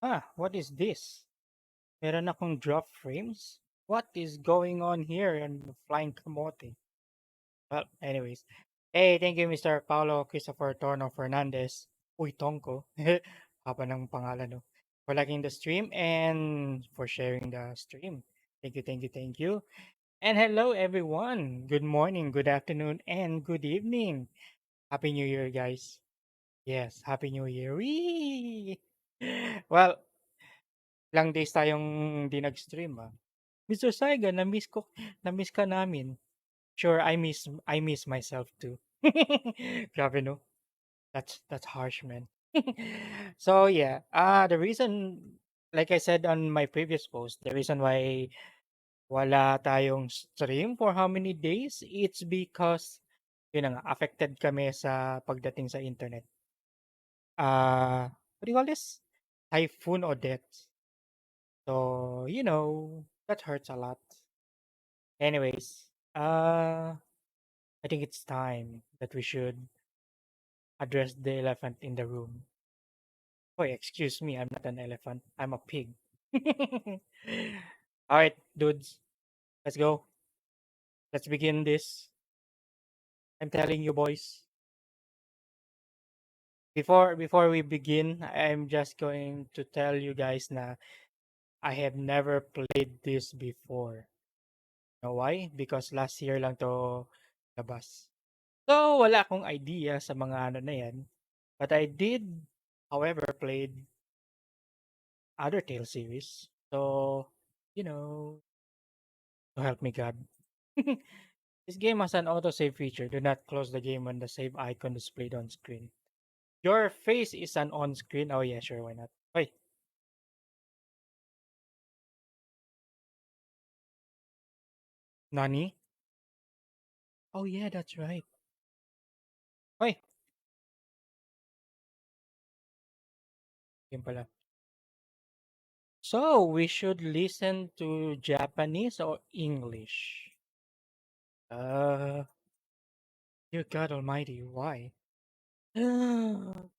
What is this? Meron akong drop frames? What is going on here in Flying Kamote? Well, anyways. Hey, thank you, Mr. Paulo Christopher Torno Fernandez. Uy, Tongko. Haba ng pangalan, no? For liking the stream and for sharing the stream. Thank you, thank you, thank you. And hello, everyone. Good morning, good afternoon, and good evening. Happy New Year, guys. Yes, Happy New Year. Whee! Well, ilang days tayong di nag-stream, ah. Mr. Saiga, na-miss ka namin. Sure, I miss myself too. Grabe, no? That's harsh, man. So yeah, the reason, like I said on my previous post, the reason why wala tayong stream for how many days, it's because yun na nga, affected kami sa pagdating sa internet. What do you call this? Typhoon Odette. So, that hurts a lot. Anyways, I think it's time that we should address the elephant in the room. Oh, excuse me, I'm not an elephant. I'm a pig. All right, dudes, let's go. Let's begin this. I'm telling you, boys. Before we begin, I'm just going to tell you guys na I have never played this before. Know why? Because last year lang to labas. So, wala akong idea sa mga ano na yan. But I did, however, played other Tale series. So, you know, so help me God. This game has an autosave feature. Do not close the game when the save icon is displayed on screen. Your face is an on-screen. Oh yeah, sure, why not? Wait, Nani? Oh yeah, that's right. Wait, yun pala. So, we should listen to Japanese or English? Uh, dear God Almighty, why?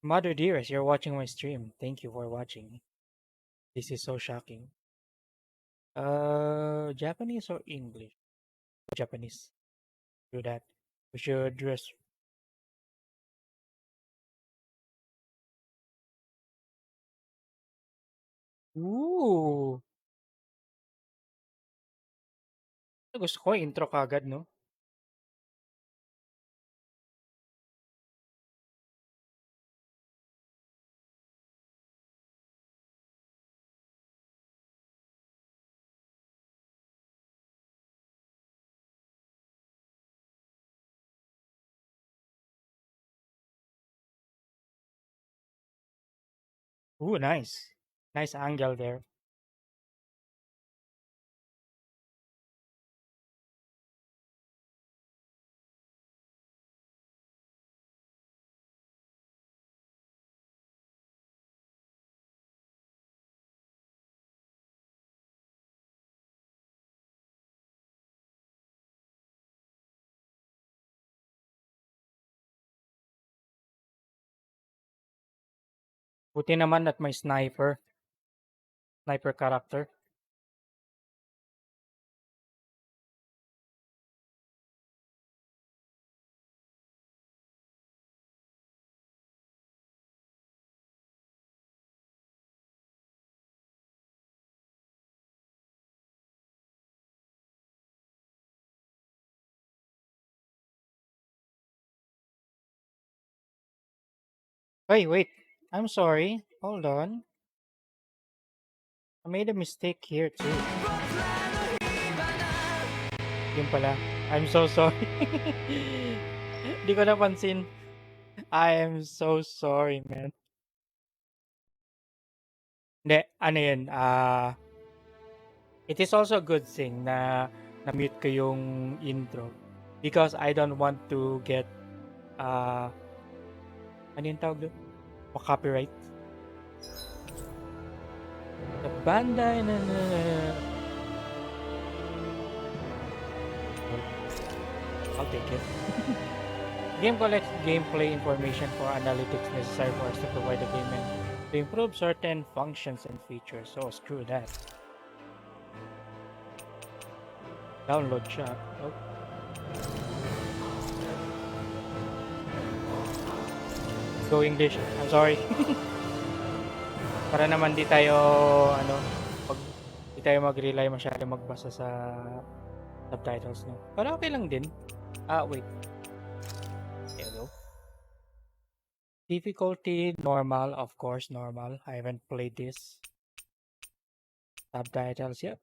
Mother dearest, you're watching my stream. Thank you for watching. This is so shocking. Japanese or English? Japanese. Do that. We should dress. Ooh! Gusto ko intro kagad, no? Ooh, nice. Nice angle there. Buti naman at may sniper character. Hey, wait. I'm sorry. Hold on. I made a mistake here too. Yun pala. I'm so sorry. Di ko napansin. I am so sorry, man. Hindi, ano yun, it is also a good thing na na-mute ko yung intro because I don't want to get, uh, ano yung tawag doon? Copyright. The Bandai I'll take it. Game collects gameplay information for analytics necessary for us to provide the game end. to improve certain functions and features. So screw that. Download shop. Oh, go English. I'm sorry. Para naman di tayo ano, pag di tayo mag-rely masyado magbasa sa subtitles, no. Pero okay lang din. Wait. Hello. Difficulty normal, of course, normal. I haven't played this. Subtitles, yep.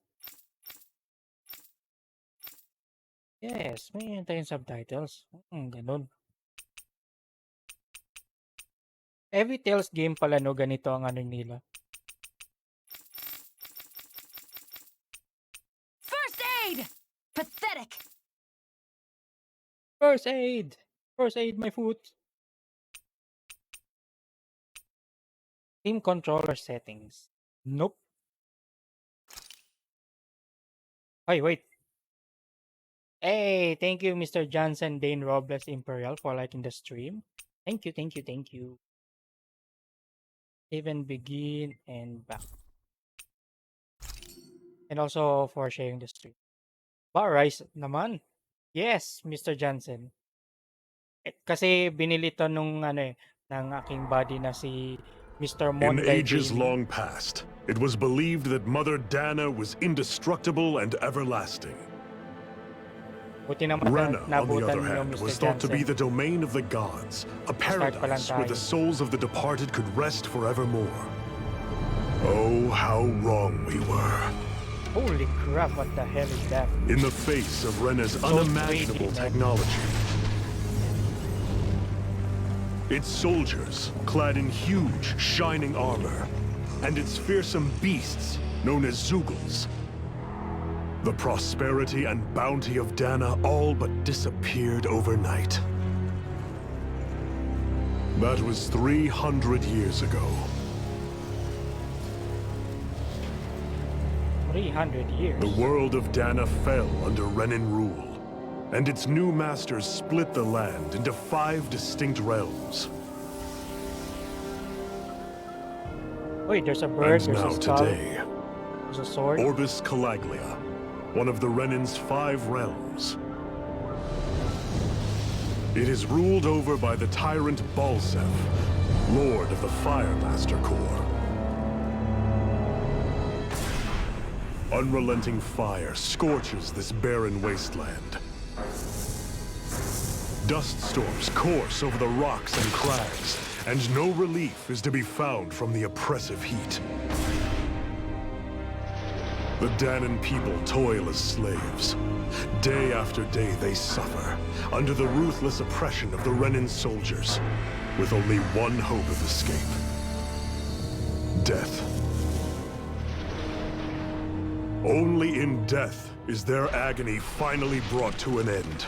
Yes, may tayong subtitles. Ganun. Every Tales game pala, no, ganito ang ano nila. First aid! Pathetic! First aid! First aid my foot! Team controller settings. Nope. Ay, wait. Hey, thank you, Mr. Johnson Dane Robles Imperial, for liking the stream. Thank you, thank you, thank you. Even begin and back. And also for sharing the stream. Bar Rice naman. Yes, Mr. Johnson. Kasi binili to nung ano ng aking buddy na si Mr. In Monday ages Gaming. long past, it was believed that Mother Dana was indestructible and everlasting. Buti naman Rena, on the nabutan other niyo, hand, Mr. was thought to be Johnson. the domain of the gods, a Start pa lang paradise where the tayo. souls of the departed could rest forevermore. Oh, how wrong we were. Holy crap, what the hell is that? In the face of Rena's So unimaginable 3D, man. technology, its soldiers, clad in huge, shining armor, and its fearsome beasts, known as Zeugles. The prosperity and bounty of Dana all but disappeared overnight. That was 300 years ago. 300 years. The world of Dana fell under Renan rule, and its new masters split the land into 5 distinct realms. Wait, there's a bird, And there's now a skull, today, there's a sword. Orbis Calaglia, one of the Renan's 5 realms. It is ruled over by the tyrant Balsef, Lord of the Firemaster Corps. Unrelenting fire scorches this barren wasteland. Dust storms course over the rocks and crags, and no relief is to be found from the oppressive heat. The Danan people toil as slaves. Day after day they suffer, under the ruthless oppression of the Renan soldiers, with only one hope of escape. Death. Only in death is their agony finally brought to an end.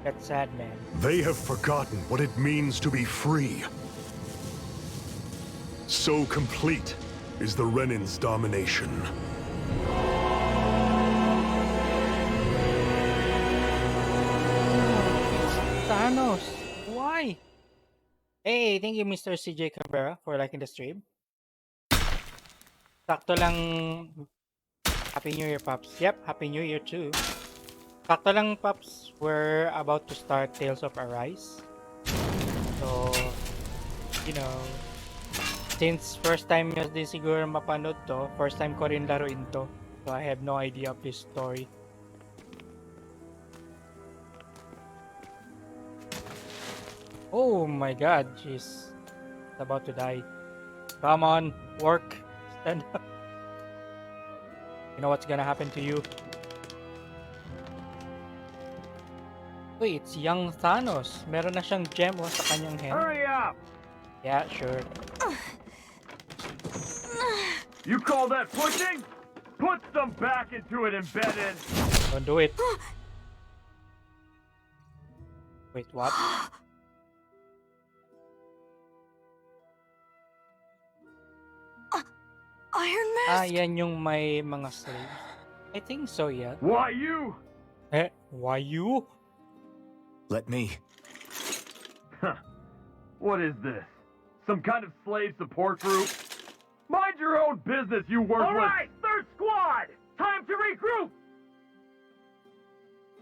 That's sad, man. They have forgotten what it means to be free. So complete is the Renan's domination. Thanos, why? Hey, thank you, Mr. CJ Cabrera, for liking the stream. Sakto lang. Happy New Year, Pops. Yep, Happy New Year too. Sakto lang, Pops. We're about to start Tales of Arise. So, you know, since first time nyo din siguro mapanood to, first time ko rin laruin to. So, I have no idea of this story. Oh my god, she's about to die. Come on, work. Stand up. You know what's gonna happen to you? Wait, it's young Thanos. Meron na siyang gem sa kanyang hand. Hurry up! Yeah, sure. You call that pushing? Put some back into it, embedded! Don't do it. Wait, what? Iron Ah, Mask? yan yung may mga slaves. I think so, yeah. Why you? Why you? Let me. Huh. What is this? Some kind of slave support group? Mind your own business, you worthless... All right, third squad! Time to regroup!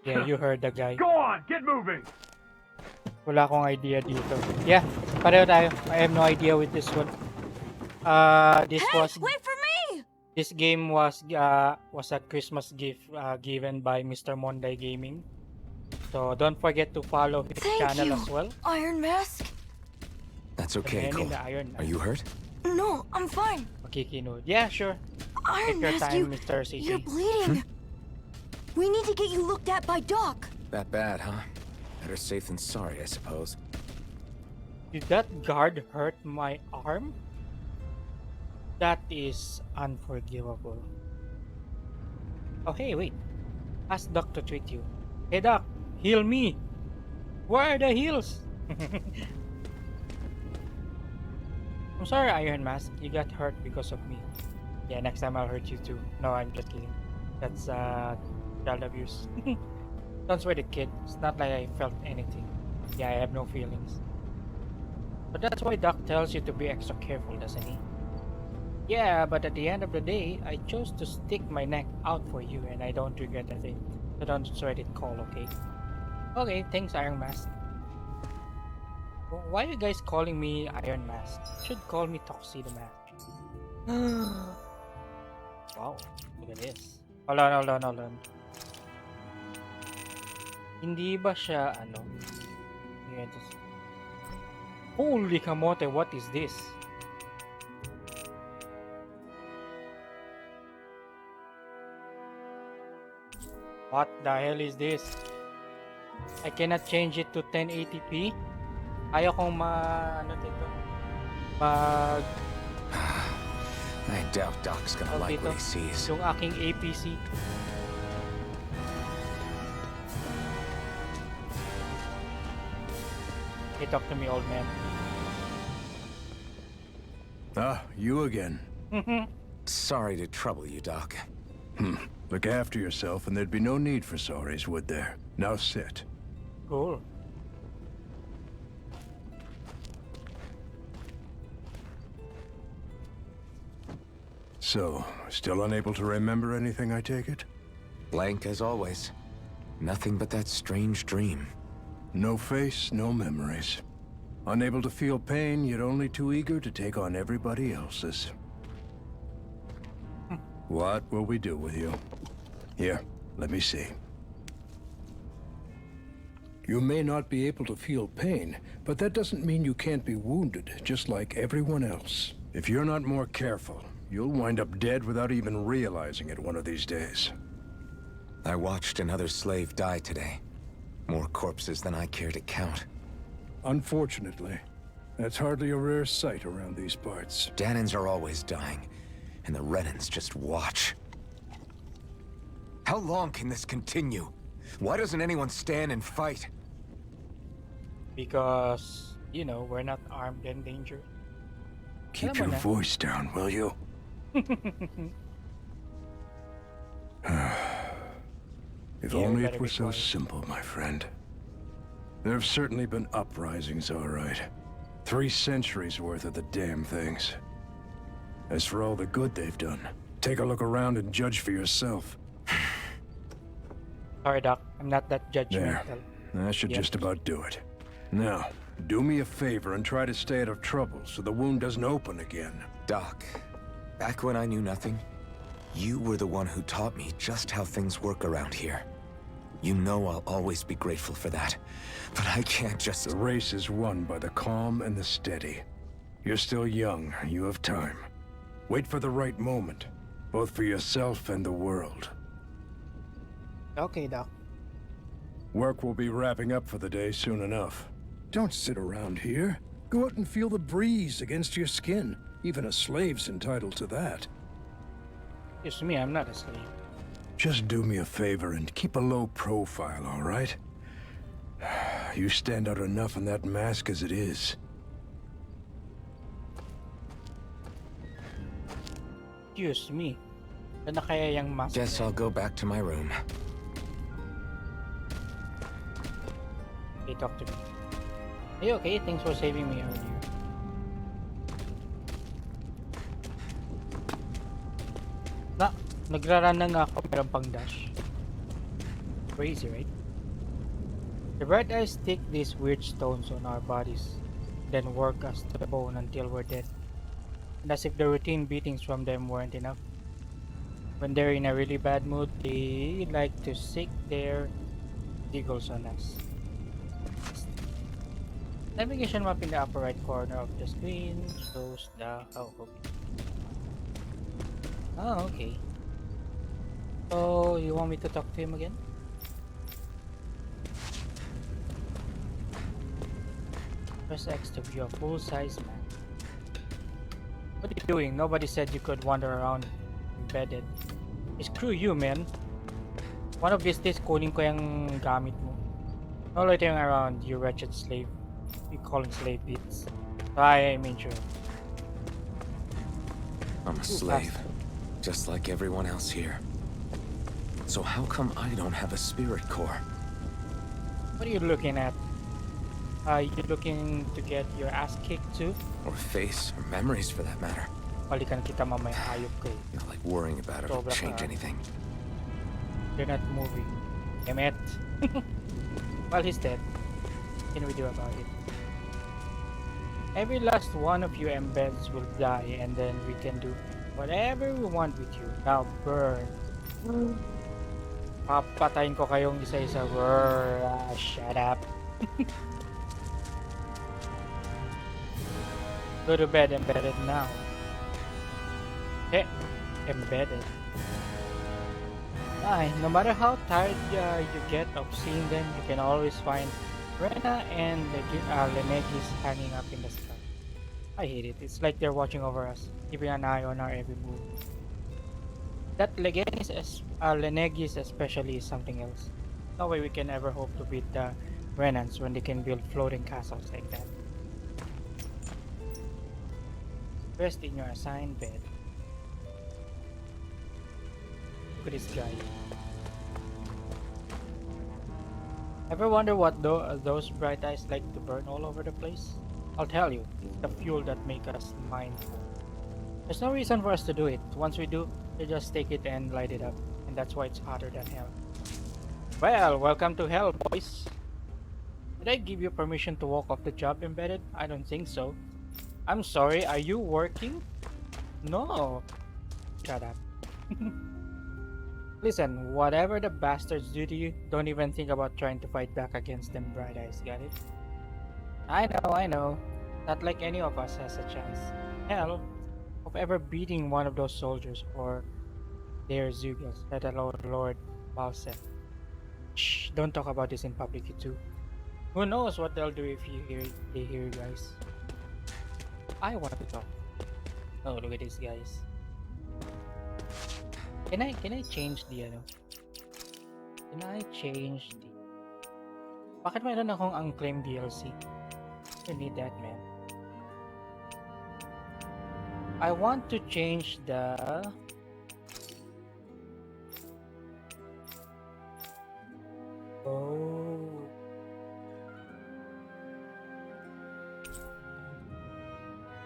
Yeah, you heard the guy. Go on, get moving! Wala akong idea dito. Yeah, pareho tayo. I have no idea with this one. This Hey, was wait for me! this game was a Christmas gift given by Mr. Monday Gaming. So don't forget to follow his Thank channel you. as well. Iron Mask? That's The okay, Man in Cole. the Iron Are you hurt? No, I'm fine. Makikinood. Yeah, sure. Iron Take your Mask, time, Mr. CJ. you're bleeding. We need to get you looked at by Doc. That bad, huh? Better safe than sorry, I suppose. Did that guard hurt my arm? That is unforgivable. Oh, hey, wait. Ask Doc to treat you. Hey, Doc, heal me. Where are the heals? I'm sorry, Iron Mask. You got hurt because of me. Yeah, next time I'll hurt you too. No, I'm just kidding. That's child abuse. Don't sweat it, kid. It's not like I felt anything. Yeah, I have no feelings. But that's why Doc tells you to be extra careful, doesn't he? Yeah, but at the end of the day, I chose to stick my neck out for you and I don't regret a thing. So don't sweat it, Cole, okay? Okay, thanks, Iron Mask. Why are you guys calling me Iron Mask? You should call me Tuxedo Mask. Wow, look at this. Hold on. Hindi ba siya, ano? Yeah, just... Holy kamote, what is this? What the hell is this? I cannot change it to 1080p. Ayaw kong ano dito. I doubt Doc's gonna like dito. what he sees. Yung aking APC. Hey, talk to me, old man. Ah, you again. Sorry to trouble you, Doc. Look after yourself and there'd be no need for sorries, would there? Now sit. Cool. So, still unable to remember anything, I take it? Blank as always. Nothing but that strange dream. No face, no memories. Unable to feel pain, yet only too eager to take on everybody else's. What will we do with you? Here, let me see. You may not be able to feel pain, but that doesn't mean you can't be wounded, just like everyone else. If you're not more careful, you'll wind up dead without even realizing it one of these days. I watched another slave die today. More corpses than I care to count. Unfortunately, that's hardly a rare sight around these parts. Danans are always dying, and the Renans just watch. How long can this continue? Why doesn't anyone stand and fight? Because, you know, we're not armed and dangerous. Keep Alam your mo na. voice down, will you? If Yeah, we only better it be were so quiet. simple, my friend. There have certainly been uprisings, all right. 3 centuries worth of the damn things. As for all the good they've done, take a look around and judge for yourself. Sorry, Doc. I'm not that There. judgmental. That should Yep. just about do it. Now, do me a favor and try to stay out of trouble so the wound doesn't open again. Doc, back when I knew nothing, you were the one who taught me just how things work around here. You know I'll always be grateful for that. But I can't just... The race is won by the calm and the steady. You're still young. You have time. Wait for the right moment, both for yourself and the world. Okay, Doc. Work will be wrapping up for the day soon enough. Don't sit around here. Go out and feel the breeze against your skin. Even a slave's entitled to that. Excuse me, I'm not a slave. Just do me a favor and keep a low profile, all right? You stand out enough in that mask as it is. Excuse me. Saan na kaya yung mask? Guess I'll go back to my room. Okay, talk to me. Hey, okay, thanks for saving me earlier. Nagrarun na nga ako, meron pang dash. Crazy, right? The bright eyes stick these weird stones on our bodies, then work us to the bone until we're dead. And as if the routine beatings from them weren't enough. When they're in a really bad mood, they like to sick their giggles on us. Navigation map in the upper right corner of the screen shows the... Oh, okay. Oh, okay. So, you want me to talk to him again? Press X to view a full-size map. What are you doing? Nobody said you could wander around embedded. Screw you, man. One of these days, kunin ko yung gamit mo. No loitering around, you wretched slave. You calling slave beats. I mean sure. I'm a slave, just like everyone else here. So how come I don't have a spirit core? What are you looking at? Are you looking to get your ass kicked too? Or face, or memories for that matter. Balikan kita mamaya, hayop ka eh. Not like worrying about it will Sobra change ka. anything. You're not moving. Damn it. Well, he's dead. What can we do about it? Every last one of you embeds will die, and then we can do whatever we want with you. Now burn. Papatayin ko kayong isa-isa. Shut up. Go to bed, embedded now. Embedded. No matter how tired you get of seeing them, you can always find Rena and Lenegis hanging up in the sky. I hate it. It's like they're watching over us, keeping an eye on our every move. That Lenegis especially is something else. No way we can ever hope to beat the Renans when they can build floating castles like that. Rest in your assigned bed. Look at this guy. Ever wonder what those bright eyes like to burn all over the place? I'll tell you, it's the fuel that makes us mindful. There's no reason for us to do it. Once we do, we just take it and light it up. And that's why it's hotter than hell. Well, welcome to hell, boys. Did I give you permission to walk off the job, Embedded? I don't think so. I'm sorry, are you working? No. Shut up. Listen, whatever the bastards do to you, don't even think about trying to fight back against them bright eyes, got it? I know. Not like any of us has a chance. Hell, of ever beating one of those soldiers or their Zugals, let alone Lord Balseth. Shh, don't talk about this in public, you two. Who knows what they'll do if they hear you guys. I want to talk. Oh, look at these guys. Can I change the ano? Can I change the... Bakit mayroon akong unclaimed DLC? I need that, man. I want to change the... Oh.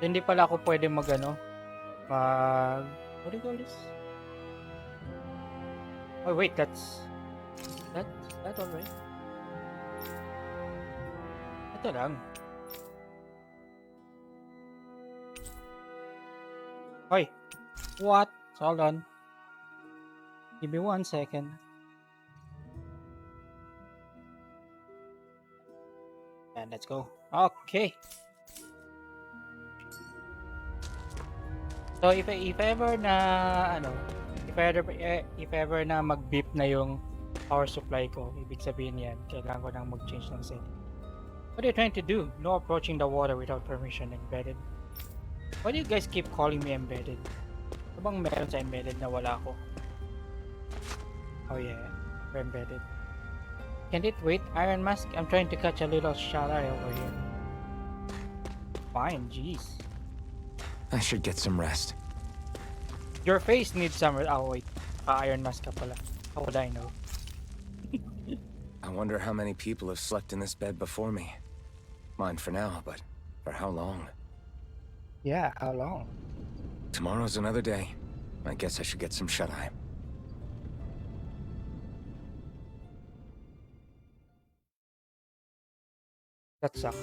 Hindi pala ako pwede mag ano, what do you call this? Oh wait, that's alright. Ito lang. Hoy, what? Hold on. Give me 1 second. And let's go. Okay. So if ever na ano, if ever na mag-beep na yung power supply ko, ibig sabihin yan, kailangan ko nang mag-change ng setting. What are you trying to do? No approaching the water without permission, Embedded. Why do you guys keep calling me Embedded? Ano bang meron sa Embedded na wala ko? Oh yeah, we're Embedded. Can it wait, Iron Mask? I'm trying to catch a little shot-eye over here. Fine, jeez. I should get some rest. Your face needs some... Oh wait, Iron Mask ka pala. How would I know? I wonder how many people have slept in this bed before me. Mine for now, but for how long? Yeah, how long? Tomorrow's another day. I guess I should get some shut-eye. That sucks.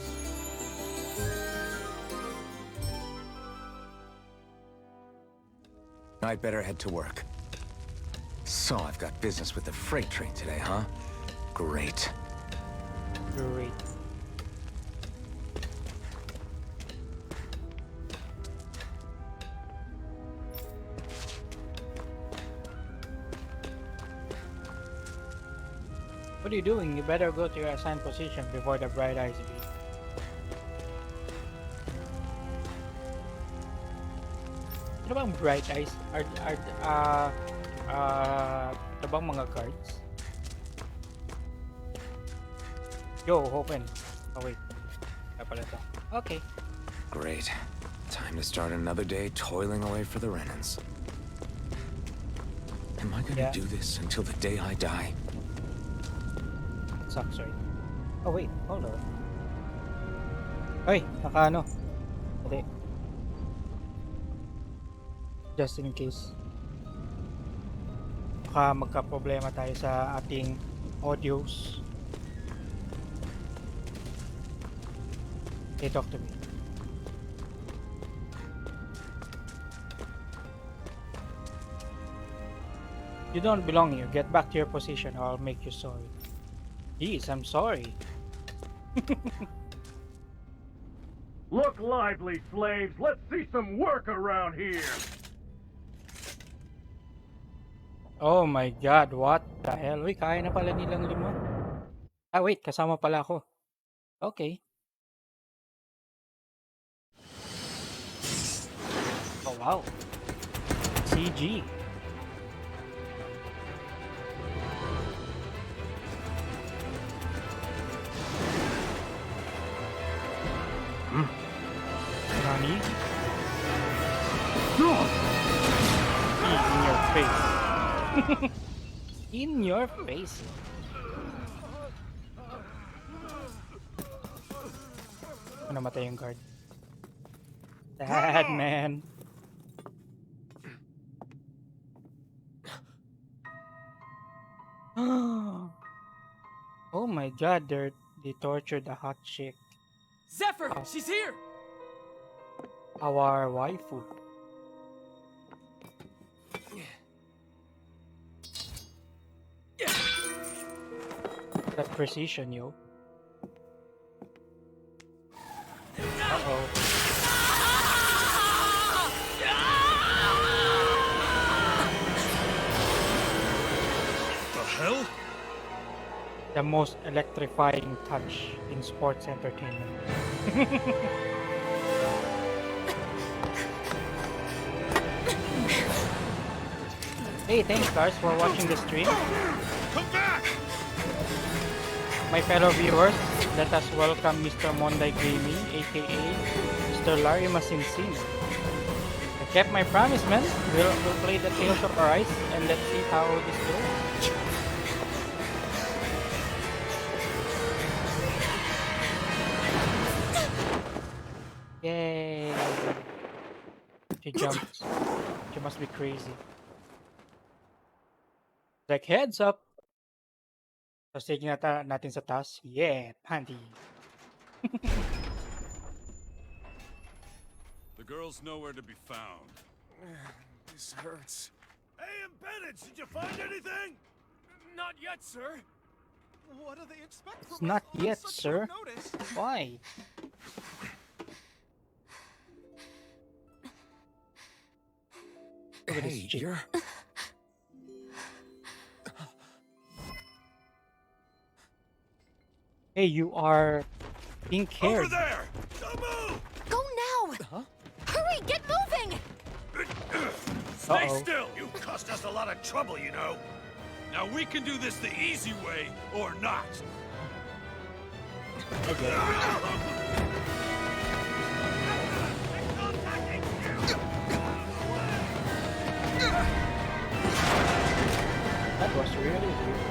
I'd better head to work. So I've got business with the freight train today, huh? Great. Great. What are you doing? You better go to your assigned position before the bright eyes leave. Ano bang bright eyes? Ano bang mga guards? Yo, open. Oh wait. Kaya pala to. Okay. Great. Time to start another day toiling away for the Renans. Am I gonna Yeah. do this until the day I die? Sucks, right? Oh wait, hold on. Ay, naka ano? Hindi. Just in case. Baka magka-problema tayo sa ating audios. Okay, talk to me. You don't belong here. Get back to your position or I'll make you sorry. Jeez, I'm sorry. Look lively, slaves. Let's see some work around here. Oh my god, what the hell? Uy, kaya na pala nilang lima. Ah, wait, kasama pala ako. Okay. Oh, wow. CG. Nani? In your face. In your face. Namatay yung guard. Sad, man. Oh my god, they tortured the hot chick. Zephyr, she's here! Our waifu. That precision, yo. Uh-oh. The hell? The most electrifying touch in sports entertainment. Hey, thanks guys for watching the stream. Come back! My fellow viewers, let us welcome Mr. Monday Gaming, aka Mr. Larry Masinsin. I kept my promise, man. We'll play the Tales of Arise and let's see how this goes. Yay! She jumps. She must be crazy. Like, heads up! Tapos taking natin sa taas. Yeah, panty. The girl's nowhere to be found. This hurts. Hey, Bennett, did you find anything? Not yet, sir. What do they expect It's from not us on yet, such sir. short notice? Why? Look at this Hey, chick. you're... Hey, you are pink haired. Over there! Don't move! Go now! Hurry, get moving! Stay Uh-oh. still! You cost us a lot of trouble, you know. Now we can do this the easy way, or not. That was really weird.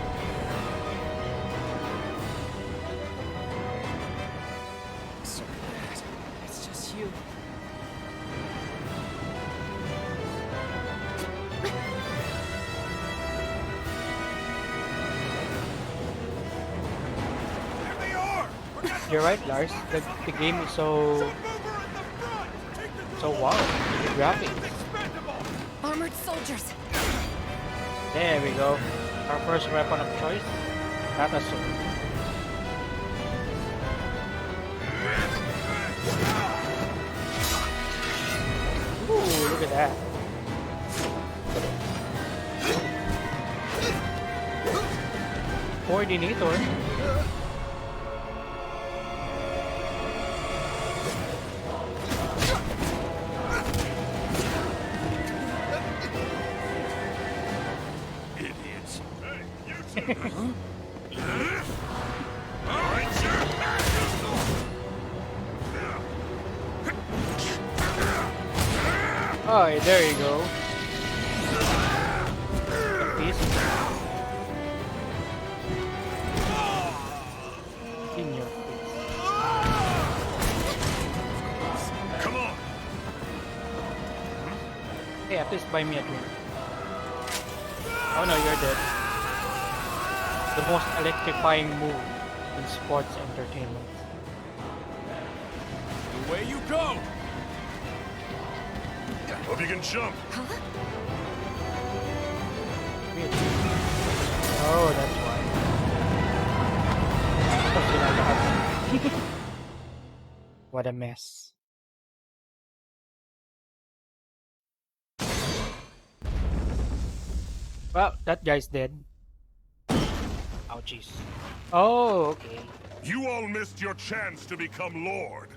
Sorry, Matt. It's just you. There they are! Forgot You're right, Lars. The game is so wow. The graphics. Armored soldiers. There we go. Our first weapon of choice. Not a sword. Ooh, look at that. Coordinator. Idiots. Hey, you two! Alright, sure! Oh, there you go. Peace. In your face. Come on! Hey, at least buy me a drink. Oh no, you're dead. The most electrifying move in sports entertainment. Away you go! Hope you can jump. Really? Oh, that's why. Tapos ginagawa. What a mess. Well, that guy's dead. Ouchies. Oh, okay. You all missed your chance to become Lord.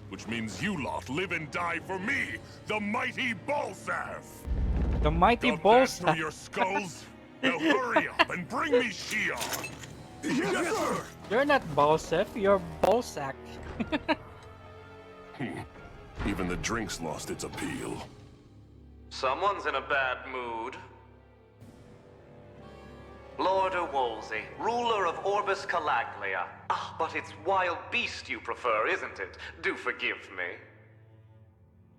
Which means you lot live and die for me, the mighty Balsath! The mighty Got balls. that through your skulls? Now hurry up and bring me Shion! Yes, sir! You're not Balsef, you're Balsack. Even the drink's lost its appeal. Someone's in a bad mood. Lord Wolsey, ruler of Orbis Calaglia. Ah, but it's wild beast you prefer, isn't it? Do forgive me.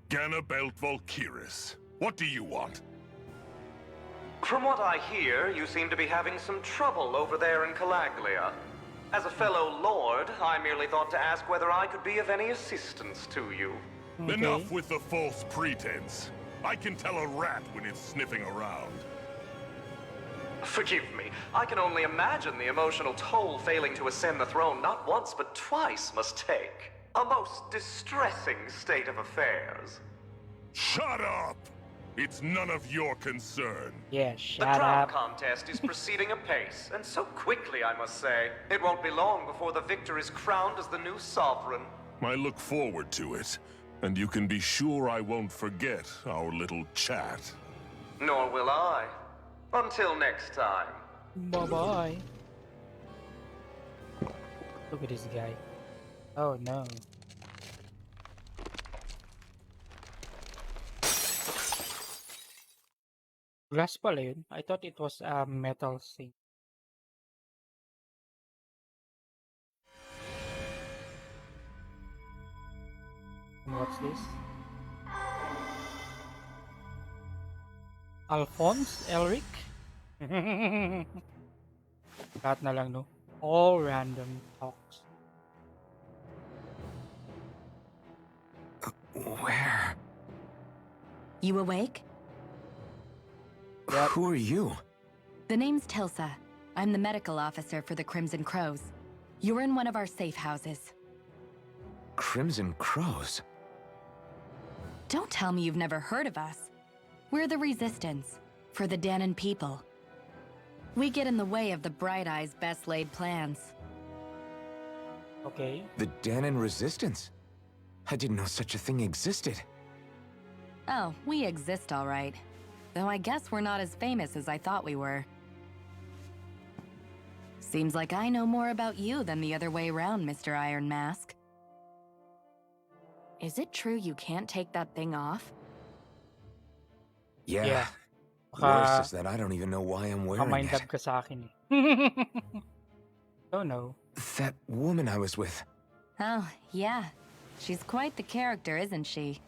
Ganabelt Volkiris, what do you want? From what I hear, you seem to be having some trouble over there in Calaglia. As a fellow lord, I merely thought to ask whether I could be of any assistance to you. Okay. Enough with the false pretense. I can tell a rat when it's sniffing around. Forgive me, I can only imagine the emotional toll failing to ascend the throne not once but twice must take. A most distressing state of affairs. Shut up! It's none of your concern. Yeah, The shut crown up. contest is proceeding apace, and so quickly, I must say. It won't be long before the victor is crowned as the new sovereign. I look forward to it, and you can be sure I won't forget our little chat. Nor will I. Until next time. Bye-bye. Look at this guy. Oh no. Glass pala yun. I thought it was a metal thing. And what's this? Alphonse? Elric? Lahat na lang, no? All random talks. Where? You awake? Yep. Who are you? The name's Tilsa. I'm the medical officer for the Crimson Crows. You're in one of our safe houses. Crimson Crows? Don't tell me you've never heard of us. We're the Resistance, for the Danon people. We get in the way of the Bright Eyes' best laid plans. Okay. The Danon Resistance? I didn't know such a thing existed. Oh, we exist all right. Though I guess we're not as famous as I thought we were. Seems like I know more about you than the other way around, Mr. Iron Mask. Is it true you can't take that thing off? Yeah. Yeah. Worse is that I don't even know why I'm wearing Mind it. up ka sa akin eh. Oh no. That woman I was with. Oh, yeah. She's quite the character, isn't she?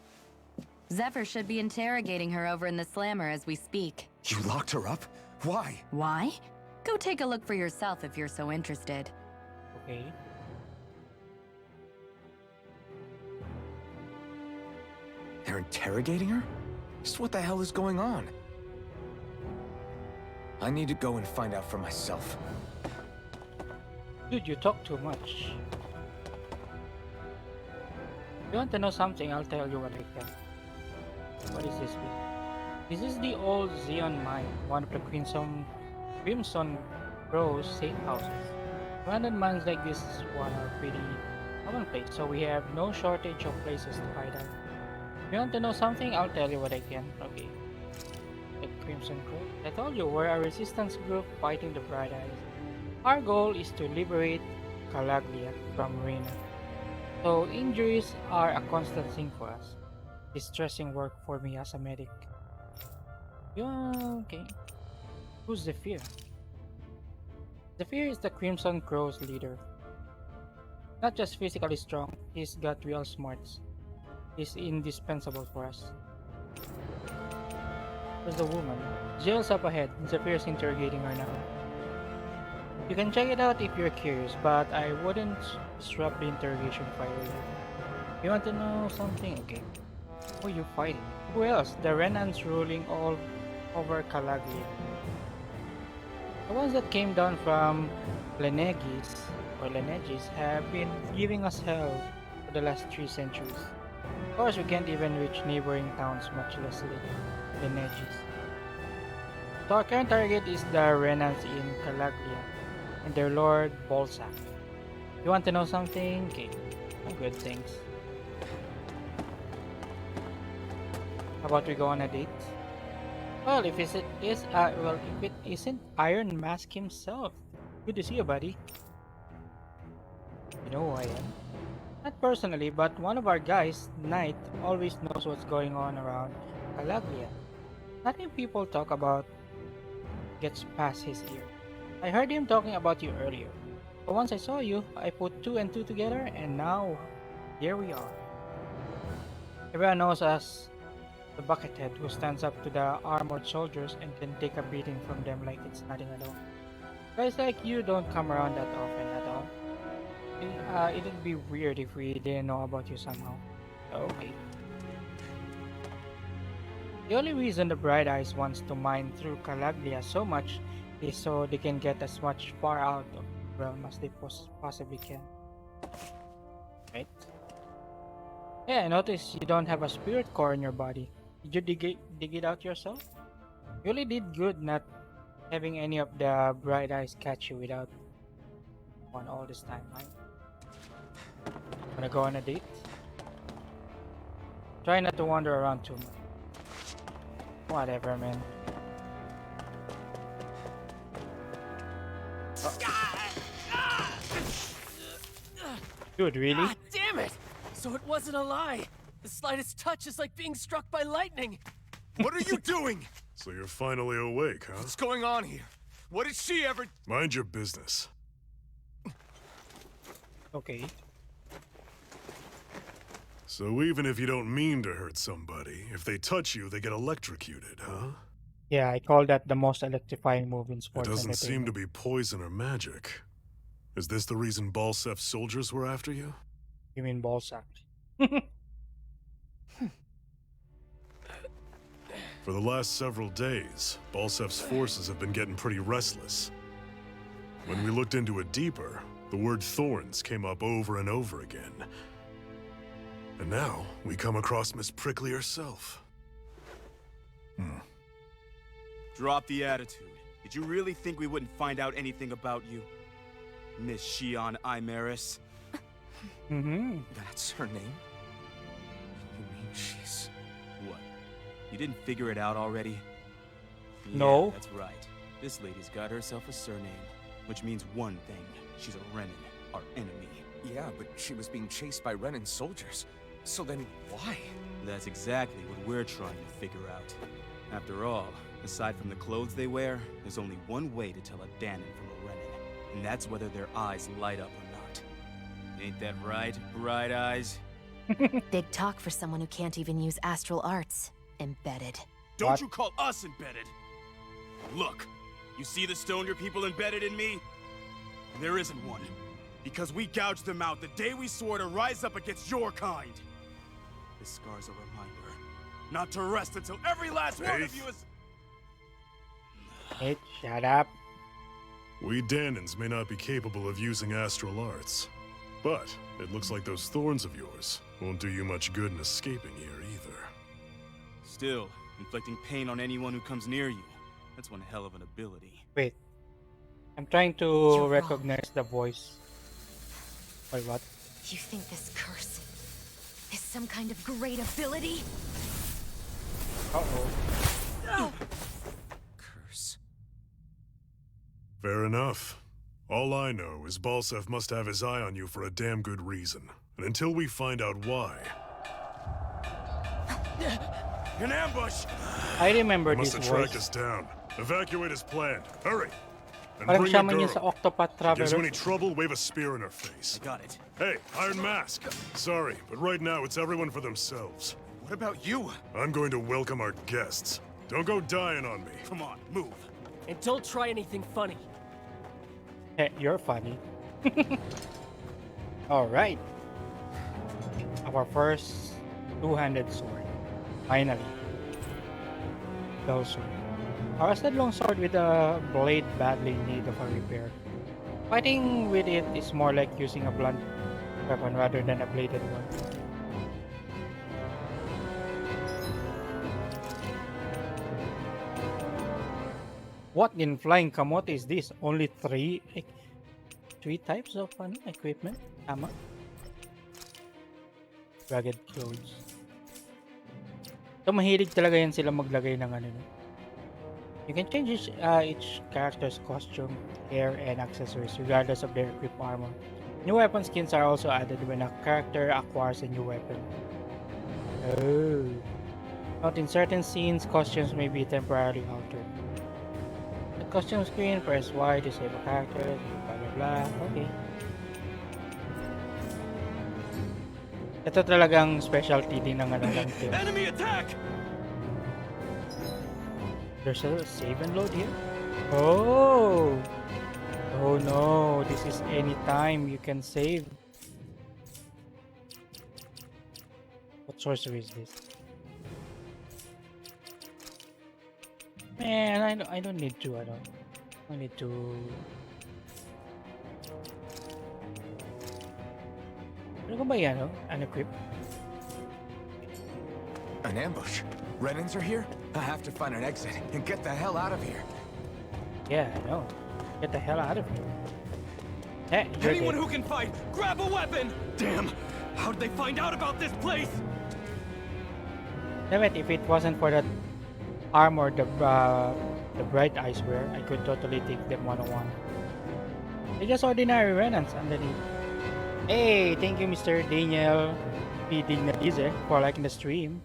Zephyr should be interrogating her over in the Slammer as we speak. You locked her up? Why? Why? Go take a look for yourself if you're so interested. Okay. They're interrogating her? Just what the hell is going on? I need to go and find out for myself. Dude, you talk too much. You want to know something? I'll tell you what I can. What is this bit? This is the old Xeon mine, one of the Crimson Grow's safe houses. Abandoned mines like this one are pretty commonplace, so we have no shortage of places to hide out. You want to know something? I'll tell you what I can. Okay. The Crimson Crow. I told you, we're a resistance group fighting the Bright Eyes. Our goal is to liberate Calaglia from Rena. So injuries are a constant thing for us. Distressing work for me as a medic. Yeah, okay. Who's Zephyr? Zephyr is the Crimson Crow's leader. Not just physically strong, he's got real smarts. He's indispensable for us. Where's the woman? Jail's up ahead. Zephyr's interrogating her now. You can check it out if you're curious, but I wouldn't disrupt the interrogation if I were you. You want to know something? Okay. Who are you fighting? Who else? The Renans ruling all over Calaglia. The ones that came down from Lenegis have been giving us hell for the last 3 centuries. Of course, we can't even reach neighboring towns, much less Lenegis. So our current target is the Renans in Calaglia and their lord Bolsak. You want to know something? Okay, good things. How about we go on a date? Well, if it isn't Iron Mask himself. Good to see you, buddy. You know who I am? Not personally, but one of our guys, Knight, always knows what's going on around Calaglia. Nothing people talk about gets past his ear. I heard him talking about you earlier. But once I saw you, I put 2 and 2 together, and now, here we are. Everyone knows us, the Buckethead who stands up to the armored soldiers and can take a beating from them like it's nothing at all. Guys like you don't come around that often at all. It'd be weird if we didn't know about you somehow. Okay. The only reason the Bright Eyes wants to mine through Calaglia so much is so they can get as much far out of the realm as they possibly can. Right? Yeah, I noticed you don't have a spirit core in your body. Did you dig it out yourself? You only did good not having any of the Bright Eyes catch you without one all this time, right? Wanna go on a date? Try not to wander around too much. Whatever, man. Dude, really? Ah, damn it! So it wasn't a lie. The slightest touch is like being struck by lightning. What are you doing? So you're finally awake, huh? What's going on here? What did she ever... Mind your business. Okay. So even if you don't mean to hurt somebody, if they touch you, they get electrocuted, huh? Yeah, I call that the most electrifying move in It sports doesn't seem to entertainment. be poison or magic. Is this the reason Balsef's soldiers were after you? You mean ballsack? For the last several days, Balsef's forces have been getting pretty restless. When we looked into it deeper, the word thorns came up over and over again. And now, we come across Miss Prickly herself. Drop the attitude. Did you really think we wouldn't find out anything about you? Miss Shion Imaris? Mm-hmm. That's her name? You mean she's... What? You didn't figure it out already? No. Yeah, that's right. This lady's got herself a surname, which means one thing. She's a Renan, our enemy. Yeah, but she was being chased by Renan soldiers. So then, why? That's exactly what we're trying to figure out. After all, aside from the clothes they wear, there's only one way to tell a Danon from a Renan, and that's whether their eyes light up or not. Ain't that right, Bright Eyes? Big talk for someone who can't even use astral arts. Embedded. Don't What? you call us embedded! Look, you see the stoner people embedded in me? There isn't one. Because we gouged them out the day we swore to rise up against your kind. This scar's a reminder. Not to rest until every last one of you is... Hey, shut up. We Danans may not be capable of using astral arts, but it looks like those thorns of yours won't do you much good in escaping here either. Still, inflicting pain on anyone who comes near you. That's one hell of an ability. Wait. I'm trying to recognize the voice. Wait, what? You think this curse is some kind of great ability? Uh-oh. Curse. Fair enough. All I know is Balsef must have his eye on you for a damn good reason. And until we find out why... An ambush! I remember he must this have tracked voice. us down. Evacuate as planned. Hurry! And Parang bring the siya man yun sa girl. Octopath Gives you any Traveler. trouble, wave a spear in her face. I got it. Hey, Iron Mask! Sorry, but right now it's everyone for themselves. What about you? I'm going to welcome our guests. Don't go dying on me. Come on, move. And don't try anything funny. Hey, you're funny. Alright. Our first two-handed sword. Finally. Bell sword. Our rusted long sword with a blade badly in need of a repair. Fighting with it is more like using a blunt weapon rather than a bladed one. What in flying kamote is this? Only three types of equipment? Tama? Rugged clothes. So mahilig talaga yan sila maglagay ng ano. You can change each character's costume, hair, and accessories regardless of their equipped armor. New weapon skins are also added when a character acquires a new weapon. Oh. Not in certain scenes, costumes may be temporarily altered. The costume screen, press Y to save a character, blah blah blah. Okay. Ito talagang specialty din ng ano lang ito. Enemy attack! There's a save and load here? Oh! Oh no, this is anytime you can save. What sorcery is this? Man, I don't need to, I need to... Ano ba yan, no? Unequip? An ambush? Renans are here? I have to find an exit and get the hell out of here. Yeah, I know. Get the hell out of here. Hey, you're Anyone dead. who can fight, grab a weapon! Damn! How did they find out about this place? Damn it, if it wasn't for that armor the bright eyes wear, I could totally take them one-on-one. They're just ordinary Renans underneath. Hey, thank you Mr. Daniel P. Dignadize for liking the stream.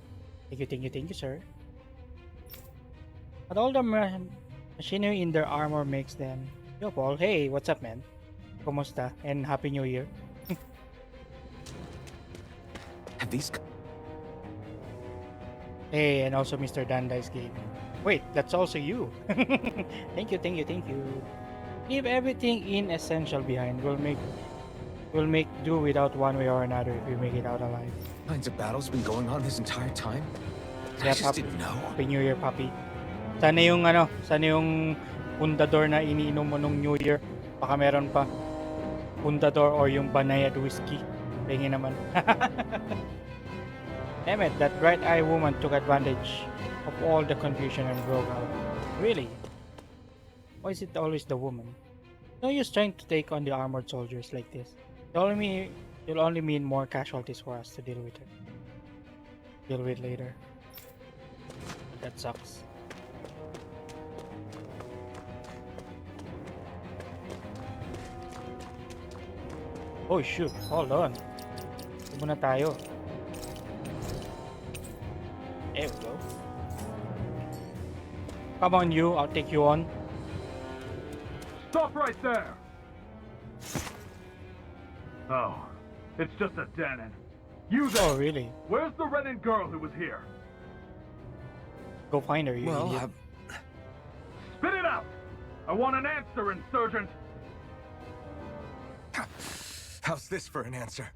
Thank you, sir. But all the machinery in their armor makes them... Yo, Paul. Hey, what's up, man? Kumusta? And Happy New Year. Have these... Hey, and also Mr. Dandice Gaming. Wait, that's also you. Thank you. Leave everything inessential behind. We'll make do without one way or another if we make it out alive. kinds of battles been going on this entire time? I Yeah, just Papi. didn't know. Happy New Year, Papi. Sana yung pundador na iniinom mo nung New Year. Baka meron pa. Pundador or yung Banayad whiskey. Tingin naman. Damn it, that bright-eyed woman took advantage of all the confusion and broke out. Really? Why is it always the woman? No use trying to take on the armored soldiers like this. You'll only mean more casualties for us to deal with later. That sucks. Oh shoot, hold on. Ito muna tayo. There we go. Come on you, I'll take you on. Stop right there! Oh, it's just a Danon. You there! Oh really? Where's the Renin girl who was here? Go find her, you Well, idiot. Spit it out! I want an answer, Insurgent! How's this for an answer?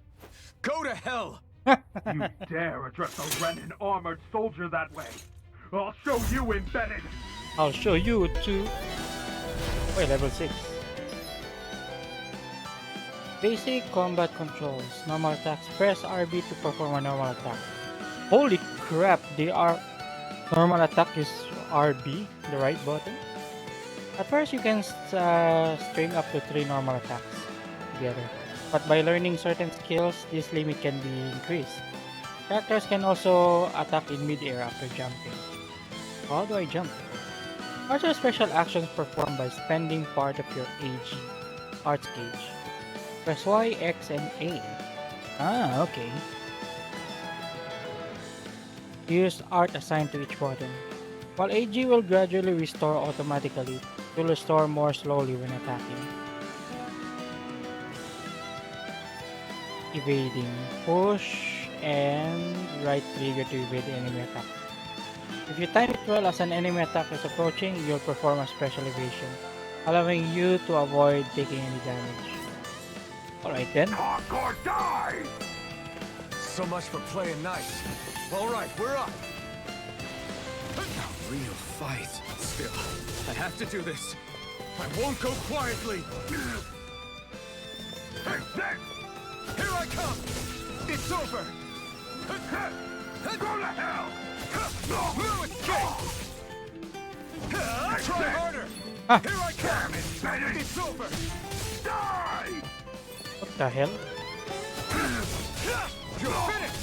Go to hell! You dare address a Renin armored soldier that way? I'll show you embedded! I'll show you too. Wait, level 6. Basic combat controls. Normal attacks. Press RB to perform a normal attack. Holy crap, they are... Normal attack is RB, the right button. At first, you can string up to 3 normal attacks together. But by learning certain skills, this limit can be increased. Characters can also attack in mid-air after jumping. How do I jump? Arts are special actions performed by spending part of your AG, Arts gauge. Press Y, X, and A. Ah, okay. Use art assigned to each button. While AG will gradually restore automatically, it will restore more slowly when attacking. Evading. Push and right trigger to evade the enemy attack. If you time it well as an enemy attack is approaching, you'll perform a special evasion, allowing you to avoid taking any damage. Alright then. Talk or die! So much for playing nice. Alright, we're up. A real fight. Still, I have to do this. I won't go quietly. Here I come! It's over! Go to hell! No escape! Try harder! Here I come! It's over! Die! What the hell? You're finished!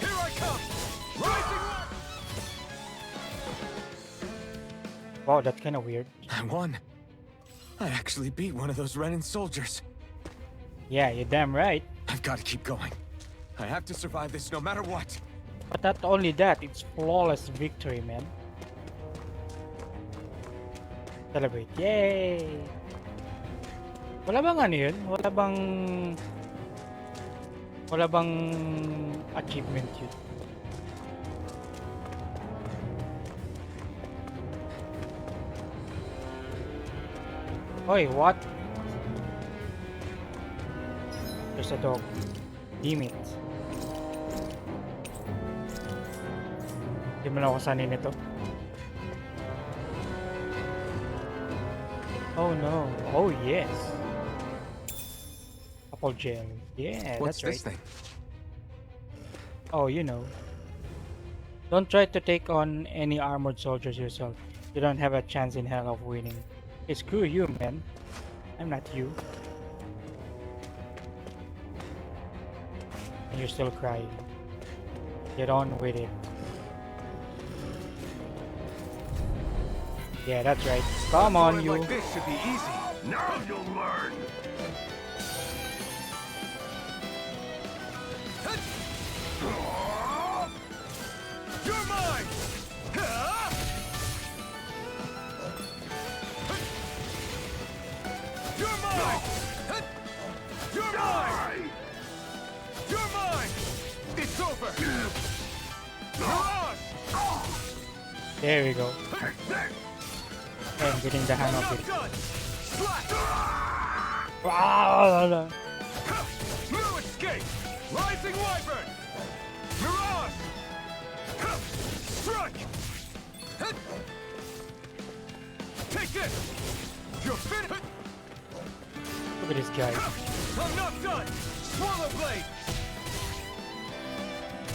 Here I come! Rising! Wow, that's kind of weird. I won. I actually beat one of those Renin soldiers. Yeah, you're damn right. I've got to keep going. I have to survive this no matter what. But not only that, it's flawless victory, man. Celebrate. Yay! Wala bang ano yun? Wala bang achievement yun? Oy, what? There's a dog. Damn it. Hindi mo na ako sanay nito. Oh no. Oh yes. Apple gel. Yeah, What's that's this right. thing? Oh, you know. Don't try to take on any armored soldiers yourself. You don't have a chance in hell of winning. Hey, screw you, man. I'm not you. And you're still crying. Get on with it. Yeah, that's right. Come on, you. Like this should be easy. Now you'll learn! You're mine! You're mine! You're mine! You're mine! It's over! Mirage! There we go. I'm getting the hang of it. Done! Slash! Wow! No escape! Rising Wyvern! Mirage! Strike! Take this! You're finished! Look at this guy. I'm not done! Swallow Blade!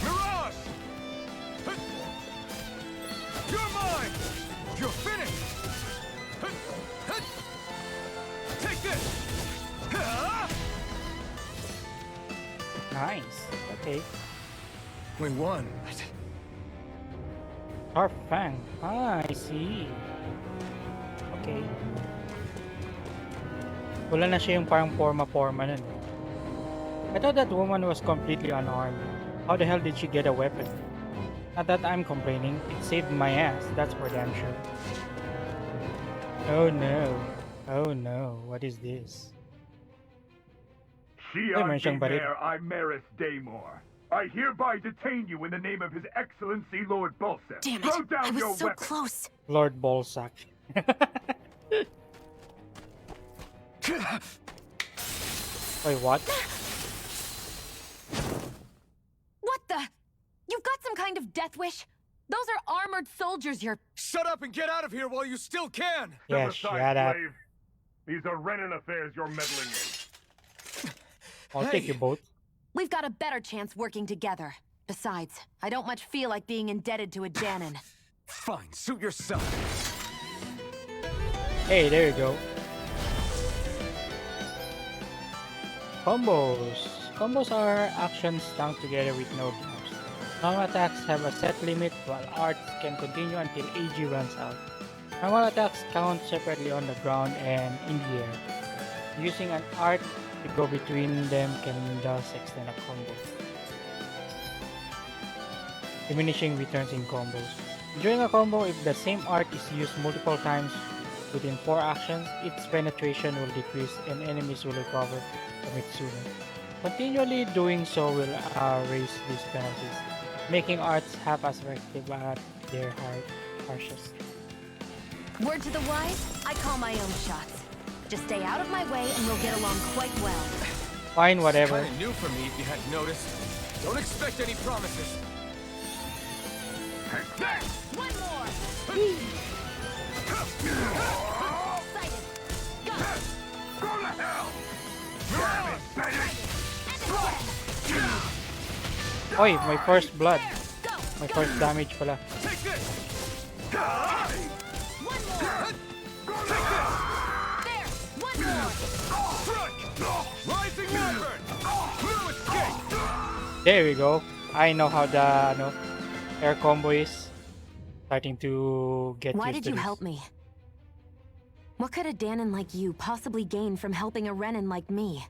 Mirage! You're mine! You're finished! Take this! Nice. Okay. We won. Sharp Fang. Ah, I see. Okay. Wala na siya yung parang forma nun. I thought that woman was completely unarmed. How the hell did she get a weapon? Not that I'm complaining. It saved my ass. That's for damn sure. Oh no. Oh no. What is this? Shion siyang baril. Mayor Imeris Daymore. I hereby detain you in the name of His Excellency Lord Bolseth. Damn Throw it! down I was your so weapon. close. Lord Ballsack. Wait, what? What the? You've got some kind of death wish? Those are armored soldiers you're... Shut up and get out of here while you still can! Yeah, Step aside, shut up. slave. These are Renan affairs you're meddling in. I'll take you both. We've got a better chance working together. Besides, I don't much feel like being indebted to a Danon. Fine, suit yourself. Hey, there you go. Combos. Combos are actions strung together with no gaps. Normal attacks have a set limit, while arts can continue until AG runs out. Normal attacks count separately on the ground and in the air. Using an art to go between them can thus extend a combo. Diminishing returns in combos. During a combo, if the same art is used multiple times within 4 actions, its penetration will decrease and enemies will recover from it sooner. Continually doing so will raise these penalties, making arts half as effective at their harshest. Word to the wise, I call my own shots. Just stay out of my way and we'll get along quite well. Fine, whatever. Kinda new for me if you hadn't noticed. Don't expect any promises. One more! Sighted. Go! Go to hell! Oy, my first blood. Go! My first damage pala. Take this! One more! There! One more! Strike! Rising Wyvern! No escape! There we go. I know how the air combo is. Starting to get Why used did to you this. help me? What could a Danon like you possibly gain from helping a Renan like me?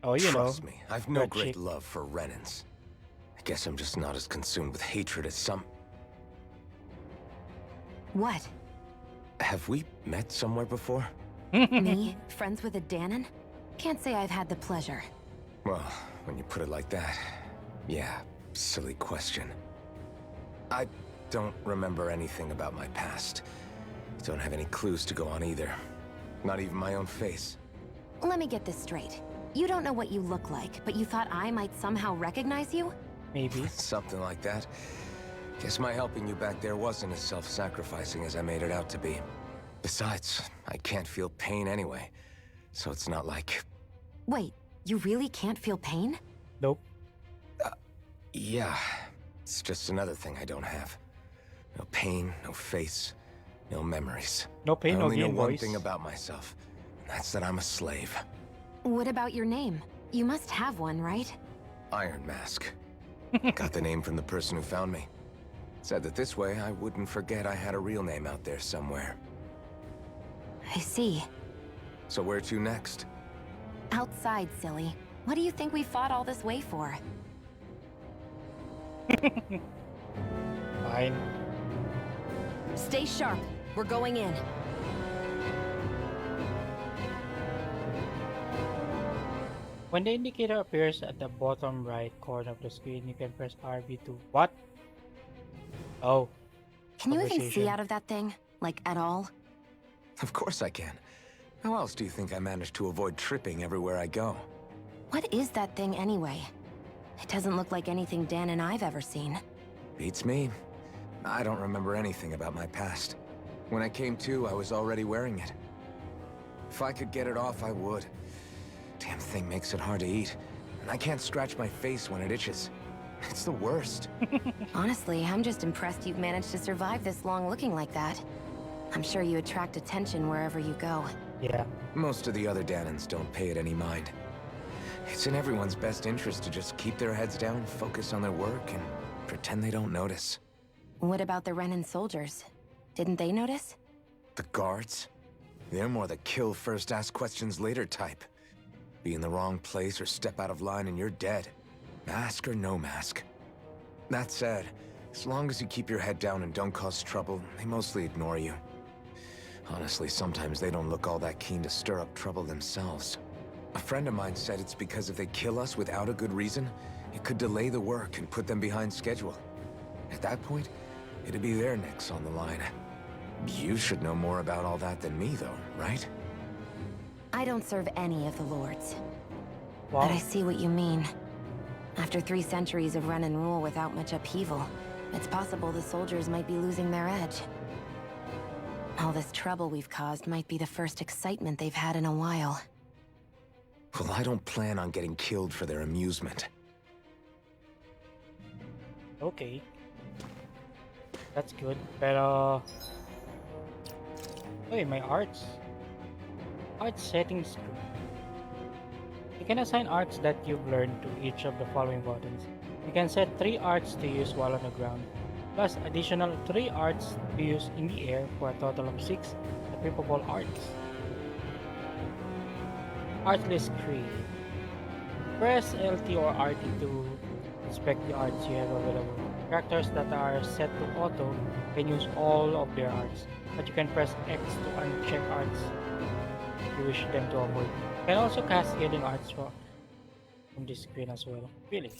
Oh, you know. Trust me, I've no red great chick. love for Renans. I guess I'm just not as consumed with hatred as some. What? Have we met somewhere before? Me? Friends with a Danon? Can't say I've had the pleasure. Well, when you put it like that, yeah, silly question. I don't remember anything about my past. Don't have any clues to go on either. Not even my own face. Let me get this straight. You don't know what you look like, but you thought I might somehow recognize you? Maybe. Something like that. Guess my helping you back there wasn't as self-sacrificing as I made it out to be. Besides, I can't feel pain anyway, so it's not like... Wait, you really can't feel pain? Nope. Yeah, it's just another thing I don't have. No pain, no face, no memories. No pain, I no only know gain, one boys. thing about myself, and that's that I'm a slave. What about your name? You must have one, right? Iron Mask. Got the name from the person who found me. Said that this way I wouldn't forget I had a real name out there somewhere. I see. So where to next? Outside, silly. What do you think we fought all this way for? Fine. Stay sharp. We're going in. When the indicator appears at the bottom right corner of the screen, you can press RB to... What? Oh. Can you even see Conversation. out of that thing? Like, at all? Of course I can. How else do you think I managed to avoid tripping everywhere I go? What is that thing anyway? It doesn't look like anything Dan and I've ever seen. Beats me. I don't remember anything about my past. When I came to, I was already wearing it. If I could get it off, I would. Damn thing makes it hard to eat. And I can't scratch my face when it itches. It's the worst. Honestly, I'm just impressed you've managed to survive this long looking like that. I'm sure you attract attention wherever you go. Yeah. Most of the other Danons don't pay it any mind. It's in everyone's best interest to just keep their heads down, focus on their work, and pretend they don't notice. What about the Renan soldiers? Didn't they notice? The guards? They're more the kill first, ask questions later type. Be in the wrong place or step out of line and you're dead. Mask or no mask. That said, as long as you keep your head down and don't cause trouble, they mostly ignore you. Honestly, sometimes they don't look all that keen to stir up trouble themselves. A friend of mine said it's because if they kill us without a good reason, it could delay the work and put them behind schedule. At that point, it'd be their necks on the line. You should know more about all that than me, though, right? I don't serve any of the lords. Wow. But I see what you mean. After 3 centuries of run and rule without much upheaval, it's possible the soldiers might be losing their edge. All this trouble we've caused might be the first excitement they've had in a while. Well, I don't plan on getting killed for their amusement. Okay. That's good. Pero... Wait, my arts. Art settings. You can assign arts that you've learned to each of the following buttons. You can set 3 arts to use while on the ground, plus additional 3 arts to use in the air for a total of 6 equipable arts. Art list create. Press LT or RT to inspect the arts you have available. Characters that are set to auto can use all of their arts, but you can press X to uncheck arts if you wish them to avoid. You can also cast healing arts from this screen as well. Really?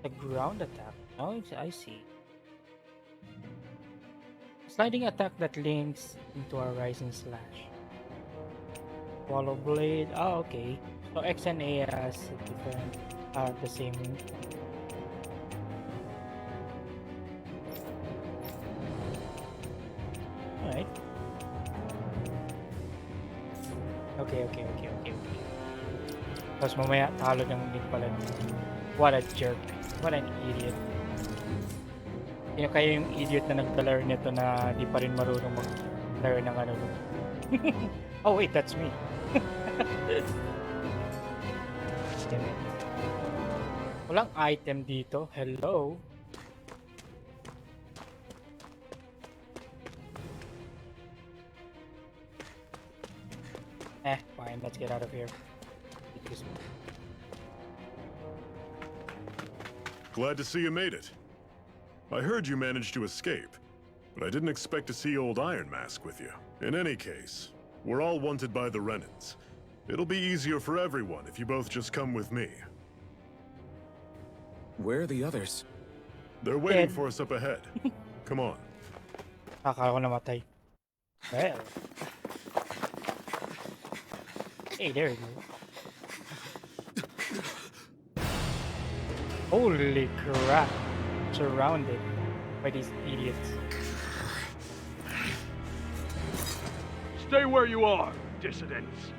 The ground attack. Oh, I see. Sliding attack that links into a rising slash. Follow blade. Oh, okay. So X and A has different, the same. Alright. Okay. Tapos mamaya talo ng din pala. What a jerk. What an idiot. Sino kaya yung idiot na naglalaro nito na di pa rin marunong maglaro ng ano. Oh wait, that's me. Damn it. Walang item dito. Hello? Fine. Let's get out of here. Glad to see you made it. I heard you managed to escape, but I didn't expect to see old Iron Mask with you. In any case, we're all wanted by the Renans. It'll be easier for everyone if you both just come with me. Where are the others? They're waiting for us up ahead. Come on. Akala ko namatay. Well. Hey, there you go. Holy crap. Surrounded by these idiots. Stay where you are, dissidents.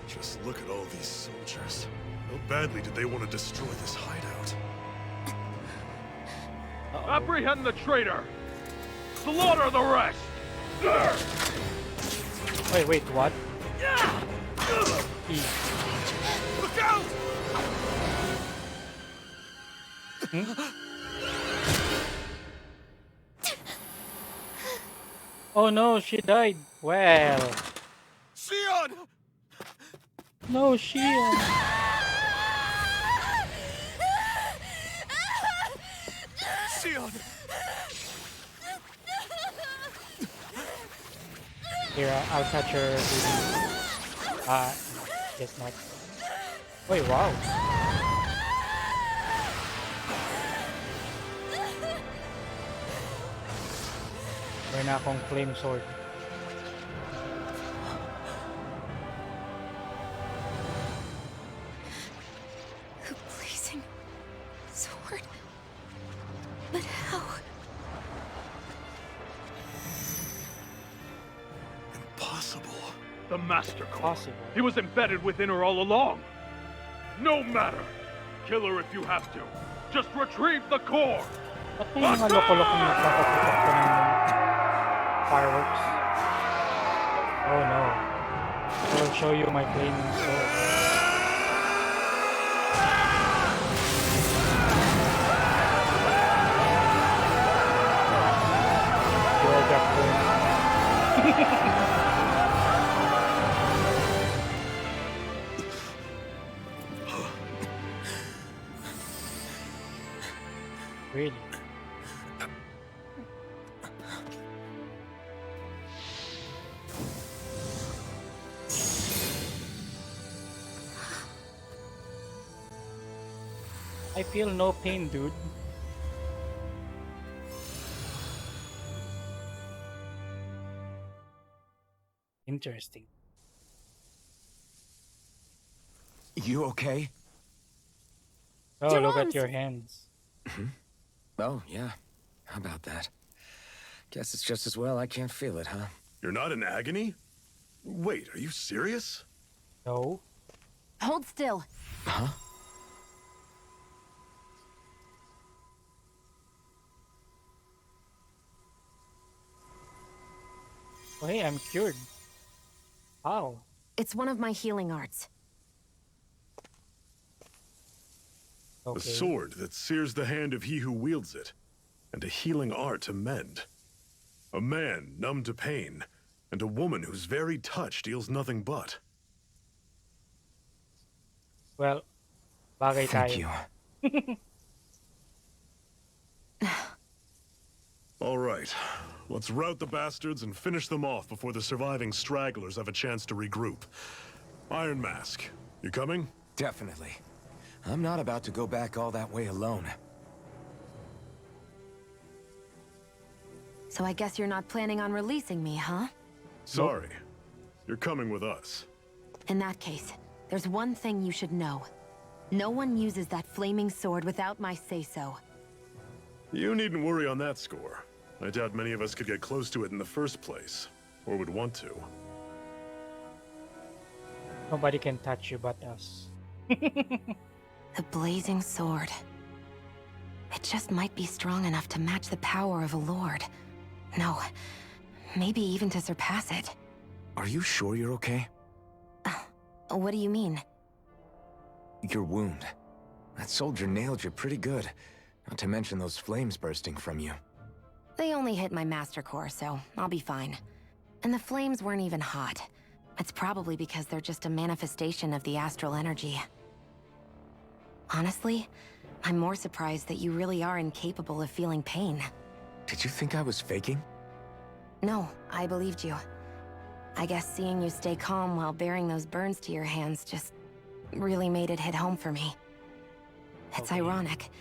Just look at all these soldiers. How badly did they want to destroy this hideout? Apprehend the traitor! Slaughter the rest! Wait, what? Look out! Oh no, she died. Well. Xion! No, Xion. Xion! Here, I'll catch her. Guess not. Wait, wow. Meron na akong flame sword. A blazing sword? But how? Impossible. The Master Core. Possible. He was embedded within her all along. No matter. Kill her if you have to. Just retrieve the core. Ba't may mga loko-lokong nagpapaputok ko ng fireworks? Oh no. I will show you my flaming sword. You all got burned. Really? I feel no pain, dude. Interesting. You okay? Oh, look at your hands. Oh, yeah. How about that? Guess it's just as well I can't feel it, huh? You're not in agony? Wait, are you serious? No. Hold still. Huh? Oh, hey, I'm cured. How? It's one of my healing arts. A sword that sears the hand of he who wields it, and a healing art to mend. A man numb to pain, and a woman whose very touch deals nothing but. Well, bagay Thank tayo. you. All right, let's rout the bastards and finish them off before the surviving stragglers have a chance to regroup. Iron Mask, you coming? Definitely. I'm not about to go back all that way alone. So I guess you're not planning on releasing me, huh? Sorry. You're coming with us. In that case, there's one thing you should know. No one uses that flaming sword without my say-so. You needn't worry on that score. I doubt many of us could get close to it in the first place, or would want to. Nobody can touch you but us. The blazing sword. It just might be strong enough to match the power of a lord. No, maybe even to surpass it. Are you sure you're okay? What do you mean? Your wound. That soldier nailed you pretty good. Not to mention those flames bursting from you. They only hit my master core, so I'll be fine. And the flames weren't even hot. It's probably because they're just a manifestation of the astral energy. Honestly, I'm more surprised that you really are incapable of feeling pain. Did you think I was faking? No, I believed you. I guess seeing you stay calm while bearing those burns to your hands just really made it hit home for me. It's ironic.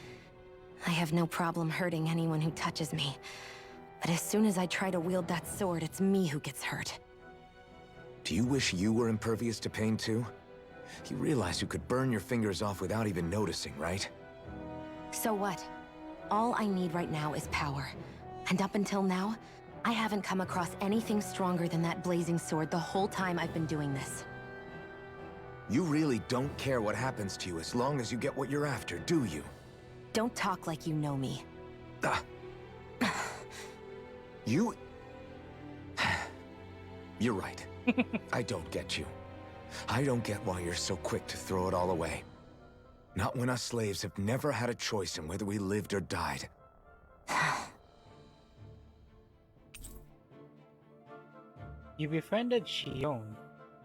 I have no problem hurting anyone who touches me. But as soon as I try to wield that sword, it's me who gets hurt. Do you wish you were impervious to pain too? You realize you could burn your fingers off without even noticing, right? So what? All I need right now is power. And up until now, I haven't come across anything stronger than that blazing sword the whole time I've been doing this. You really don't care what happens to you as long as you get what you're after, do you? Don't talk like you know me. You... You're right. I don't get you. I don't get why you're so quick to throw it all away. Not when us slaves have never had a choice in whether we lived or died. You befriended Xion.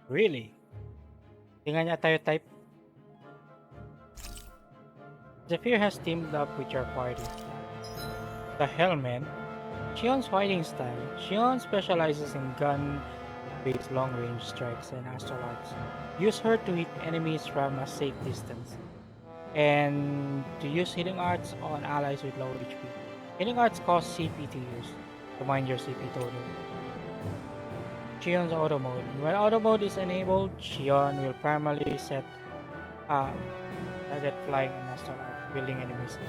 Really? Di nga niya tayo type. Zephyr has teamed up with your party. The hell, man? Xion's fighting style. Xion specializes in gun-based long-range strikes and astral arts. Use her to hit enemies from a safe distance. And to use healing arts on allies with low HP. Healing arts cost CP to use. To mind your CP total. Xion's auto mode. When auto mode is enabled, Xion will primarily set target flying and astral art, building enemies,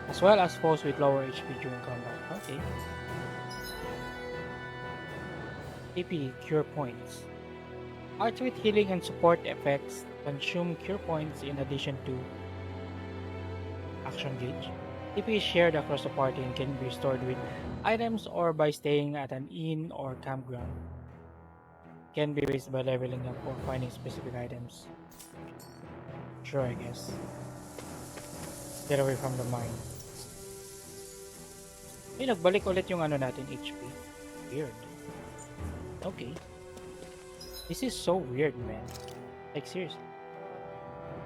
as well as foes with lower HP during combat. Okay. AP Cure Points. Arts with healing and support effects consume cure points in addition to action gauge. TP is shared across the party and can be stored with items or by staying at an inn or campground. Can be raised by leveling up or finding specific items. Sure, I guess. Get away from the mine. Hey, nagbalik ulit yung ano natin HP. Weird. Okay. This is so weird, man. Like, seriously.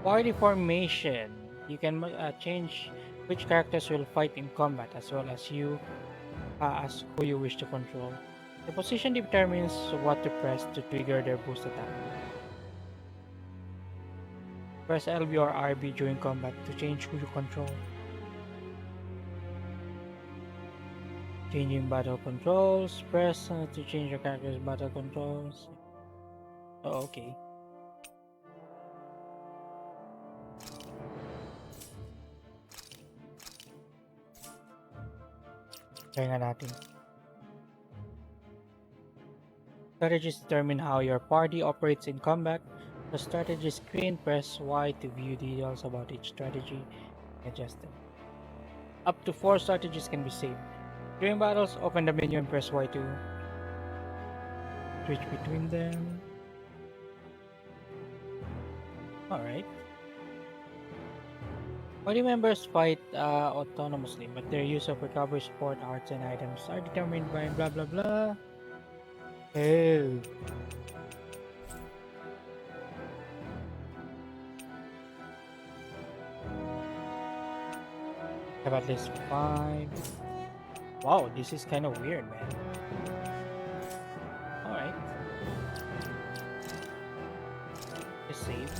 Party formation. You can change which characters will fight in combat as well as you as who you wish to control. The position determines what to press to trigger their boost attack. Press LB or RB during combat to change who you control. Changing battle controls. Press to change your character's battle controls. Oh, okay. Try nga natin. Strategies determine how your party operates in combat. The strategy screen, press Y to view details about each strategy and adjust them. Up to 4 strategies can be saved. During battles, open the menu and press Y to switch between them. Alright. Party members fight autonomously, but their use of recovery support, arts, and items are determined by blah blah blah. Oh. Have at least 5. Wow, this is kind of weird, man. Alright. Just save.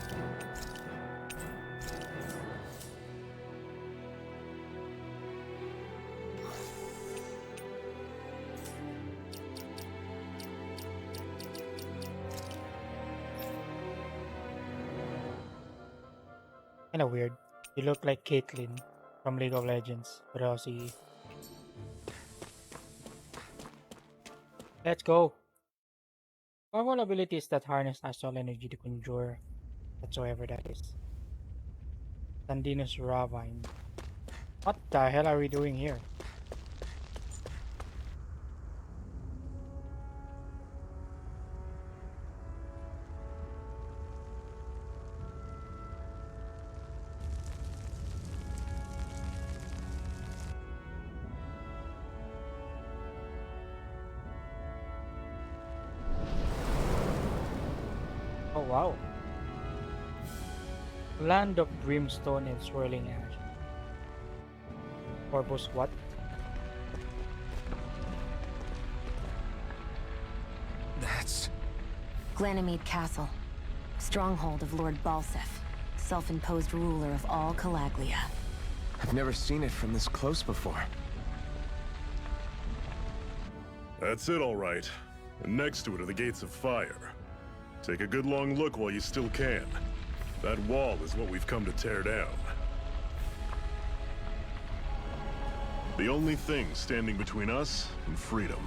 Kinda weird. You look like Caitlyn from League of Legends. But I'll see. Let's go. Powerful abilities that harness astral energy to conjure whatsoever that is. Sandinus Ravine. What the hell are we doing here? Oh wow. Land of brimstone and swirling ash. Purpose what? That's... Glanimede Castle. Stronghold of Lord Balsef. Self-imposed ruler of all Calaglia. I've never seen it from this close before. That's it, all right. And next to it are the Gates of Fire. Take a good long look while you still can. That wall is what we've come to tear down. The only thing standing between us and freedom.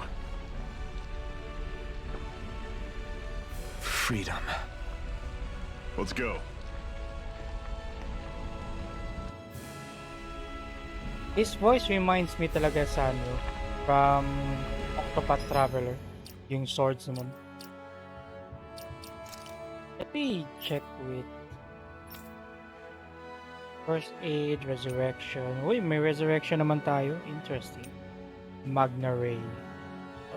Freedom. Let's go. His voice reminds me talaga sa ano, from Octopath Traveler, yung swords naman. Let me check with First Aid, Resurrection. Uy, may Resurrection naman tayo. Interesting. Magna Ray.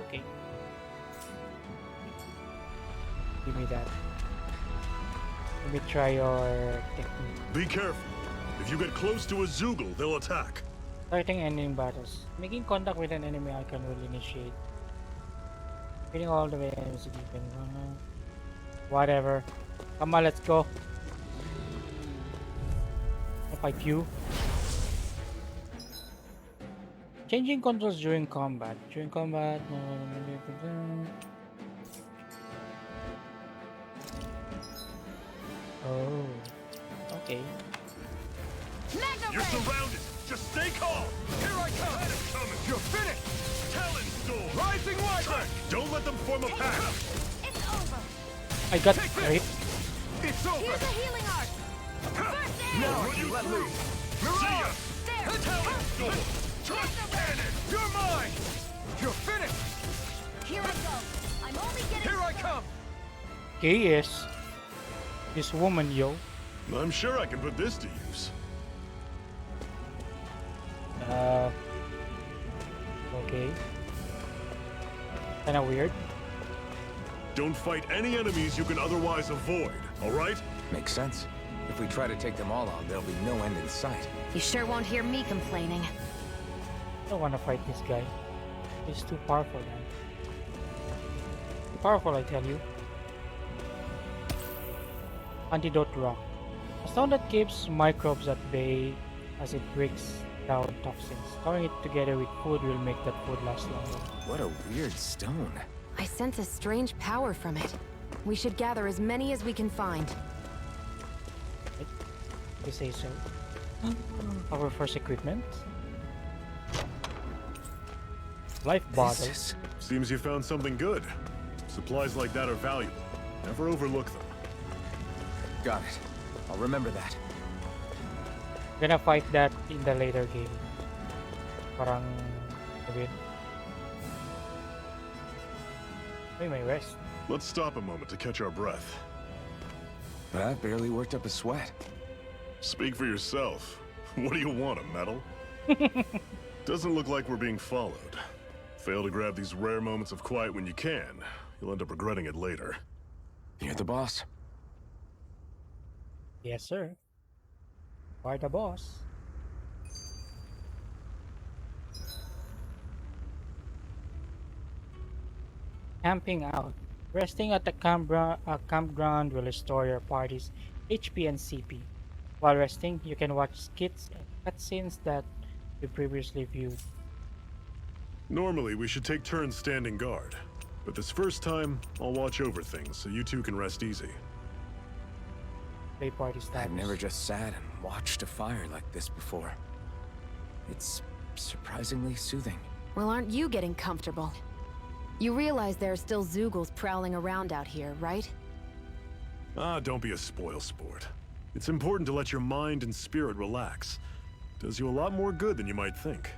Okay. Give me that. Let me try your technique. Be careful. If you get close to a Zoogle, they'll attack. Starting enemy battles. Making contact with an enemy icon will initiate. Hitting all the way enemies even. Whatever. Come on, let's go. If I Q. Changing controls during combat. During combat. Oh. Okay. You're surrounded. Just stay calm. Here I come. Coming. You're finished. Talon Storm. Rising Wyvern. Don't let them form a pack. It's over. I got right. It's over. Here's a healing art. First aid. Now you let loose. Mirage. There. Talon Storm. Trust cannon. You're mine. You're finished. Here I go. I'm only getting. Here I come. Okay, yes. This woman, yo. I'm sure I can put this to use. Okay. Kinda weird. Don't fight any enemies you can otherwise avoid, alright? Makes sense. If we try to take them all on, there'll be no end in sight. You sure won't hear me complaining. I don't wanna fight this guy. He's too powerful, man. Too powerful, I tell you. Antidote Rock. A stone that keeps microbes at bay as it breaks down toxins. Storing it together with food will make that food last longer. What a weird stone. I sense a strange power from it. We should gather as many as we can find. You say so. Our first equipment. Life bottles. Seems you found something good. Supplies like that are valuable. Never overlook them. Got it. I'll remember that. Gonna fight that in the later game. Parang a bit. We may rest. Let's stop a moment to catch our breath. That barely worked up a sweat. Speak for yourself. What do you want, a medal? Doesn't look like we're being followed. Fail to grab these rare moments of quiet when you can. You'll end up regretting it later. You're the boss. Yes, sir. Why the boss? Camping out. Resting at the campground will restore your party's HP and CP. While resting, you can watch skits and cutscenes that you previously viewed. Normally, we should take turns standing guard. But this first time, I'll watch over things so you two can rest easy. Play party status. I've never just sat and watched a fire like this before. It's surprisingly soothing. Well, aren't you getting comfortable? You realize there are still Zeugles prowling around out here, right? Ah, don't be a spoil sport. It's important to let your mind and spirit relax. Does you a lot more good than you might think.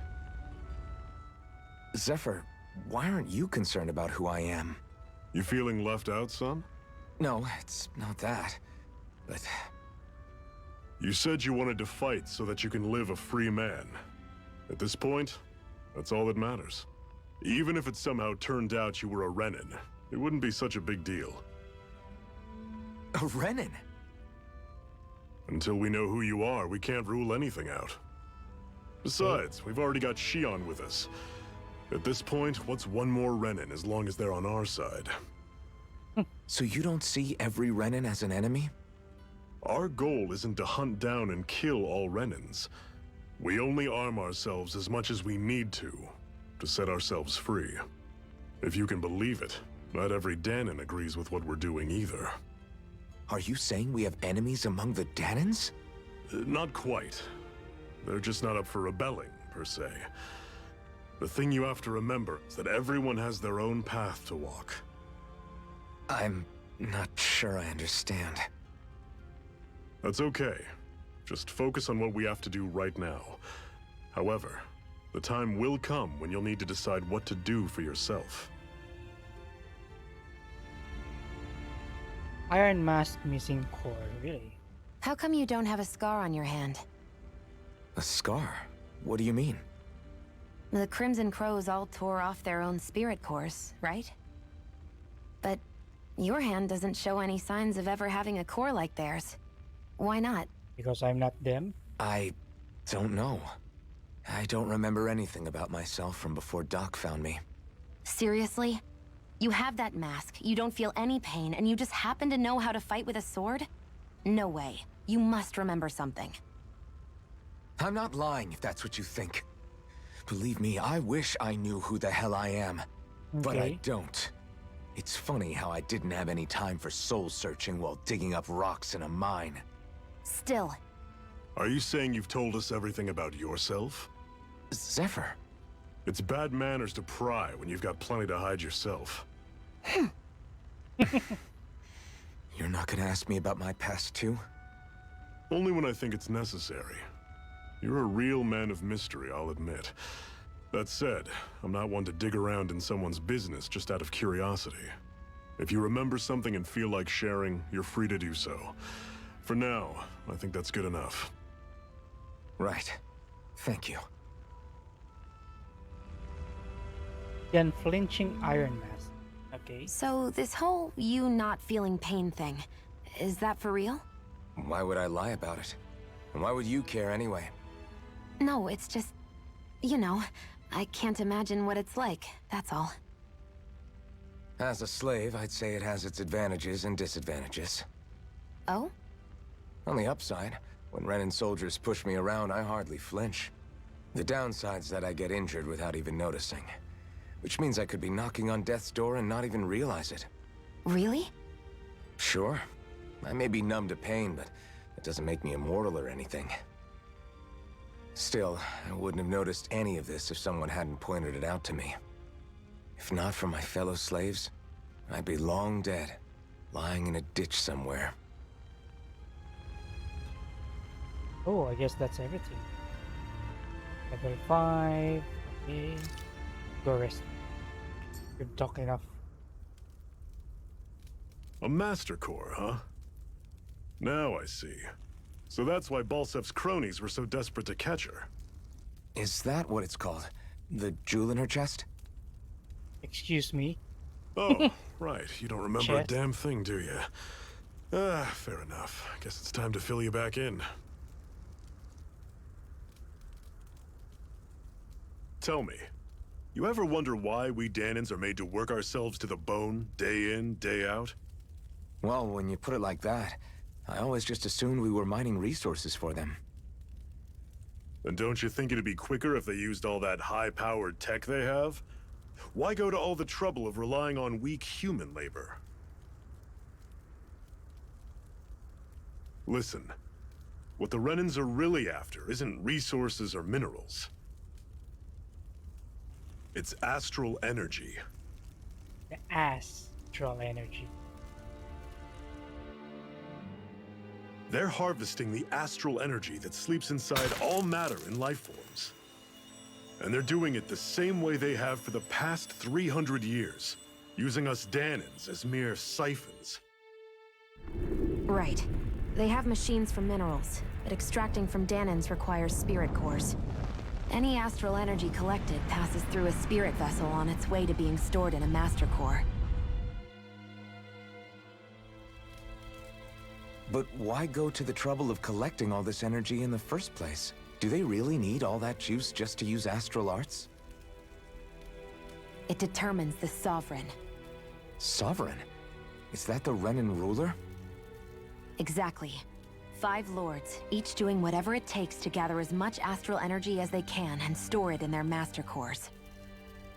Zephyr, why aren't you concerned about who I am? You feeling left out, son? No, it's not that. But... You said you wanted to fight so that you can live a free man. At this point, that's all that matters. Even if it somehow turned out you were a Renin, it wouldn't be such a big deal. A Renin? Until we know who you are, we can't rule anything out. Besides, we've already got Shion with us. At this point, what's one more Renin as long as they're on our side? So you don't see every Renin as an enemy? Our goal isn't to hunt down and kill all Renins. We only arm ourselves as much as we need to set ourselves free. If you can believe it, not every Danon agrees with what we're doing either. Are you saying we have enemies among the Danons? Not quite. They're just not up for rebelling, per se. The thing you have to remember is that everyone has their own path to walk. I'm not sure I understand. That's okay. Just focus on what we have to do right now. However, the time will come when you'll need to decide what to do for yourself. Iron Mask missing core, really? How come you don't have a scar on your hand? A scar? What do you mean? The Crimson Crows all tore off their own spirit cores, right? But your hand doesn't show any signs of ever having a core like theirs. Why not? Because I'm not them? I don't know. I don't remember anything about myself from before Doc found me. Seriously? You have that mask, you don't feel any pain, and you just happen to know how to fight with a sword? No way. You must remember something. I'm not lying if that's what you think. Believe me, I wish I knew who the hell I am. But I don't. It's funny how I didn't have any time for soul searching while digging up rocks in a mine. Still. Are you saying you've told us everything about yourself? Zephyr. It's bad manners to pry when you've got plenty to hide yourself. You're not gonna ask me about my past too? Only when I think it's necessary. You're a real man of mystery, I'll admit. That said, I'm not one to dig around in someone's business just out of curiosity. If you remember something and feel like sharing, you're free to do so. For now, I think that's good enough. Right. Thank you. The unflinching Iron Mask. Okay. So this whole you not feeling pain thing, is that for real? Why would I lie about it? And why would you care anyway? No, it's just... You know, I can't imagine what it's like, that's all. As a slave, I'd say it has its advantages and disadvantages. Oh? On the upside, when Renin soldiers push me around, I hardly flinch. The downside's that I get injured without even noticing. Which means I could be knocking on death's door and not even realize it. Really? Sure. I may be numb to pain, but that doesn't make me immortal or anything. Still, I wouldn't have noticed any of this if someone hadn't pointed it out to me. If not for my fellow slaves, I'd be long dead, lying in a ditch somewhere. Oh, I guess that's everything. Level 5. Okay. Go rest. You've talked enough. A Master Core, huh? Now I see. So that's why Balsef's cronies were so desperate to catch her. Is that what it's called? The jewel in her chest? Excuse me. Oh, right. You don't remember a Chest? damn thing, do you? Fair enough. Guess it's time to fill you back in. Tell me, you ever wonder why we Dahnans are made to work ourselves to the bone, day in, day out? Well, when you put it like that, I always just assumed we were mining resources for them. And don't you think it'd be quicker if they used all that high-powered tech they have? Why go to all the trouble of relying on weak human labor? Listen, what the Renans are really after isn't resources or minerals. It's astral energy. The astral energy. They're harvesting the astral energy that sleeps inside all matter in life forms. And they're doing it the same way they have for the past 300 years, using us Dahnans as mere siphons. Right. They have machines for minerals, but extracting from Dahnans requires spirit cores. Any astral energy collected passes through a spirit vessel on its way to being stored in a master core. But why go to the trouble of collecting all this energy in the first place? Do they really need all that juice just to use astral arts? It determines the Sovereign. Sovereign? Is that the Renan ruler? Exactly. 5 lords, each doing whatever it takes to gather as much astral energy as they can and store it in their master cores.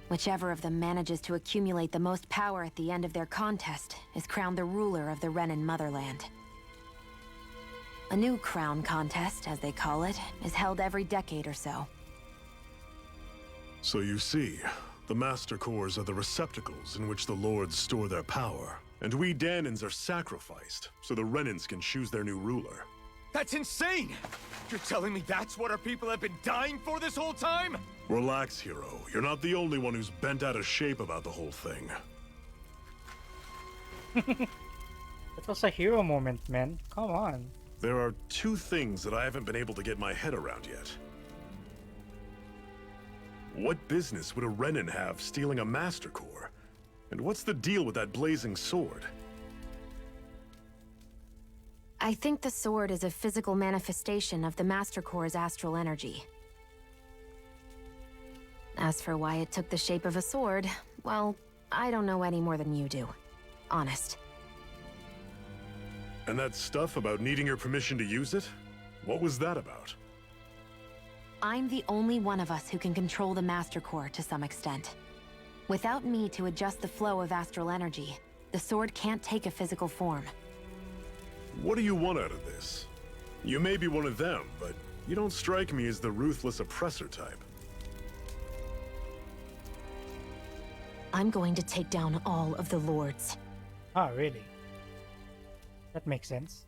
Whichever of them manages to accumulate the most power at the end of their contest is crowned the ruler of the Renan motherland. A new crown contest, as they call it, is held every decade or so. So you see, the Master Cores are the receptacles in which the Lords store their power. And we Dahnans are sacrificed, so the Renans can choose their new ruler. That's insane! You're telling me that's what our people have been dying for this whole time? Relax, hero. You're not the only one who's bent out of shape about the whole thing. That was a hero moment, man. Come on. There are 2 things that I haven't been able to get my head around yet. What business would a Renan have stealing a Master Core? And what's the deal with that blazing sword? I think the sword is a physical manifestation of the Master Core's astral energy. As for why it took the shape of a sword, well, I don't know any more than you do. Honest. And that stuff about needing your permission to use it? What was that about? I'm the only one of us who can control the Master Core to some extent. Without me to adjust the flow of astral energy, the sword can't take a physical form. What do you want out of this? You may be one of them, but you don't strike me as the ruthless oppressor type. I'm going to take down all of the lords. Ah, really? That makes sense.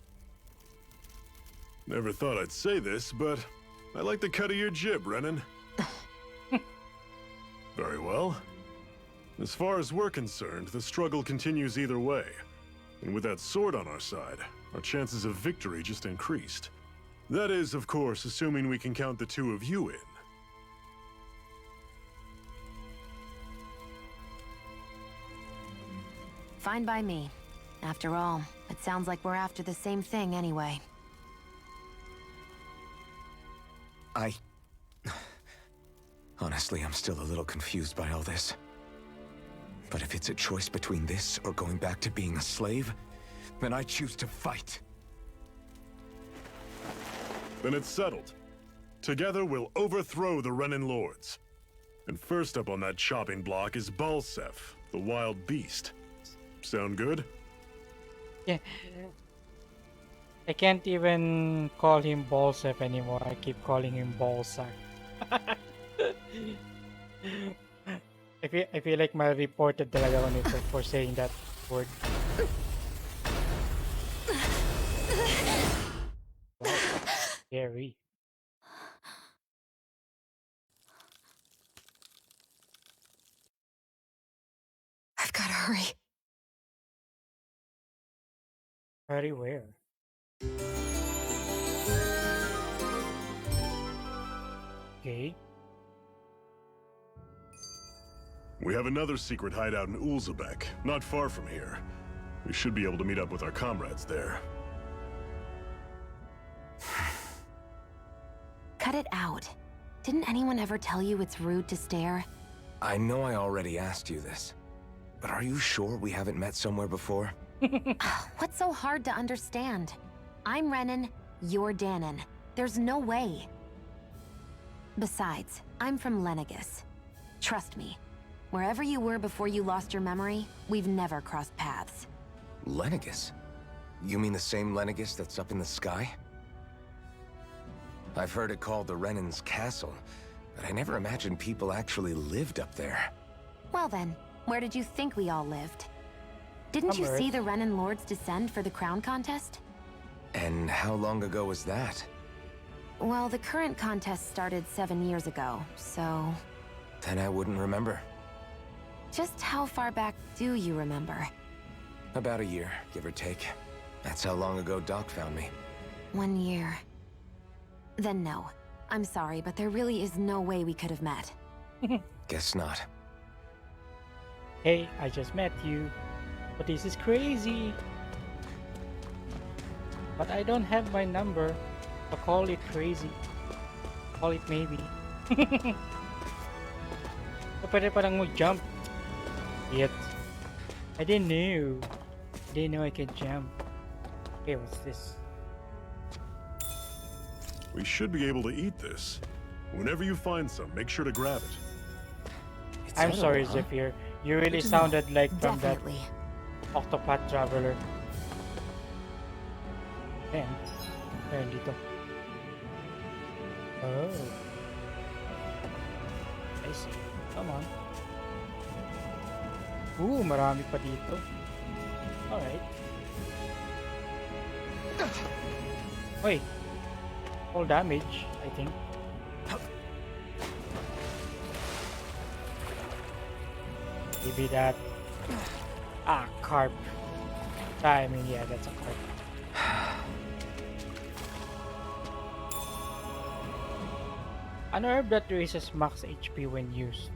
Never thought I'd say this, but I like the cut of your jib, Renan. Very well. As far as we're concerned, the struggle continues either way. And with that sword on our side, our chances of victory just increased. That is, of course, assuming we can count the 2 of you in. Fine by me. After all, it sounds like we're after the same thing anyway. Honestly, I'm still a little confused by all this. But if it's a choice between this or going back to being a slave, then I choose to fight. Then it's settled. Together, we'll overthrow the Renan Lords. And first up on that chopping block is Balsef, the wild beast. Sound good? Yeah. I can't even call him Bolsef anymore. I keep calling him Bolsack. I feel like ma-reported talaga ako nito for saying that word. Wow, scary. I've got to hurry. Very where? Okay. We have another secret hideout in Ulzebek, not far from here. We should be able to meet up with our comrades there. Cut it out. Didn't anyone ever tell you it's rude to stare? I know I already asked you this, but are you sure we haven't met somewhere before? What's so hard to understand? I'm Renan, you're Danon. There's no way. Besides, I'm from Lenegis. Trust me, wherever you were before you lost your memory, we've never crossed paths. Lenegis? You mean the same Lenegis that's up in the sky? I've heard it called the Renan's Castle, but I never imagined people actually lived up there. Well then, where did you think we all lived? Didn't you Earth. see the Renan Lords descend for the crown contest? And how long ago was that? Well, the current contest started 7 years ago, so... Then I wouldn't remember. Just how far back do you remember? About a year, give or take. That's how long ago Doc found me. 1 year. Then no. I'm sorry, but there really is no way we could have met. Guess not. Hey, I just met you. But this is crazy. But I don't have my number. So call it crazy. Call it maybe. So pwede parang mag-jump. Yet. I didn't know. Didn't know I could jump. Okay, what's this? We should be able to eat this. Whenever you find some, make sure to grab it. I'm sorry, edible, huh? Zephyr. You really sounded like from that Definitely. Octopath Traveler. Ayan. Ayan dito. Oh. I see. Come on. Ooh, marami pa dito. Alright. Wait. Full damage, I think. Maybe that. Ah, carp. I mean, yeah, that's a carp. An herb that raises max HP when used.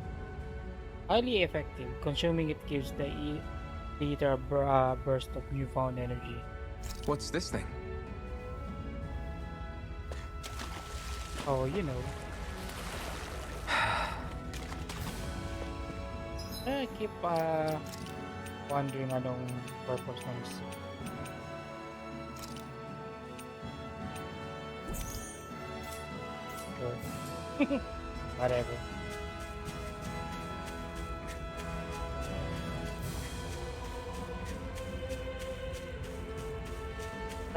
Highly effective. Consuming it gives the eater a burst of newfound energy. What's this thing? Oh, you know. I keep wondering anong purpose ng sure. Whatever.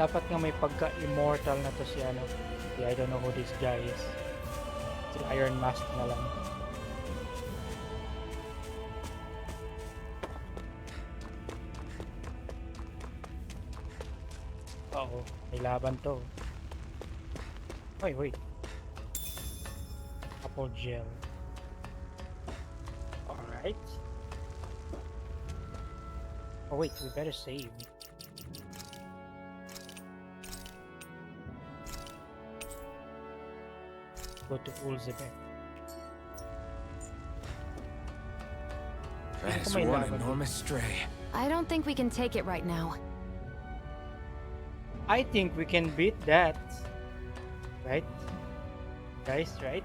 Dapat nga may pagka-immortal na to si ano. Yeah, I don't know who this guy is. Si Iron Mask na lang. Oo, may laban to. Wait. Apple gel. Alright. Oh wait, we better save. Go to Ulzebek. That is may one laban. enormous stray. I don't think we can take it right now. I think we can beat that. Right? Guys, right?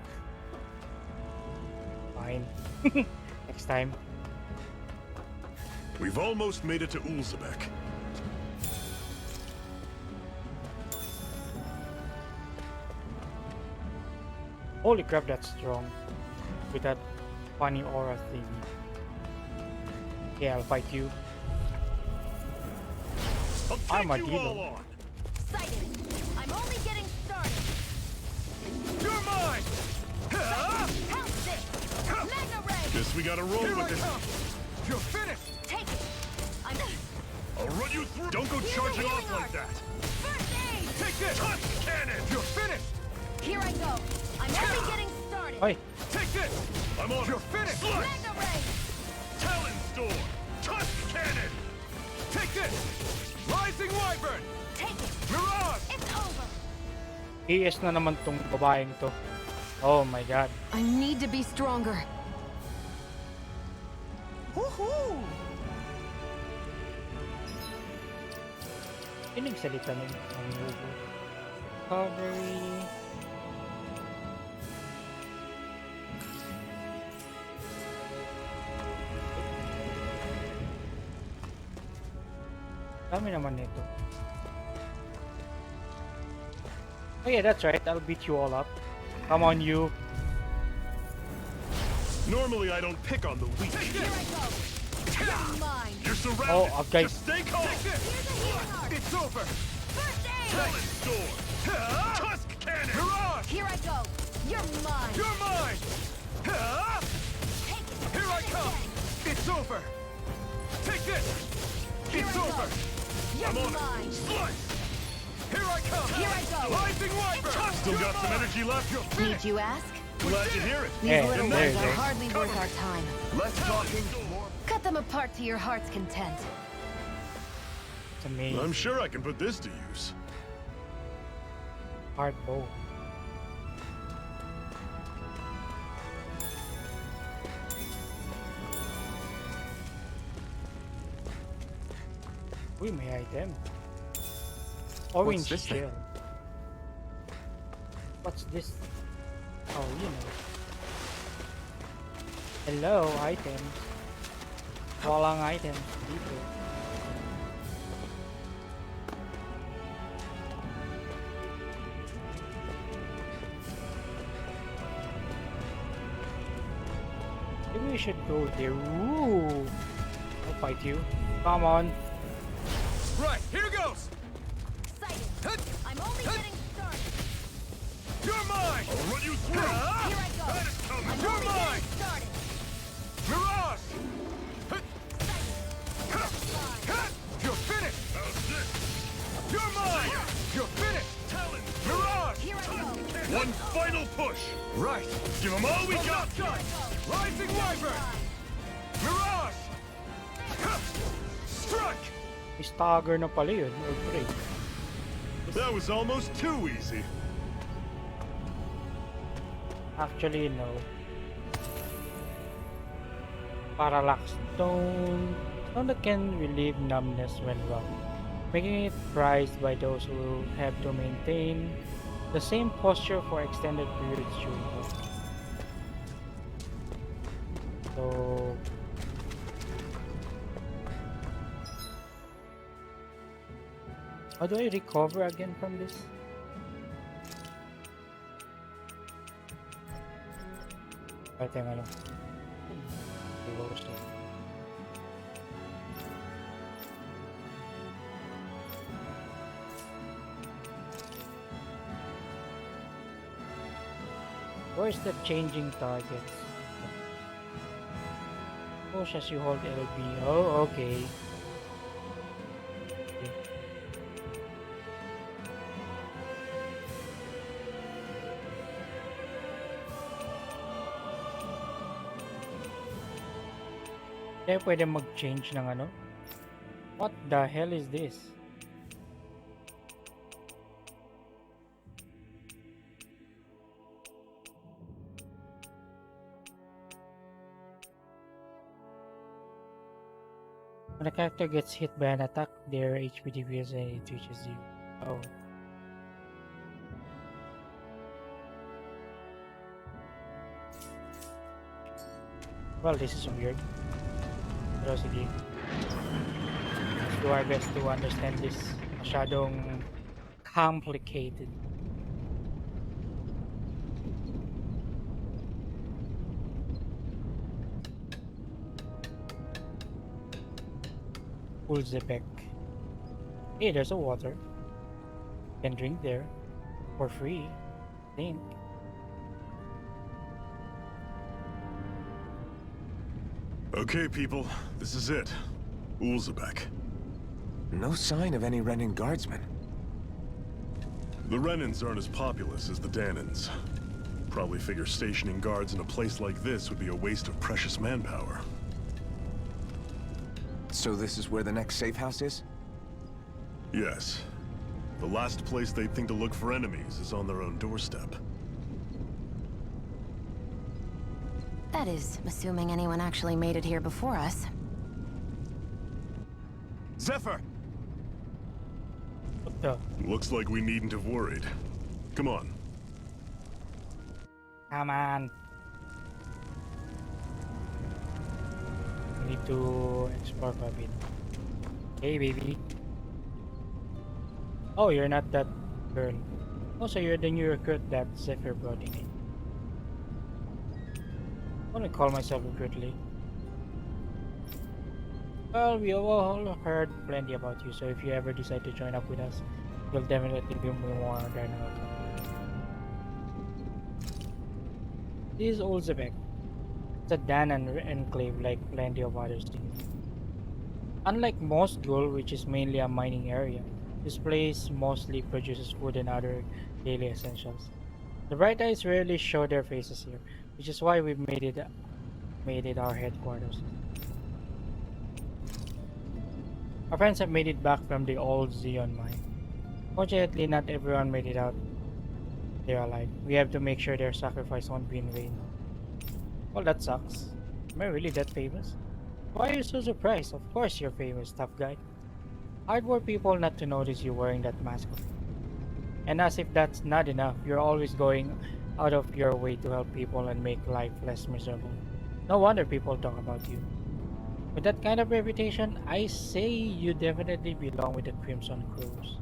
Fine. Next time. We've almost made it to Ulzebek. Holy crap, that's strong. With that funny aura thing. Yeah, I'll fight you. I'll take you Armadillo. all on. Sighted. I'm only getting started. You're mine! Help this! Magna Ray! Guess we gotta roll Here I with it. come! You're finished! Take it! I'm... I'll run you through. Don't go Here's charging a off healing like that. First aid! Take this! Tusk cannon. You're finished! Here I go! I'm only getting started! Oi, Take this! I'm on. You're finished! Slice. Magna Ray! Talon storm. Tusk cannon. Take this! Rising Wyvern! Take it! Mirage! It's over! ES na naman tong babaeng to. Oh my god. I need to be stronger. Pinagsalita niya ang logo. Recovery. Dami naman nito. Oh yeah, that's right. I'll beat you all up. Come on, you. Normally I don't pick on the weak. Here I go! You're mine! You're surrounded. Oh, okay. Just stay calm. Take this! Here's a healing art! It's over! First aid! Talon storm. Tusk cannon. Mirage! Here I go! You're mine! You're mine! Take it! Here I come! It's over! Take this! Here It's I go. over! You're I'm on mine! it. Slice. Here I come! Here I go. Rising Wyvern! Still got some energy left. Need you ask? Glad to hear it. These Hey, little there ones you are go. hardly worth our time. Less talking, more... Cut them apart to your heart's content. It's amazing. I'm sure I can put this to use. Hard bow. Uy, may item. Orange this thing? shell. What's this? Oh, you know. Hello, items. Walang items dito. Maybe we should go there. Ooh! I'll fight you. Come on. Right, here goes! Excited! I'm only getting started! You're mine! I'll run you through. Here I go! That is coming. I'm You're only mine! getting started! Mirage! Fine. You're finished! How's this? You're mine! You're finished! Talon. Mirage! Here I go! One final push. Right! Give them all we got. Rising Wyvern! Mirage! Strike! May stagger na pala yun. Or break. That was almost too easy. Actually, no. Parallax stone. Stone that can relieve numbness when wrong, making it prized by those who have to maintain the same posture for extended periods during work. So, how do I recover again from this? Ay, teka lang. Close it. Where's the changing targets? Push as you hold LB. Oh, okay. Kaya pwede mag-change ng ano? What the hell is this? When a character gets hit by an attack, their HP decreases and it reaches 0. Oh. Well, this is weird. Pero sige. Let's do our best to understand this. Masyadong complicated. Ulzebek. Hey, there's a water. You can drink there for free, I think. Okay, people, this is it. Ulzebek. No sign of any Renan guardsmen. The Renans aren't as populous as the Danans. Probably figure stationing guards in a place like this would be a waste of precious manpower. So this is where the next safe house is? Yes. The last place they'd think to look for enemies is on their own doorstep. That is, assuming anyone actually made it here before us. Zephyr! What the? Looks like we needn't have worried. Come on. Come on. We need to explore a bit. Hey, baby. Oh, you're not that girl. Also, you're the new recruit that Zephyr brought in. I want to call myself recruitly. Well, we all heard plenty about you, so if you ever decide to join up with us, you'll definitely be more than welcome. This is Ulzebek. It's a Danan enclave like plenty of other cities. Unlike most Gul, which is mainly a mining area, this place mostly produces food and other daily essentials. The Bright Eyes rarely show their faces here, which is why we've made it our headquarters. Our friends have made it back from the old Xeon mine. Fortunately, not everyone made it out there alive. We have to make sure their sacrifice won't be in vain. Well, that sucks. Am I really that famous? Why are you so surprised? Of course you're famous, tough guy. Hard for people not to notice you wearing that mask. And as if that's not enough, you're always going out of your way to help people and make life less miserable. No wonder people talk about you. With that kind of reputation, I say you definitely belong with the Crimson Crows.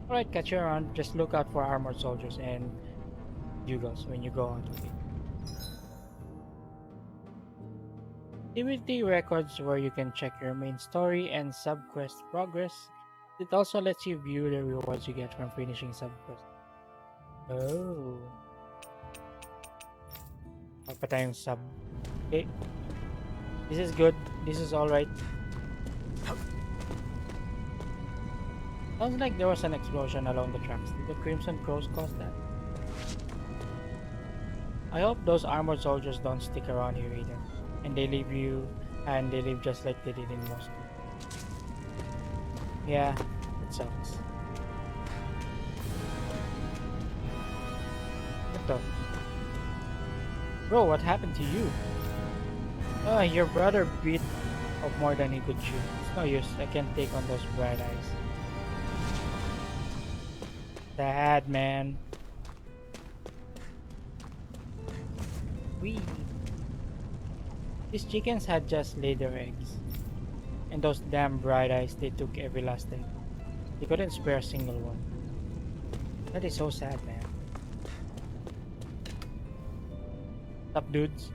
Alright, catch you around. Just look out for armored soldiers and Bugles when you go out of it. Activity records where you can check your main story and subquest progress. It also lets you view the rewards you get from finishing subquest. Oh. Pa tayong sub. Okay. This is good. This is alright. Sounds like there was an explosion along the tracks. Did the Crimson Crows cause that? I hope those armored soldiers don't stick around here either. And they leave just like they did in Moscow. Yeah, it sucks. What the? Bro, what happened to you? Your brother beat up more than he could chew. It's no use, I can't take on those bright eyes. Sad, man. Wee. These chickens had just laid their eggs. And those damn bright eyes, they took every last egg. They couldn't spare a single one. That is so sad, man. Up, dudes.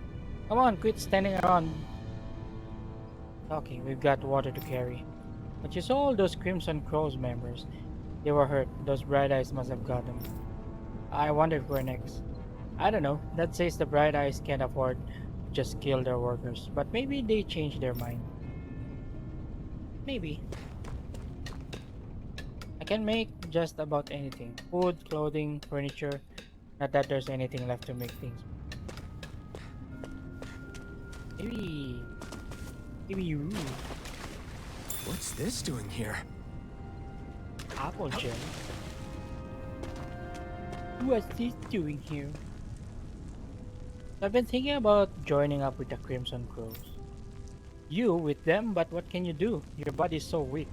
Come on, quit standing around. Okay, we've got water to carry. But you saw all those Crimson Crows members. They were hurt. Those bright eyes must have got them. I wonder if we're next. I don't know. That says the bright eyes can't afford to just kill their workers. But maybe they changed their mind. Maybe. I can make just about anything. Food, clothing, furniture. Not that there's anything left to make things. Maybe you. What's this doing here? Apple gel. What's this doing here? I've been thinking about joining up with the Crimson Crows. You with them, but what can you do? Your body's so weak.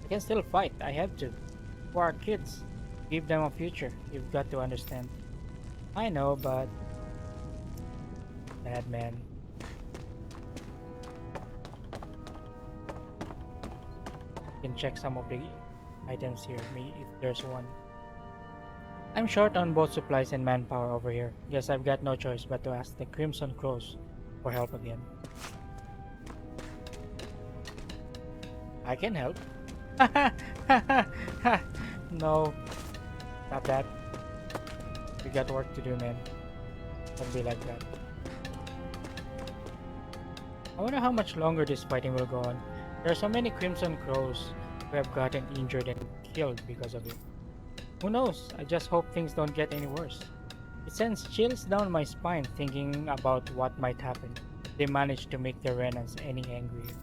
I can still fight, I have to. For our kids. Give them a future, you've got to understand. I know, but... Bad man. You can check some of the items here, if there's one. I'm short on both supplies and manpower over here. Guess I've got no choice but to ask the Crimson Crows for help again. I can help. No, not that. We got work to do, man. Don't be like that. I wonder how much longer this fighting will go on. There are so many Crimson Crows who have gotten injured and killed because of it. Who knows? I just hope things don't get any worse. It sends chills down my spine thinking about what might happen if they manage to make the Renans any angrier.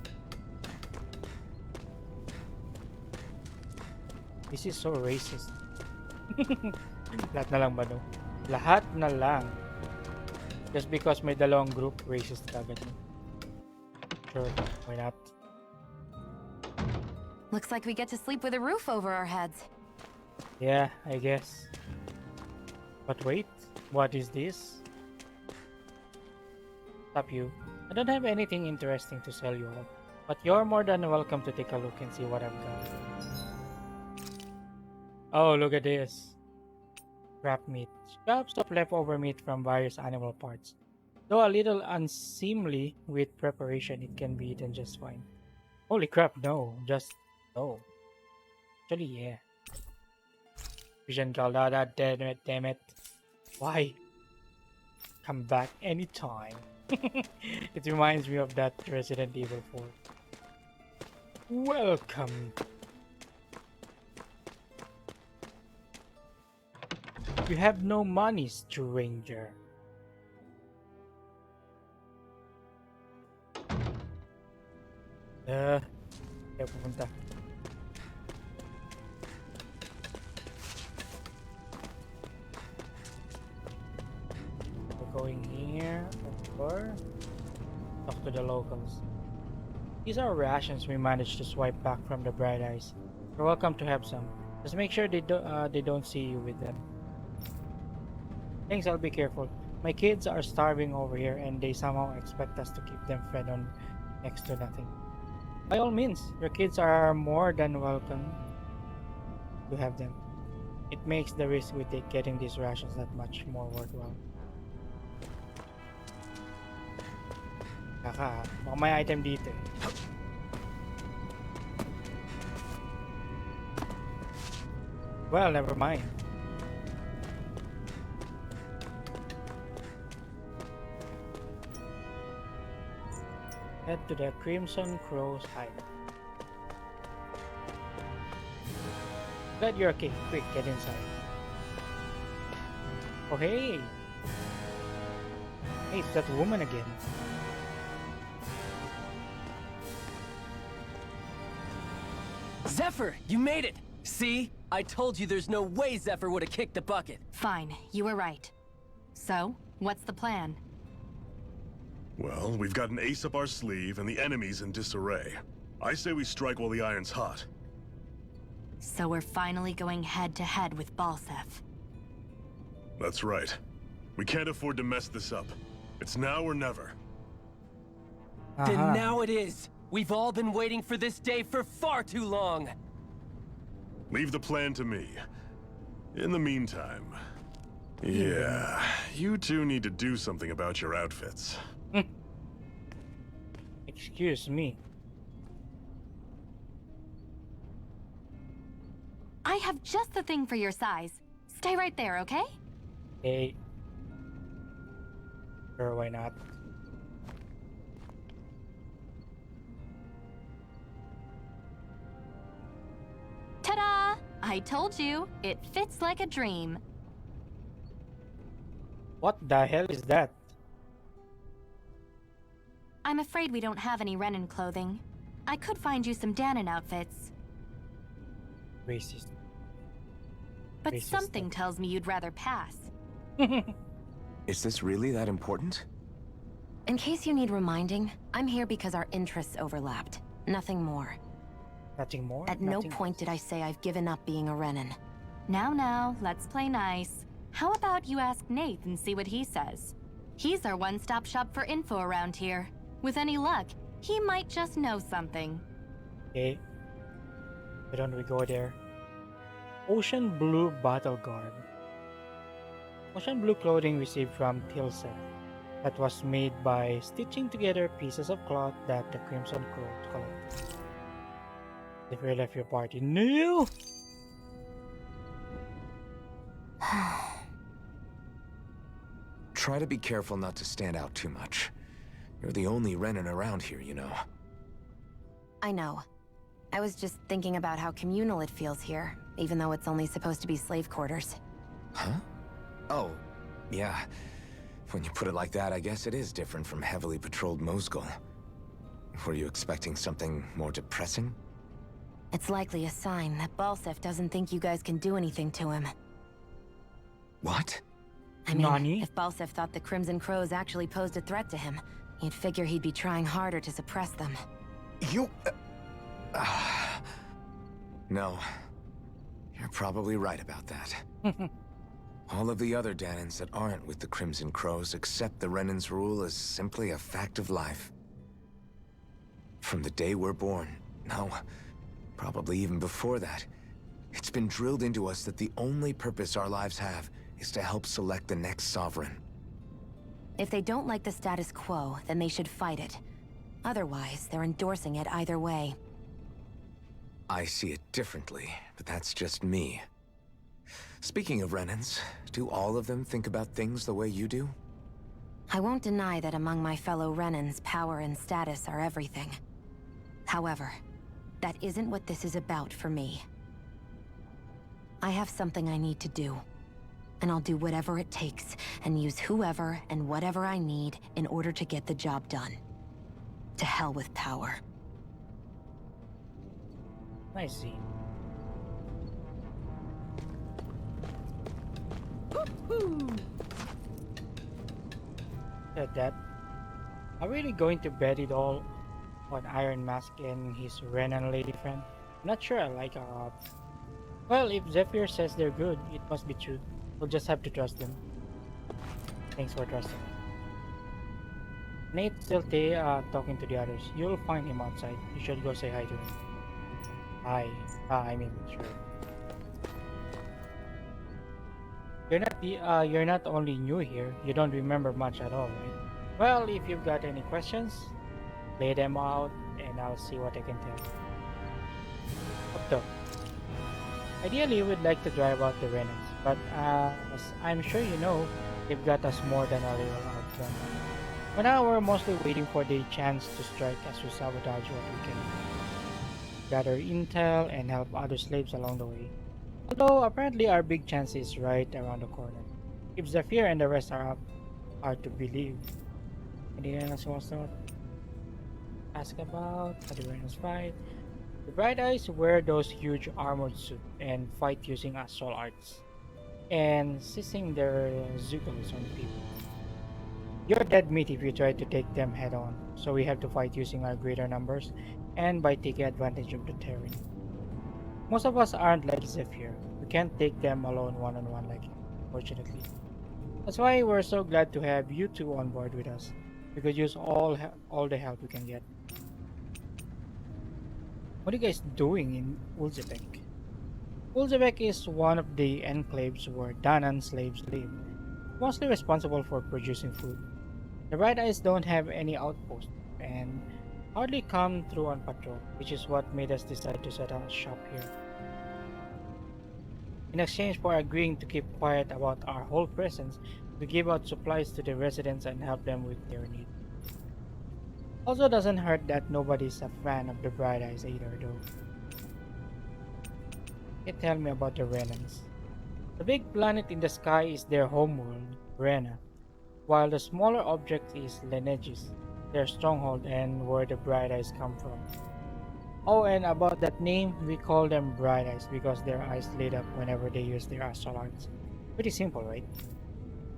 This is so racist. Lahat na lang ba no? Lahat na lang. Just because may dalawang group, racist kagad. Sure, why not? Looks like we get to sleep with a roof over our heads. Yeah, I guess. But wait, what is this? Stop you. I don't have anything interesting to sell you all, but you're more than welcome to take a look and see what I've got. Oh, look at this. Wrap meat. Scraps of leftover meat from various animal parts. Though a little unseemly with preparation, it can be eaten just fine. Holy crap, no. Just no. Actually, yeah. Vision Galdada, damn it. Why? Come back anytime. It reminds me of that Resident Evil 4. Welcome. You have no money, stranger. Kaya pupunta. We're going here, or talk to the locals. These are rations we managed to swipe back from the Bright Eyes. You're welcome to have some. Just make sure they don't see you with them. Thanks, I'll be careful. My kids are starving over here and they somehow expect us to keep them fed on next to nothing. By all means, your kids are more than welcome to have them. It makes the risk we take getting these rations that much more worthwhile. Kaka, baka may item dito eh. Well, never mind. Head to the Crimson Crow's hide. Glad you're okay. Quick, get inside. Oh hey! Hey, it's that woman again. Zephyr, you made it! See? I told you there's no way Zephyr would have kicked the bucket. Fine, you were right. So, what's the plan? Well, we've got an ace up our sleeve and the enemy's in disarray. I say we strike while the iron's hot. So we're finally going head to head with Balseph. That's right. We can't afford to mess this up. It's now or never. Then now it is! We've all been waiting for this day for far too long! Leave the plan to me. In the meantime... Yeah, you two need to do something about your outfits. Excuse me. I have just the thing for your size. Stay right there, okay? Hey. Sure, why not? Ta-da! I told you, it fits like a dream. What the hell is that? I'm afraid we don't have any Renan clothing. I could find you some Danon outfits. Racist. But Racist something stuff. tells me you'd rather pass. Is this really that important? In case you need reminding, I'm here because our interests overlapped. Nothing more. Nothing more? At no Nothing point did I say I've given up being a Renan. Now, let's play nice. How about you ask Nate and see what he says? He's our one-stop shop for info around here. With any luck, he might just know something. Okay. Why don't we go there? Ocean Blue Battle Garb. Ocean blue clothing received from Tilset that was made by stitching together pieces of cloth that the Crimson Crow collected. If you left your party new. Try to be careful not to stand out too much. You're the only Renan around here, you know. I know. I was just thinking about how communal it feels here, even though it's only supposed to be slave quarters. Huh? Oh, yeah. When you put it like that, I guess it is different from heavily patrolled Mosgul. Were you expecting something more depressing? It's likely a sign that Balsef doesn't think you guys can do anything to him. What? I mean, Nani? if Balsef thought the Crimson Crows actually posed a threat to him, you'd figure he'd be trying harder to suppress them. You... No. You're probably right about that. All of the other Danans that aren't with the Crimson Crows accept the Renan's rule as simply a fact of life. From the day we're born, no, probably even before that, it's been drilled into us that the only purpose our lives have is to help select the next sovereign. If they don't like the status quo, then they should fight it. Otherwise, they're endorsing it either way. I see it differently, but that's just me. Speaking of Renans, do all of them think about things the way you do? I won't deny that among my fellow Renans, power and status are everything. However, that isn't what this is about for me. I have something I need to do, and I'll do whatever it takes, and use whoever and whatever I need in order to get the job done. To hell with power. I see. Said that. Are we really going to bet it all on Iron Mask and his Renan lady friend? Not sure I like our odds. Well, if Zephyr says they're good, it must be true. We'll just have to trust them. Thanks for trusting. Nate's still talking to the others. You'll find him outside. You should go say hi to him. Hi. I mean, sure. You're not only new here, you don't remember much at all, right? Well, if you've got any questions, lay them out and I'll see what I can tell you. What though? Ideally, we'd like to drive out the Renans, but as I'm sure you know, they've got us more than a little outdone. For now, we're mostly waiting for the chance to strike as we sabotage what we can. Gather intel and help other slaves along the way. Although apparently our big chance is right around the corner. If Zephyr and the rest are up, hard to believe. Anyone else wants to ask about how the Renans fight? The Bright Eyes wear those huge armored suits and fight using assault arts and seizing their Zuguls on people. You're dead meat if you try to take them head on, so we have to fight using our greater numbers and by taking advantage of the terrain. Most of us aren't like Zephyr. We can't take them alone one-on-one like him, fortunately. That's why we're so glad to have you two on board with us. We could use all the help we can get. What are you guys doing in Ulzebek? Ulzebek is one of the enclaves where Danan slaves live, mostly responsible for producing food. The Bright Eyes don't have any outposts and hardly come through on patrol, which is what made us decide to set up shop here. In exchange for agreeing to keep quiet about our whole presence, we give out supplies to the residents and help them with their needs. Also doesn't hurt that nobody's a fan of the Bright Eyes either though. Okay, tell me about the Renans. The big planet in the sky is their homeworld, Rena, while the smaller object is Lenegis, their stronghold and where the Bright Eyes come from. Oh, and about that name, we call them Bright Eyes because their eyes lit up whenever they use their astral arts. Pretty simple, right?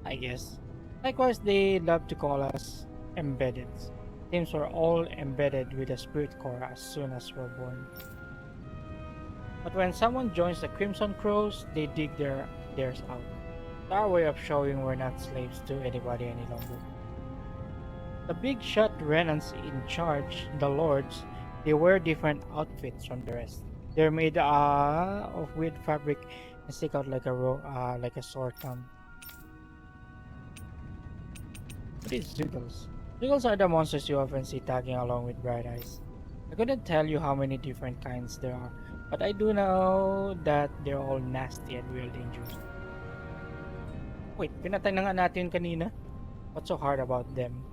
I guess. Likewise, they love to call us Embedded. Seems we're all embedded with the spirit core as soon as we're born. But when someone joins the Crimson Crows, they dig theirs out. It's our way of showing we're not slaves to anybody any longer. The big shot Renans in charge, the Lords, they wear different outfits from the rest. They're made of weird fabric and stick out like a sore thumb. What is Zuguls? Zuguls are the monsters you often see tagging along with Bright Eyes. I couldn't tell you how many different kinds there are, but I do know that they're all nasty and real dangerous. Wait, pinatay na nga natin kanina. What's so hard about them?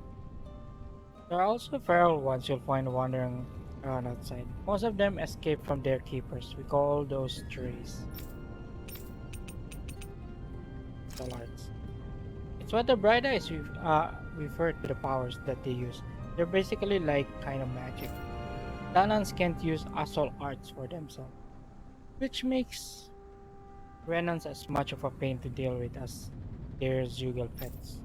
There are also feral ones you'll find wandering around outside. Most of them escape from their keepers. We call those strays. Larks. It's what the Bright Eyes refer to the powers that they use. They're basically like kind of magic. Danans can't use assault arts for themselves, which makes Renans as much of a pain to deal with as their Zugal pets.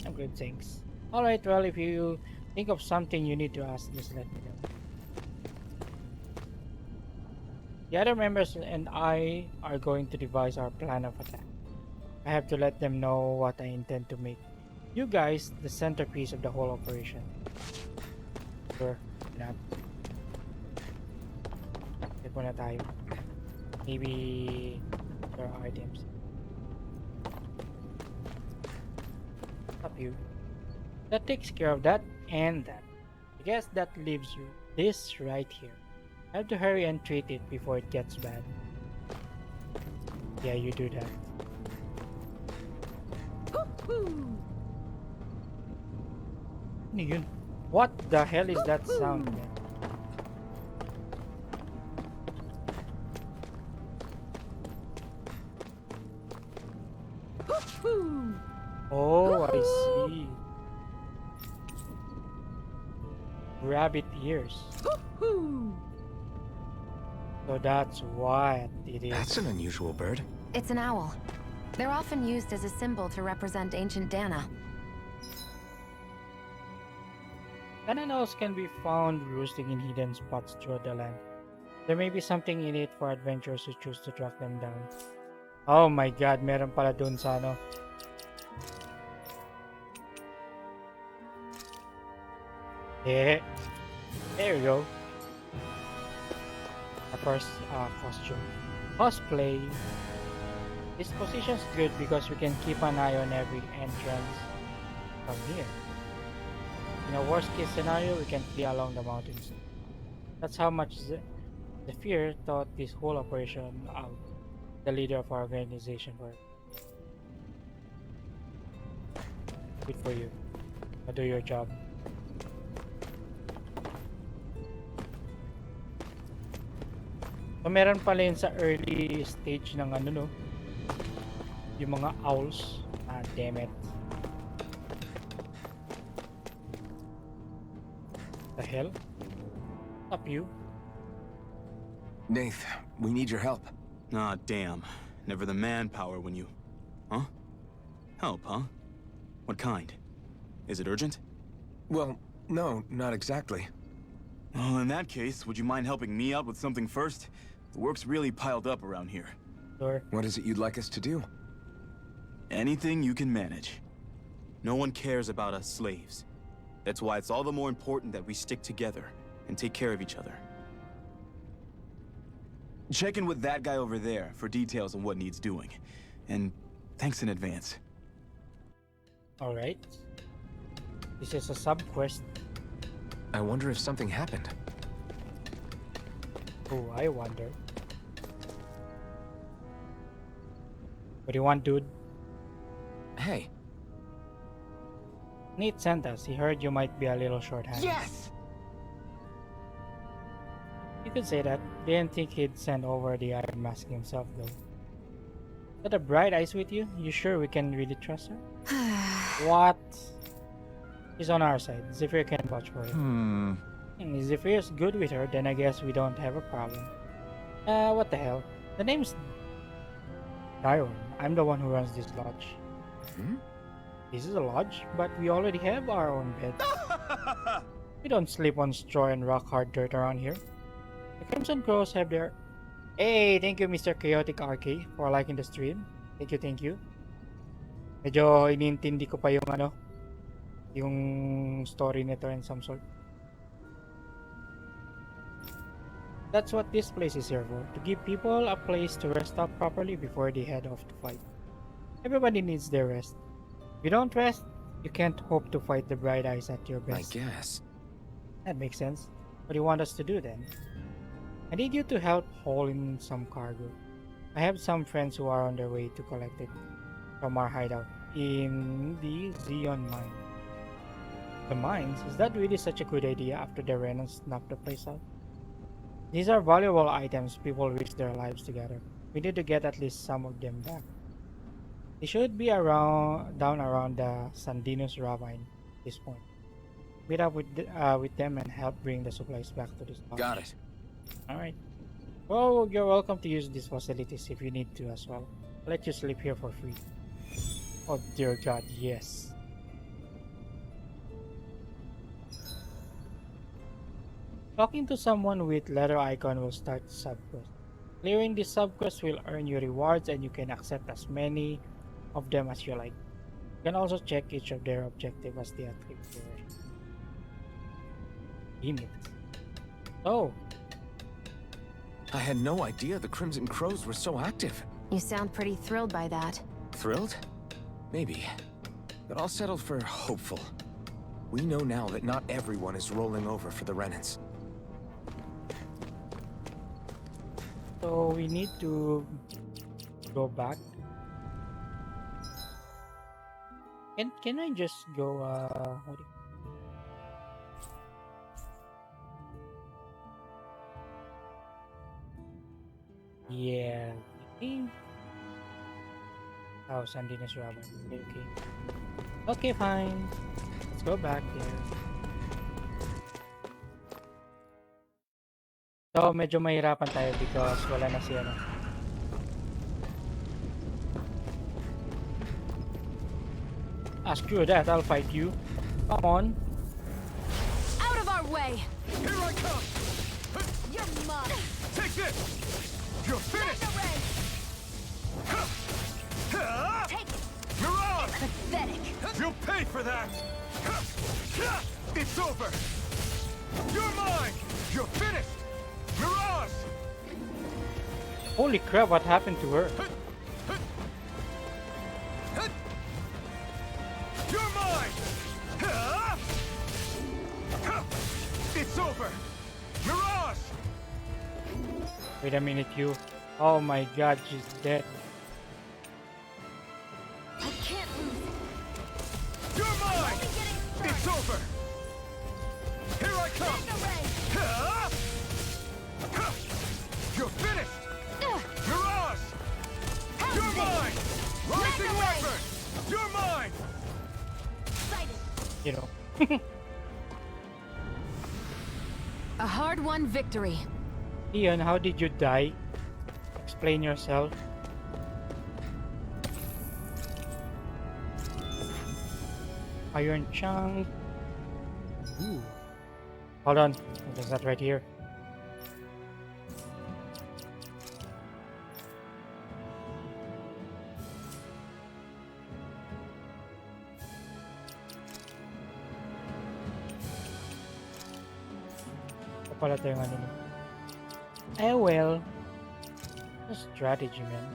Some good things. Alright, well, if you think of something you need to ask, just let me know. The other members and I are going to devise our plan of attack. I have to let them know what I intend to make you guys the centerpiece of the whole operation. Sure, not. Check muna tayo. Maybe there are items. Up you. That takes care of that and that. I guess that leaves you this right here. I have to hurry and treat it before it gets bad. Yeah, you do that. Ano yun? What the hell is that sound? Oh, I see. Rabbit ears. So that's what it is. That's an unusual bird. It's an owl. They're often used as a symbol to represent ancient Dana. Danan owls can be found roosting in hidden spots throughout the land. There may be something in it for adventurers who choose to track them down. Oh my god, meron pala dun sa ano. Yeah. There you go. The first costume. Cosplay. This position's good because we can keep an eye on every entrance from here. In a worst case scenario, we can flee along the mountains. That's how much Zephyr thought this whole operation out. The leader of our organization for it. Good for you. Now do your job. So meron pala yun sa early stage ng ano no. Yung mga owls. Ah, damn it. The hell? Up you. Nath, we need your help. Ah, damn. Never the manpower when you... Huh? Help, huh? What kind? Is it urgent? Well, no, not exactly. Well, in that case, would you mind helping me out with something first? The work's really piled up around here. Sure. What is it you'd like us to do? Anything you can manage. No one cares about us slaves. That's why it's all the more important that we stick together and take care of each other. Check in with that guy over there for details on what needs doing. And thanks in advance. Alright. This is a sub-quest. I wonder if something happened. Oh, I wonder. What do you want, dude? Hey. Nate sent us. He heard you might be a little short-handed. Yes! You could say that. Didn't think he'd send over the Iron Mask himself, though. Got the Bright Eyes with you? You sure we can really trust her? What? He's on our side. Zephyr can vouch for her. If Zephyr's good with her, then I guess we don't have a problem. What the hell? The name's Tyrone. I'm the one who runs this lodge. This is a lodge, but we already have our own bed. We don't sleep on straw and rock hard dirt around here. The Crimson Crows have their... Hey, thank you Mr. Chaotic RK for liking the stream. Thank you. Medyo inintindi ko pa yung ano, yung story nito in some sort. That's what this place is here for, to give people a place to rest up properly before they head off to fight. Everybody needs their rest. If you don't rest, you can't hope to fight the Bright Eyes at your best. I guess. That makes sense. What do you want us to do then? I need you to help haul in some cargo. I have some friends who are on their way to collect it from our hideout in the Zeon mine. The mines? Is that really such a good idea after the Renans knocked the place out? These are valuable items people risk their lives together. We need to get at least some of them back. They should be down around the Sandinos ravine at this point. Meet up with them and help bring the supplies back to the store. Got it. Alright. Well, you're welcome to use these facilities if you need to as well. I'll let you sleep here for free. Oh dear god, yes. Talking to someone with letter icon will start the subquest. Clearing this subquest will earn you rewards and you can accept as many of them as you like. You can also check each of their objective as they attribute limits. Oh, I had no idea the Crimson Crows were so active. You sound pretty thrilled by that. Thrilled? Maybe. But I'll settle for hopeful. We know now that not everyone is rolling over for the Renans. so we need to go back. Can I just go what do you- Yeah, I think. Oh, Sandinas Rabbit. Okay. Okay, fine. Let's go back there. So, medyo mahirapan tayo because wala na si ano. Screw that, I'll fight you. Come on. Out of our way! Here I come! You're mine! Take this! You're finished! Take it! Mirage! Pathetic! You'll pay for that! It's over! You're mine! You're finished! Mirage! Holy crap, what happened to her? You're mine! It's over! Mirage! Wait a minute, you. Oh my god, she's dead. I can't lose. You're mine! Only getting started. It's over! Here I come! You're finished! Mirage! How's You're this? mine! Rising Mega Ray! Weapon! You're mine! Excited. You know. A hard-won victory. Ian, how did you die? Explain yourself. Iron chunk. Ooh. Hold on. There's that right here. Ito pala tayong ano. Eh well. A strategy, man.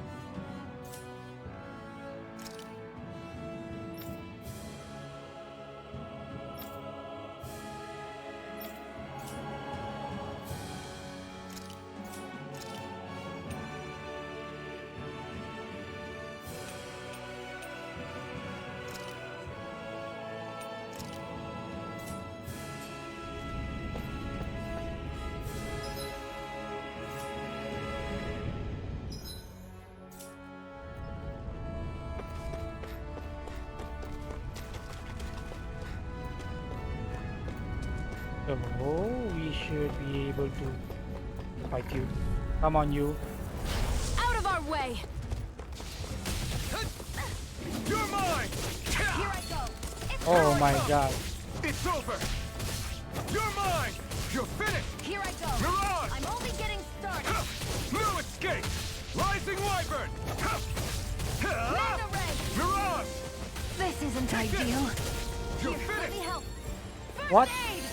So we should be able to fight you. Come on, you. Out of our way! You're mine! Here I go! It's Oh over. my god. It's over! You're mine! You're finished! Here I go! Mirage! I'm only getting started! No escape! Rising Wyvern! Mega Ray! Mirage! This isn't Take this. ideal. You're Here, let me finished! help. First What? aid!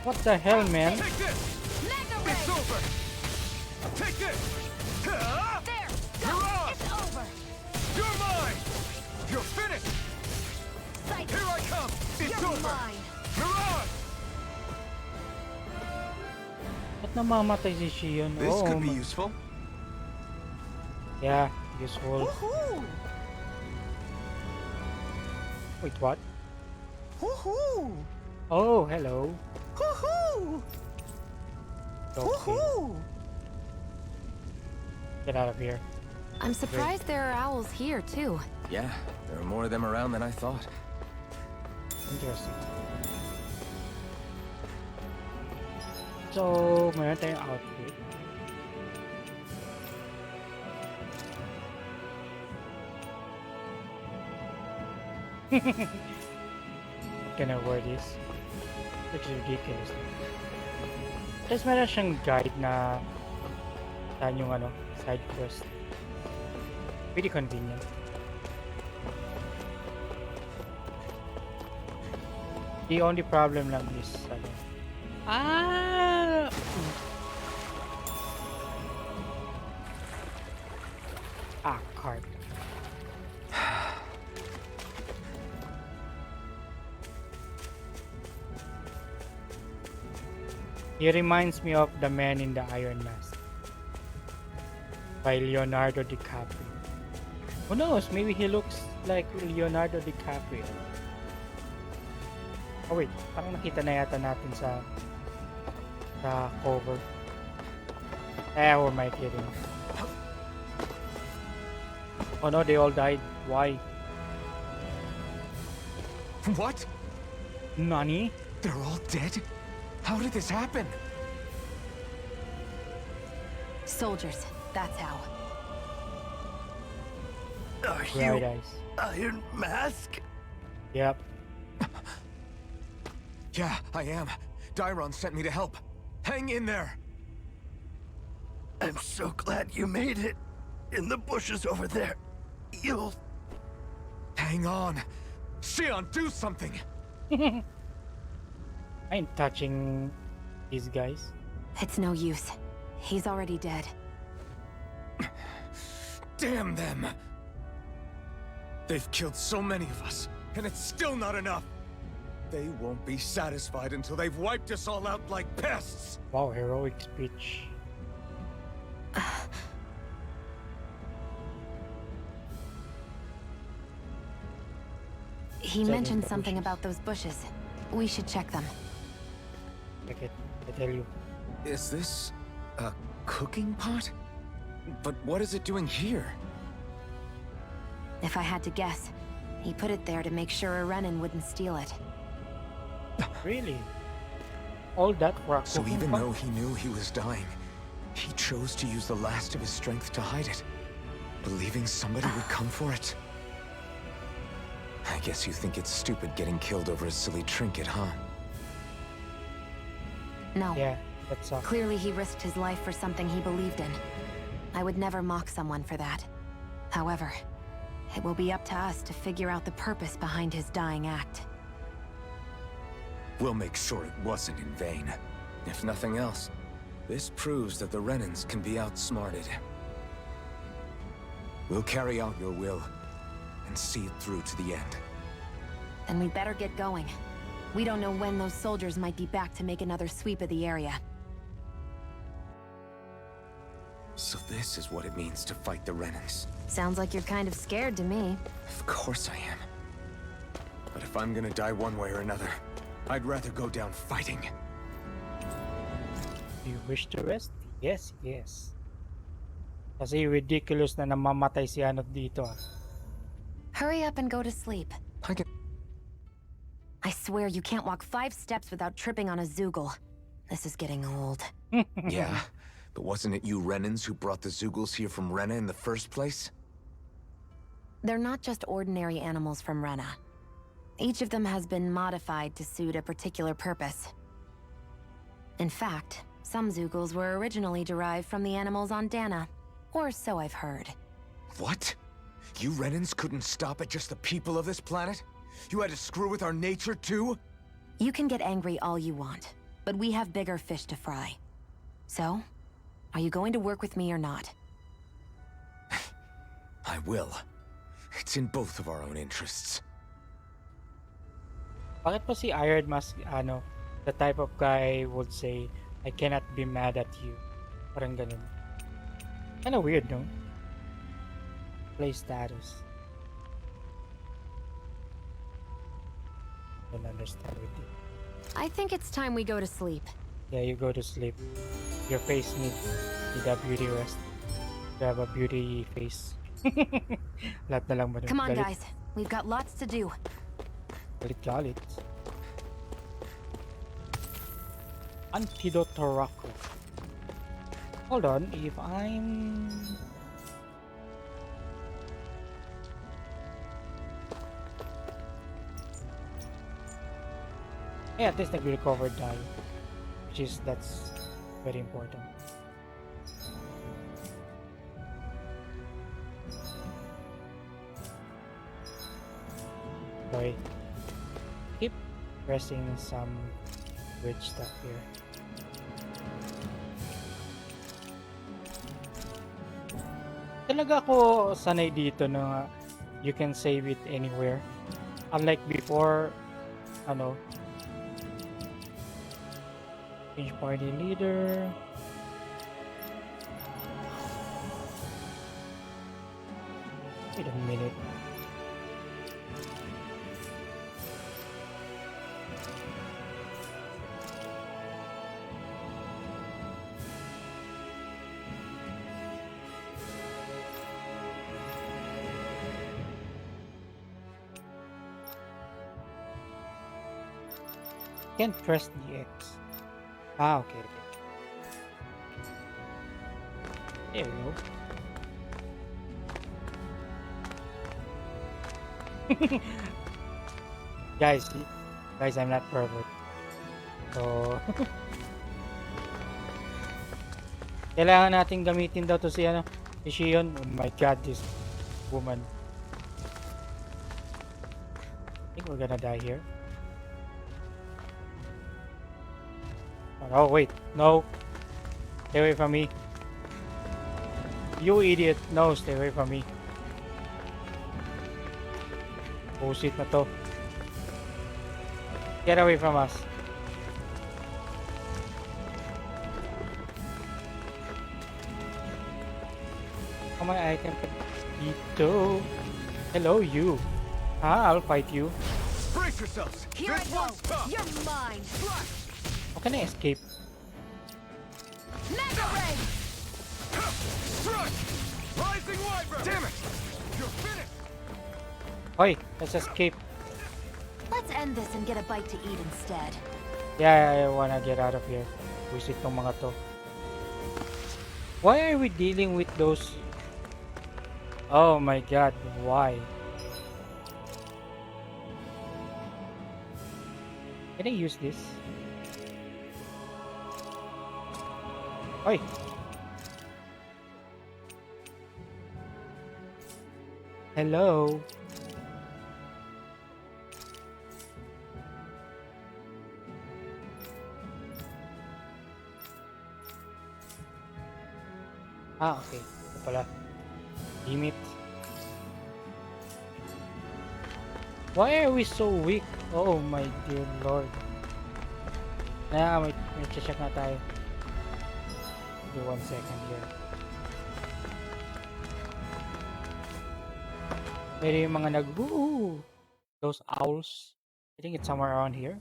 What the hell, man? Take this! Mega It's Ray! over! Take this! There! Go! Mirage! It's over! You're mine! You're finished! Sight! Here I come! It's You're over! mine! namamatay si Shion? This Oh, could be useful. yeah, useful. Woohoo! Wait, what? Woohoo! Oh, hello. Woohoo! Okay, Woohoo! get out of here. I'm surprised there are owls here, too. Yeah, there are more of them around than I thought. Interesting. So, meron tayong outfit. Can I wear this? Looks ridiculous. Tapos meron siyang guide na saan yung ano, side quest. Pretty convenient. The only problem lang is ano. Ah! Ah, card. He reminds me of The Man in the Iron Mask by Leonardo DiCaprio. Who knows? Maybe he looks like Leonardo DiCaprio. Oh wait, parang nakita na yata natin sa cover. Who am I kidding? Oh no, they all died. Why? What? Nani? They're all dead? How did this happen? Soldiers, that's how. Are Bright you eyes. Iron Mask? Yep. Yeah, I am. Dairon sent me to help. Hang in there! I'm so glad you made it. In the bushes over there. You'll... Hang on! Shion, do something! I ain't touching these guys. It's no use. He's already dead. Damn them! They've killed so many of us, and it's still not enough! They won't be satisfied until they've wiped us all out like pests! Wow, heroic speech. He mentioned something about those bushes. We should check them. Check it, I tell you. Is this a cooking pot? But what is it doing here? If I had to guess, he put it there to make sure a Renan wouldn't steal it. Really? All that for a So cooking even pot? though he knew he was dying, he chose to use the last of his strength to hide it, believing somebody would come for it. I guess you think it's stupid getting killed over a silly trinket, huh? No. Yeah, that's all. Clearly he risked his life for something he believed in. I would never mock someone for that. However, it will be up to us to figure out the purpose behind his dying act. We'll make sure it wasn't in vain. If nothing else, this proves that the Renans can be outsmarted. We'll carry out your will, and see it through to the end. Then we'd better get going. We don't know when those soldiers might be back to make another sweep of the area. So this is what it means to fight the Renans. Sounds like you're kind of scared to me. Of course I am. But if I'm gonna die one way or another, I'd rather go down fighting. Do you wish to rest? Yes, yes. Kasi ridiculous na namamatay si ano dito. Hurry up and go to sleep. I can... I swear you can't walk 5 steps without tripping on a Zoogle. This is getting old. Yeah, but wasn't it you Renans who brought the Zoogles here from Rena in the first place? They're not just ordinary animals from Rena. Each of them has been modified to suit a particular purpose. In fact, some Zoogles were originally derived from the animals on Dana. Or so I've heard. What? You Renans couldn't stop at just the people of this planet? You had to screw with our nature too? You can get angry all you want, but we have bigger fish to fry. So, are you going to work with me or not? I will. It's in both of our own interests. Bakit po si Iron Mask, ano, the type of guy would say, I cannot be mad at you. Parang ganun. Kinda weird, no? Play status. Don't understand with it. I think it's time we go to sleep. Yeah, you go to sleep. Your face needs a beauty rest. You have a beauty face. Lahat na lang ba nun? Come on, Galit, guys. We've got lots to do. galit. Antidote Rocco. Hold on, if I'm... Yeah, at least nag-recover die. That's very important. Okay. Keep pressing some weird stuff here. Talaga ako sanay dito na you can save it anywhere. Unlike before, ano, change party leader. Wait a minute. Can't press the X. Ah, okay. There we go. guys, I'm not perfect. So, kailangan natin gamitin daw to si Shion. Oh my god, this woman. I think we're gonna die here. Oh wait, no. Stay away from me. You idiot. No, stay away from me. Bullshit na to. Get away from us. Come on, I can dito. Hello, you. I'll fight you. Brace yourselves. Here I go. You're mine. How can I escape? Mega Ray! Strike! Rising Wyvern! Damn it! You're finished! Hoy, let's escape. Let's end this and get a bite to eat instead. Yeah, I wanna get out of here. Buisit tong mga to. Why are we dealing with those? Oh my god, why? Can I use this? Oi! Hello? Ah, okay. Ito pala. Limit. Why are we so weak? Oh my dear lord. May check na tayo. Give 1 second here. Pero yung mga those owls. I think it's somewhere around here.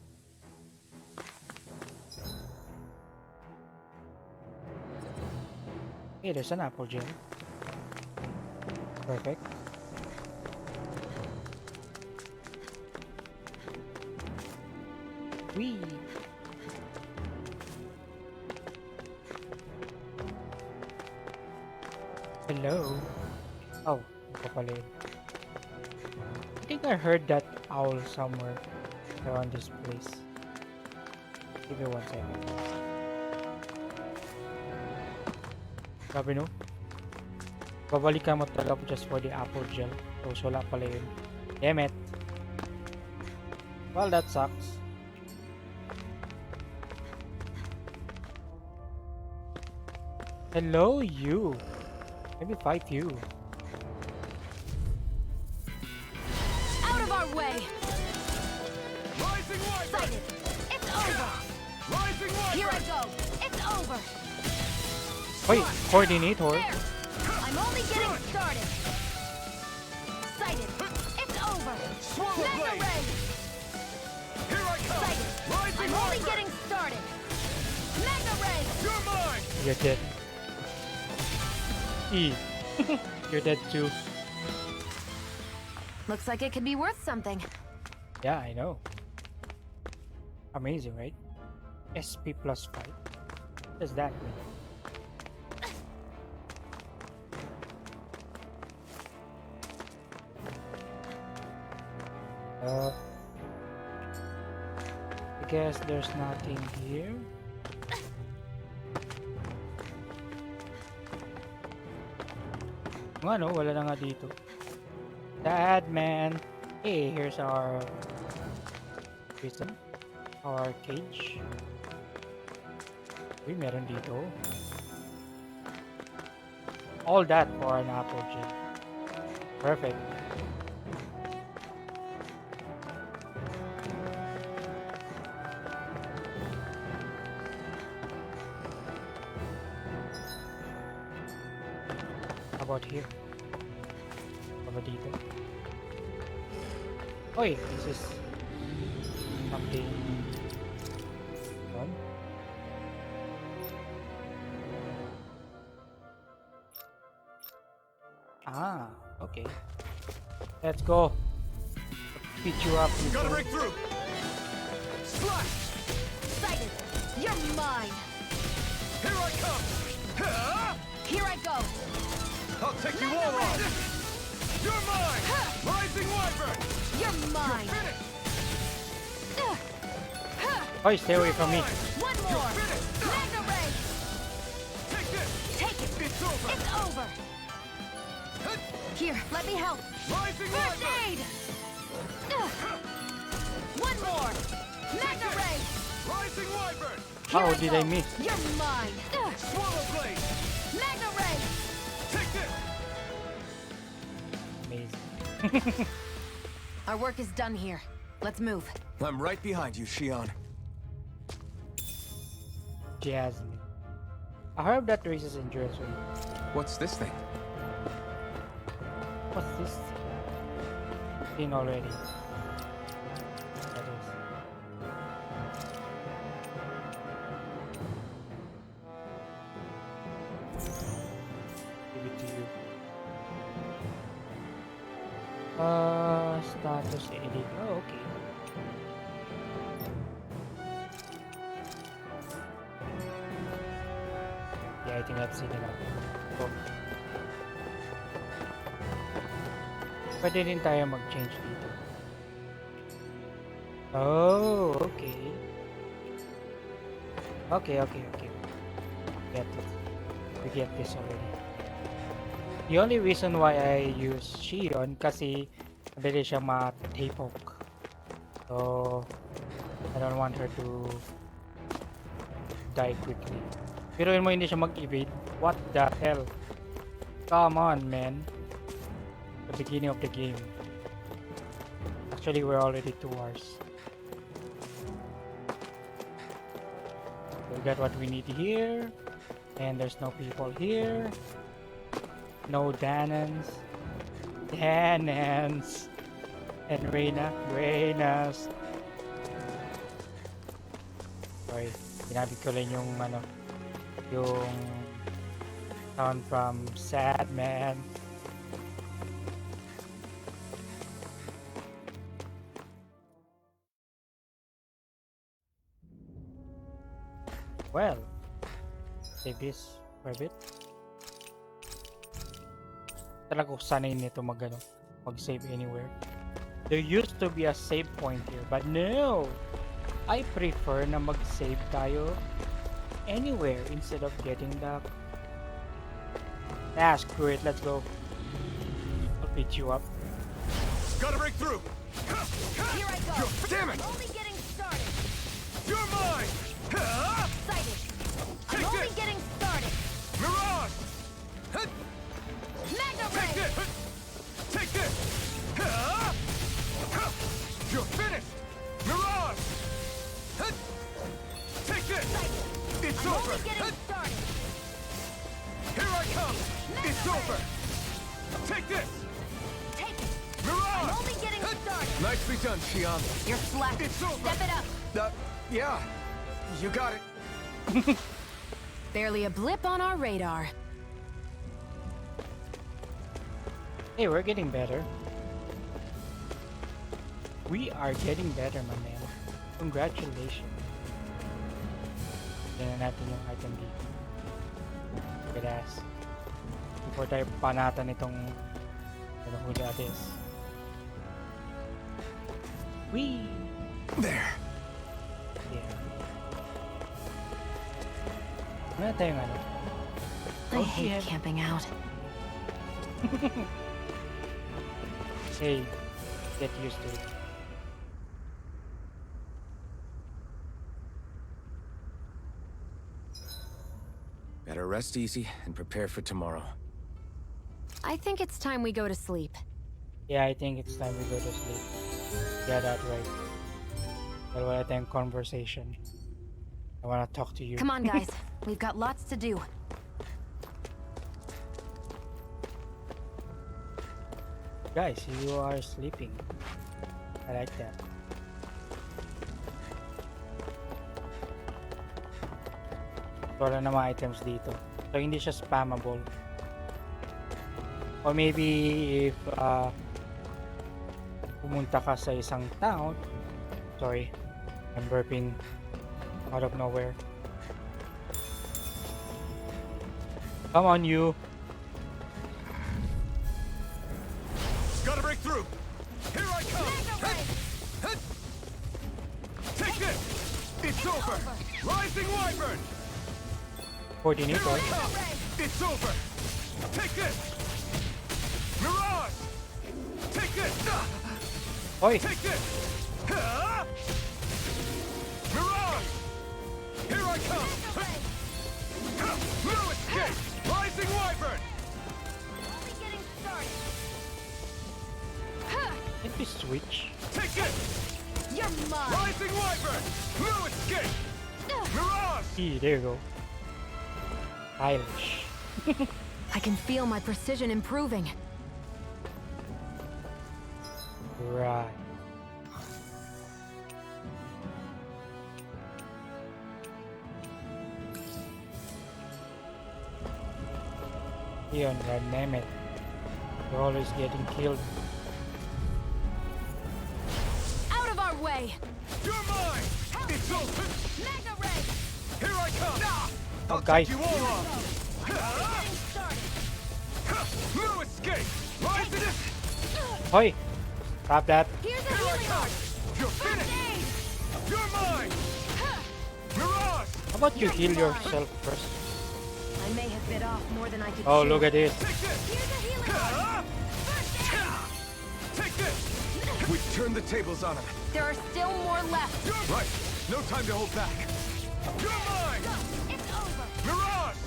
Hey, there's an apple gem. Perfect. Whee! Hello? Oh, ito pala yun. I think I heard that owl somewhere around this place. Give me 1 second. Sabi no? Babalikan mo talaga just for the apple gel. So wala pala yun. Damn it. Well, that sucks. Hello, you. Let me fight you. Out of our way! Rising Wyvern! Sighted! It's over! Rising Here I Wyvern! go. It's over. Wait, coordinator. There. I'm only getting started. Sighted. It's over. Swallow Mega Blade! ray. Here I come! Sighted. Rising I'm only Wyvern! getting started. Mega ray. You're mine! You're dead. E. You're dead too. Looks like it could be worth something. Yeah, I know. Amazing, right? SP plus 5. What does that mean? I guess there's nothing here. Ano, wala na nga dito. Dad, man. Hey, here's our prison. Our cage. Uy, meron dito. All that for an apple gem. Perfect. How about here? Over dito. Oy, this is something fun. Ah, okay. Let's go. Beat you up. Gotta break through! Slash! Sighted. You're mine. Here I come! Ha! Here I go. I'll take you all on! You're mine! Rising Wyvern! You're mine. Finish! Oh, stay away from me. One more. Mega ray. Take this! Take it. It's over! It's over. Here, let me help. Rising First Wyvern! aid. One more. Mega ray. Rising Wyvern! How did I miss? You're mine. Swallow Blade! Mega ray. Take this! Amazing. Our work is done here. Let's move. I'm right behind you, Shion. Jasmine. I heard that raises endurance rate. What's this thing? What's this? Seen already. That is. Give it to you. Status edit. Oh, okay. Yeah, I think I've seen enough. Oh. Pwede rin tayo mag-change dito. Oh, okay. Okay. Get it. We get this already. The only reason why I use Shion kasi madali siya ma-tapoke. So, I don't want her to die quickly. Pero mo hindi siya mag-evade. What the hell? Come on, man. The beginning of the game. Actually, we're already 2 hours. We got what we need here. And there's no people here. No Danans. Danans. And Reynas. Sorry. Ginamit ko lang yung ano. Yung sound from Sad Man. Well, save this for a bit. Talaga sanay nito mag-save anywhere. There used to be a save point here, but no! I prefer na mag-save tayo anywhere instead of getting the... Ah, screw it, let's go. I'll beat you up. Gotta break through! Here I go. Damn it! Only getting started. You're mine! Ha! Sighted. I'm Take only this. getting started. Mirage! Mega Take ray. this! Take this! Ha! You're finished! Mirage! Take come! It's over! Take this! Take it! Mirage! I'm only getting started! Nicely done, Xion. You're slack. It's over! Step it up! Yeah. You got it. Barely a blip on our radar. Hey, we're getting better. We are getting better, my man. Congratulations. Tingnan natin yung item dito. Good ass. Before tayo panatan itong huli atis. Whee! There. Yeah. Wala tayong ano. I hate camping out. Hey, get used to it. Better rest easy and prepare for tomorrow. I think it's time we go to sleep. Yeah, I think it's time we go to sleep. Yeah, that's right. But wala tayong conversation. I wanna talk to you. Come on, guys. We've got lots to do. Guys, you are sleeping. I like that. Wala na mga items dito. So, hindi siya spammable. Or maybe if pumunta ka sa isang town. Sorry, I'm burping out of nowhere. Come on, you. Gotta break through. Here I come. Take this. It's over. Rising Wyvern. Coordinator. It's over. Take this. Mirage. Take this. Oi. Take this. Mirage. Here I come. No escape. Rising Wyvern. Only getting started. Let me switch. Take this. You're mine. Rising Wyvern. No escape. Mirage. There you go. Stylish. I can feel my precision improving. Right. Leon, god damn it. You're always getting killed. Out of our way! You're mine. It's over. Mega Ray! Here I come. Oh, guys. You all off. No escape. Rise to this. Oi! Stop that. Here's a healing heart! You're finished. You're mine. Mirage. How about you heal yourself first? I may have bit off more than I could Oh, chew. look at this. Take this. Here's a healing heart! Take this. We've turned the tables on him. There are still more left. Right. No time to hold back. You're mine. It's over. Mirage.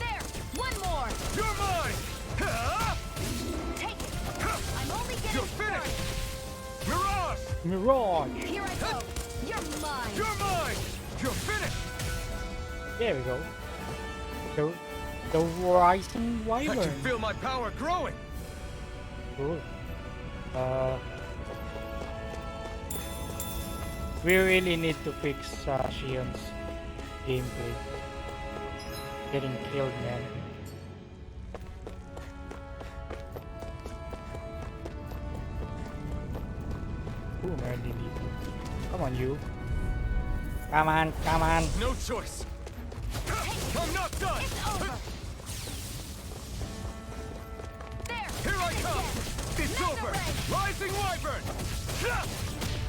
There! One more! You're mine. Take it! I'm only getting You're finished. started. Mirage. Mirage. Here I go! You're mine! You're mine. You're finished. There we go. The rising I can wyvern. feel my power growing. Cool. We really need to fix Shion's gameplay. Getting killed, man. Ooh, meron din dito. Come on, you. Come on, come on. No choice. I'm not done. It's over! There! Here I come. It's Mega over. Ray. Rising Wyvern.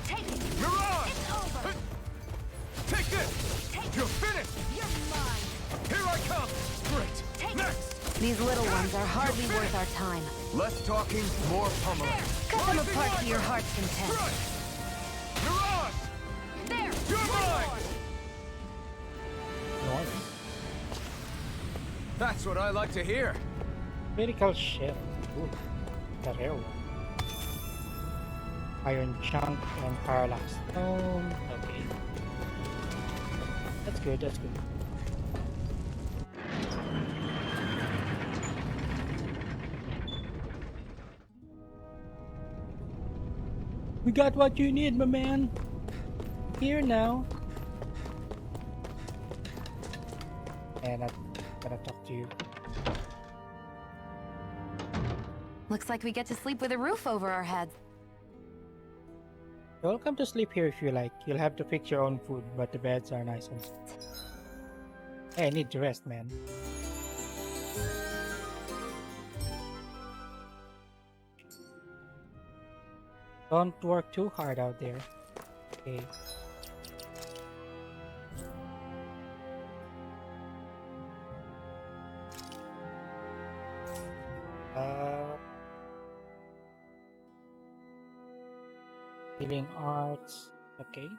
Take it! Mirage. It's over! Take this. Take it! You're finished. You're mine! Here I come. Great. Take Next. These little ones are hardly worth our time. Less talking, more pummeling. There! Cut them apart to your heart's content. Right. Mirage. There! You're One mine. more. Nice. That's what I like to hear. Critical shell. Ooh. Tareo. Iron chunk and parallax stone. Okay. That's good, that's good. We got what you need, my man. Here now. And I'm gonna talk to you. Looks like we get to sleep with a roof over our heads. You're welcome to sleep here if you like. You'll have to fix your own food, but the beds are nice and Hey, I need to rest, man. Don't work too hard out there. Okay. Healing arts. Okay.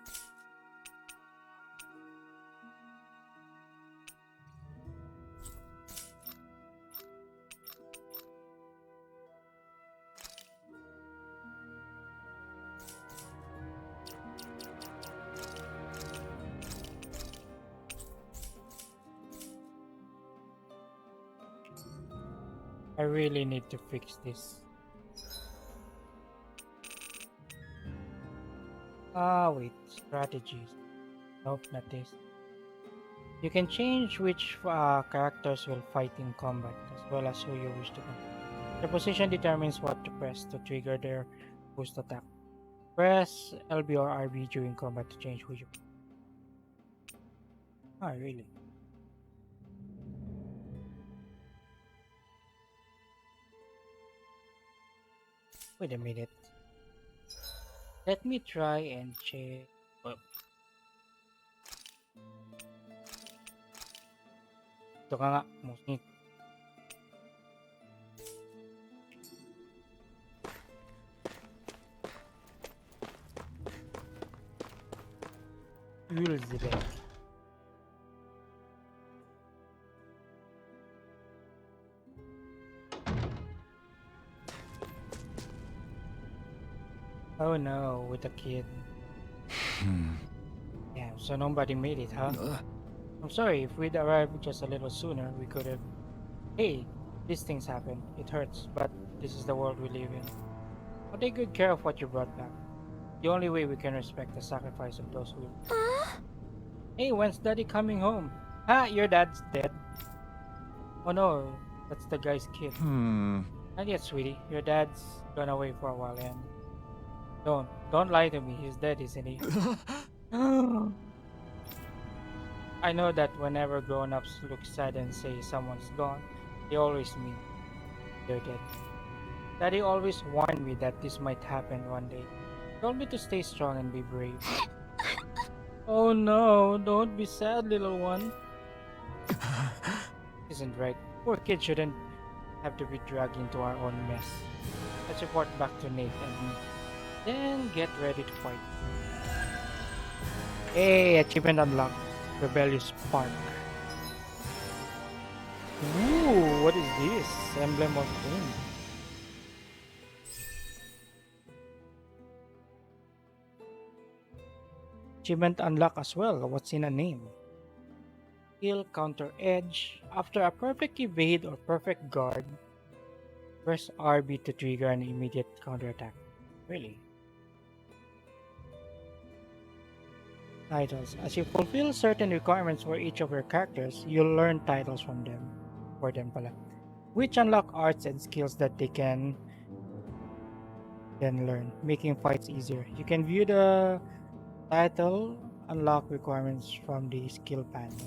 I really need to fix this. Wait, strategies. Nope, not this. You can change which characters will fight in combat, as well as who you wish to control. The position determines what to press to trigger their boost attack. Press LB or RB during combat to change who you. Oh, really? Wait a minute. Let me try and check. Oh. Ito ka nga, musik. Ulzibek. Oh no, with a kid. Yeah, so nobody made it, huh? I'm sorry, if we'd arrived just a little sooner, we could have... Hey, these things happen. It hurts, but this is the world we live in. I'll take good care of what you brought back. The only way we can respect the sacrifice of those who... Hey, when's Daddy coming home? Ha, your dad's dead. Oh no, that's the guy's kid. Not yet, sweetie. Your dad's gone away for a while and... Don't lie to me. He's dead, isn't he? I know that whenever grown-ups look sad and say someone's gone, they always mean they're dead. Daddy always warned me that this might happen one day. He told me to stay strong and be brave. Oh no, don't be sad, little one. Isn't right. Poor kid shouldn't have to be dragged into our own mess. Let's report back to Nate and me. Then get ready to fight. Hey, achievement unlocked. Rebellious Spark. Ooh, what is this? Emblem of Doom. Achievement unlocked as well. What's in a name? Skill counter edge. After a perfect evade or perfect guard, press RB to trigger an immediate counterattack. Really? Titles. As you fulfill certain requirements for each of your characters, you'll learn titles from them. For them pala. Which unlock arts and skills that they can then learn, making fights easier. You can view the title unlock requirements from the skill panel.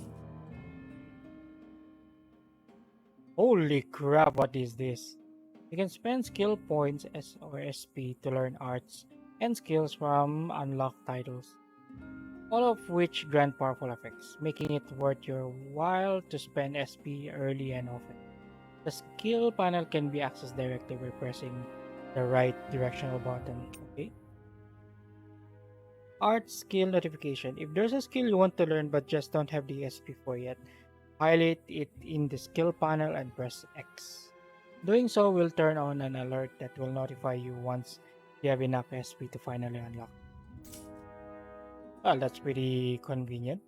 Holy crap, what is this? You can spend skill points or SP to learn arts and skills from unlocked titles, all of which grant powerful effects, making it worth your while to spend SP early and often. The skill panel can be accessed directly by pressing the right directional button. Okay. Art skill notification. If there's a skill you want to learn but just don't have the SP for yet, highlight it in the skill panel and press X. Doing so will turn on an alert that will notify you once you have enough SP to finally unlock. Well, that's pretty convenient.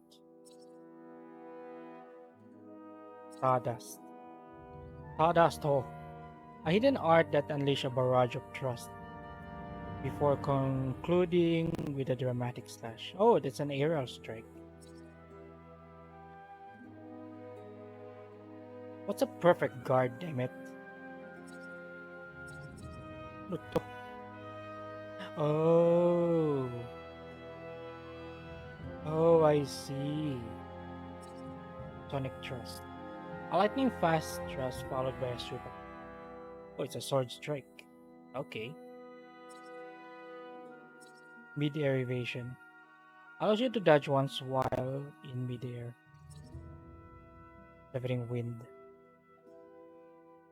Sawdust. Sawdust, oh. A hidden art that unleashes a barrage of trust. before concluding with a dramatic slash. Oh, that's an aerial strike. What's a perfect guard, damn it? Ano to? Oh. Oh, I see. Sonic Thrust. A lightning fast thrust followed by a super. Oh, it's a sword strike. Okay. Mid-air evasion. Allows you to dodge once while in mid-air. Severing wind.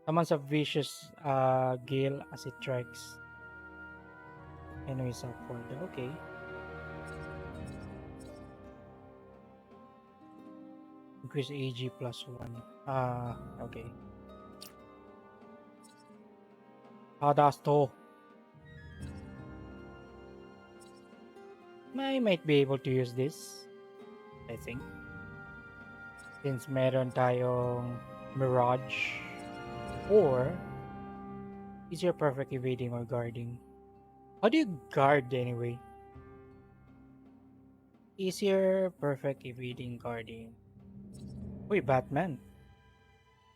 Summons a vicious gale as it strikes enemies upward. Okay. Increase AG +1. Okay. Hadasto. I might be able to use this, I think. Since meron tayong Mirage. Or, is your perfect evading or guarding? How do you guard anyway? Is your perfect evading guarding? Wait, Batman.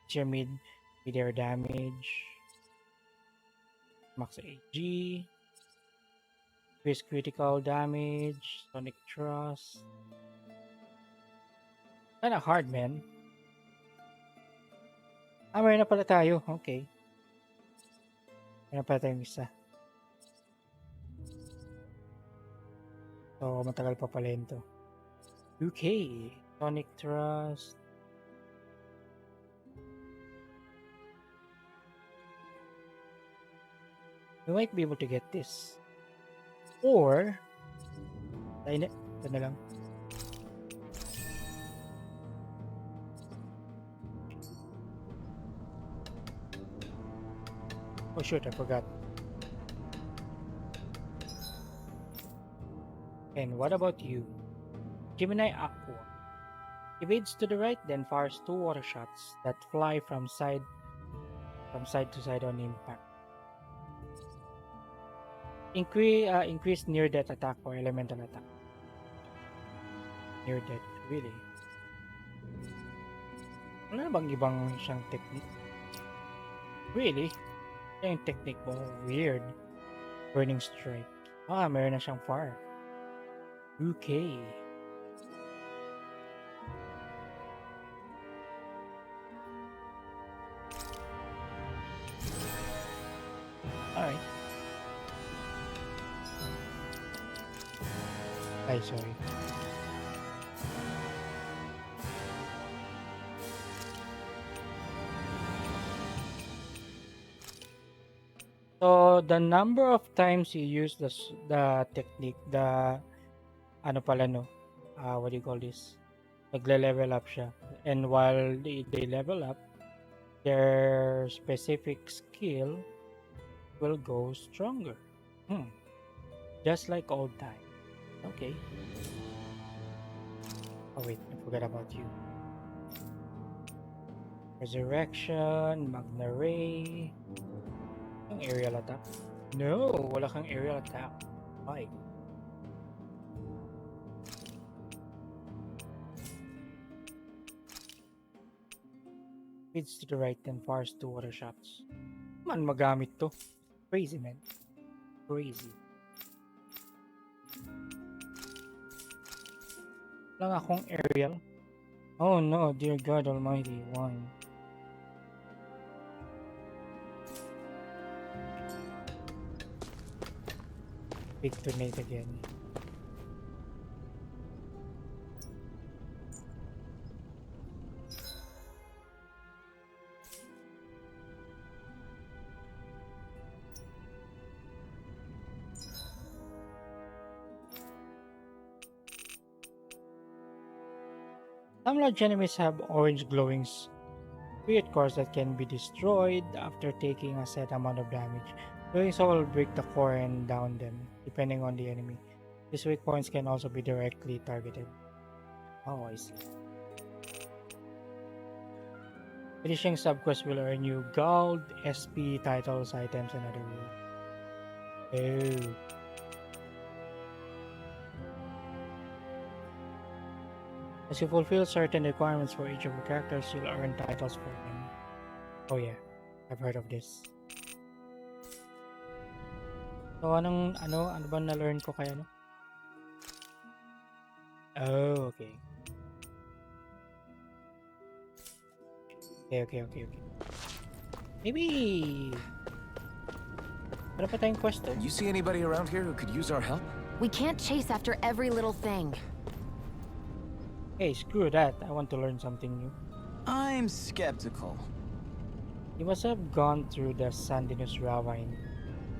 Is your mid-air damage? Max AG. Increase critical damage. Sonic Thrust. Kinda hard, man. Meron na pala tayo. Okay. Meron pala tayong isa. So, matagal pa pala yun to. Okay. Sonic Thrust. We might be able to get this. Or, tayo na. Ito na lang. Oh shoot, I forgot. And what about you? Gemini Aqua. Evades to the right, then fires 2 water shots that fly from side to side on impact. Increase near-death attack or elemental attack. Near-death, really? Wala na bang ibang siyang technique? Really? Yung technique mo, weird. Burning Strike. Meron na siyang fire. Okay. Alright. Ay, sorry. So, the number of times you use the technique, ano pala no, what do you call this? Nagle-level up siya. And while they level up, their specific skill will go stronger. Just like old time. Okay. Oh wait, I forgot about you. Resurrection, Magna Ray. Ang aerial attack? No, wala kang aerial attack. Why? Feeds to the right and fires 2 water shots. Man, magamit to. Crazy, man. Crazy. Wala akong aerial. Oh no, dear God Almighty. One. Big tornado again. Some large enemies have orange glowing spirit cores that can be destroyed after taking a set amount of damage. Doing so will break the core and down them, depending on the enemy. These weak points can also be directly targeted. Oh, I see. Finishing subquests will earn you gold, SP, titles, items, and other rewards. Oh. As you fulfill certain requirements for each of your characters, you'll earn titles for them. Oh yeah, I've heard of this. So ano ba na-learn ko kaya no? Oh, okay. Okay. Maybe... Ano pa tayong question? You see anybody around here who could use our help? We can't chase after every little thing. Hey, screw that. I want to learn something new. I'm skeptical. You must have gone through the Sandinus ravine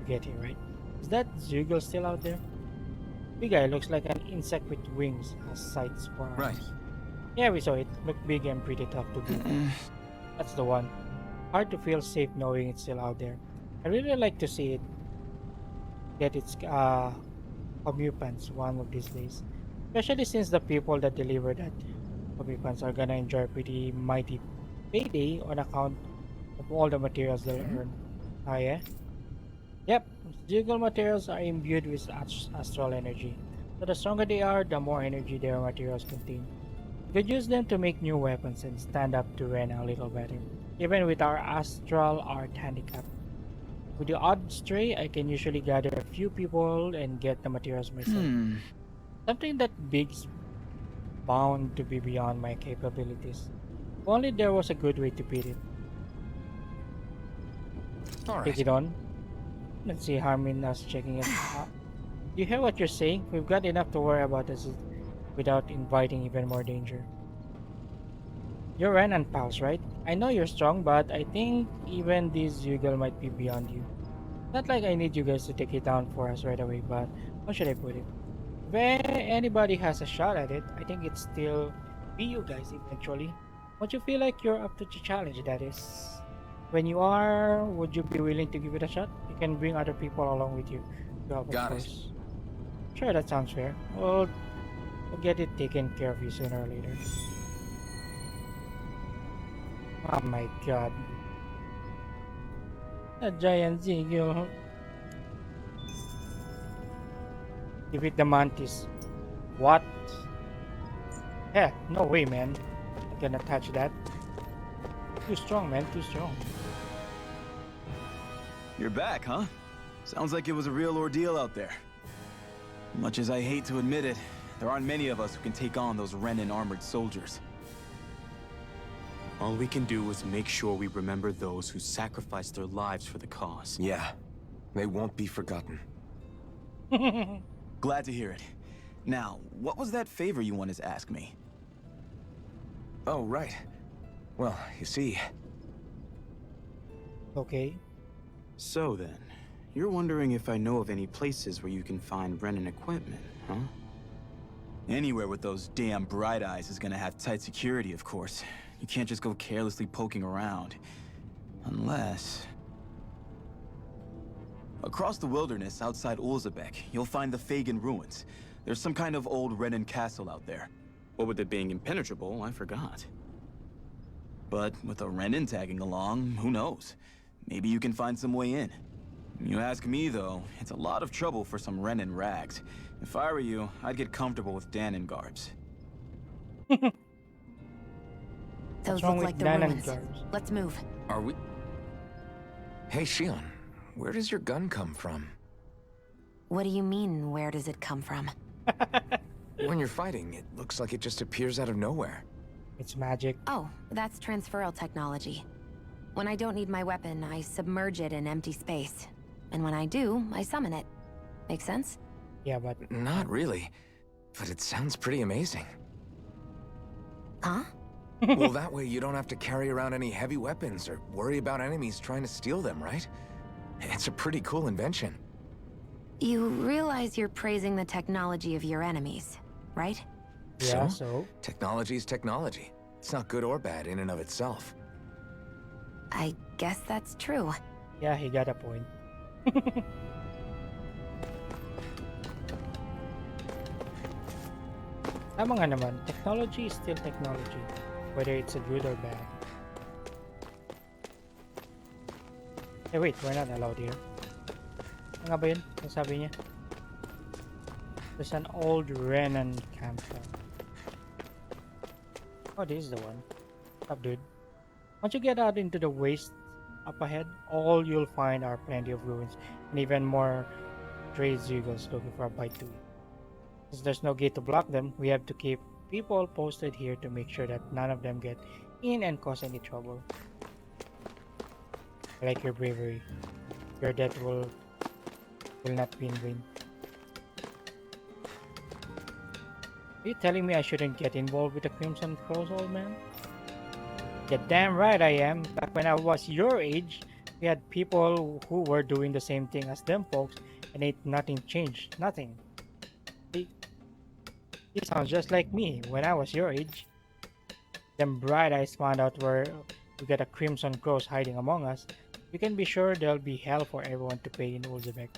to get here, right? Is that Zeugle still out there? Big guy looks like an insect with wings, has sights for arms. Right. Yeah, we saw it. Looked big and pretty tough to beat. That's the one. Hard to feel safe knowing it's still out there. I really like to see it get its comeuppance one of these days. Especially since the people that deliver that comeuppance are gonna enjoy a pretty mighty payday on account of all the materials they'll earn. Oh yeah? Yep, Zeugle materials are imbued with astral energy. So the stronger they are, the more energy their materials contain. You could use them to make new weapons and stand up to Ren a little better, even with our astral art handicap. With the odd stray, I can usually gather a few people and get the materials myself. Something that big's bound to be beyond my capabilities. If only there was a good way to beat it. Take it on. Let's see, Harmin us checking it out. You hear what you're saying? We've got enough to worry about us without inviting even more danger. You're Ren and pals, right? I know you're strong, but I think even this Zeugle might be beyond you. Not like I need you guys to take it down for us right away, but how should I put it? If anybody has a shot at it, I think it's still be you guys eventually. Won't you feel like you're up to the challenge, that is? When you are, would you be willing to give it a shot? You can bring other people along with you to help, of course. Sure, that sounds fair. We'll get it taken care of you sooner or later. Oh my god. A giant Zeugle. Defeat the Mantis. What? Yeah, no way, man. I cannot touch that. Too strong, man. Too strong. You're back, huh? Sounds like it was a real ordeal out there. Much as I hate to admit it, there aren't many of us who can take on those Renan armored soldiers. All we can do is make sure we remember those who sacrificed their lives for the cause. Yeah, they won't be forgotten. Glad to hear it. Now, what was that favor you wanted to ask me? Oh, right. Well, you see... Okay. So then, you're wondering if I know of any places where you can find Renan equipment, huh? Anywhere with those damn bright eyes is gonna have tight security, of course. You can't just go carelessly poking around. Unless... Across the wilderness outside Ulzebek, you'll find the Fagin ruins. There's some kind of old Renan castle out there. What with it being impenetrable, I forgot. But with a Renan tagging along, who knows? Maybe you can find some way in. You ask me, though, it's a lot of trouble for some Renan rags. If I were you, I'd get comfortable with Danon garbs. Those look like the ruins. Let's move. Are we... Hey, Shion, where does your gun come from? What do you mean, where does it come from? When you're fighting, it looks like it just appears out of nowhere. It's magic. Oh, that's transferal technology. When I don't need my weapon, I submerge it in empty space. And when I do, I summon it. Make sense? Yeah, but... Not really. But it sounds pretty amazing. Huh? Well, that way you don't have to carry around any heavy weapons or worry about enemies trying to steal them, right? It's a pretty cool invention. You realize you're praising the technology of your enemies, right? Yeah, so? Technology's technology. It's not good or bad in and of itself. I guess that's true. Yeah, he got a point. Tama nga naman, technology is still technology, whether it's a good or bad. Hey wait, we're not allowed here. Ano nga ba yun? Ano sabi niya? There's an old Renan campsite. Oh, this is the one. What's up, dude? Once you get out into the waste up ahead, all you'll find are plenty of ruins and even more stray Zeugles looking for a bite to eat. Since there's no gate to block them, we have to keep people posted here to make sure that none of them get in and cause any trouble. I like your bravery. Your death will not be in vain. Are you telling me I shouldn't get involved with the Crimson Crows, old man? Yeah, damn right I am. Back when I was your age, we had people who were doing the same thing as them folks, and nothing changed. Nothing. He sounds just like me when I was your age. Them bright eyes found out where we got a Crimson Crows hiding among us. You can be sure there'll be hell for everyone to pay in Ulzebek.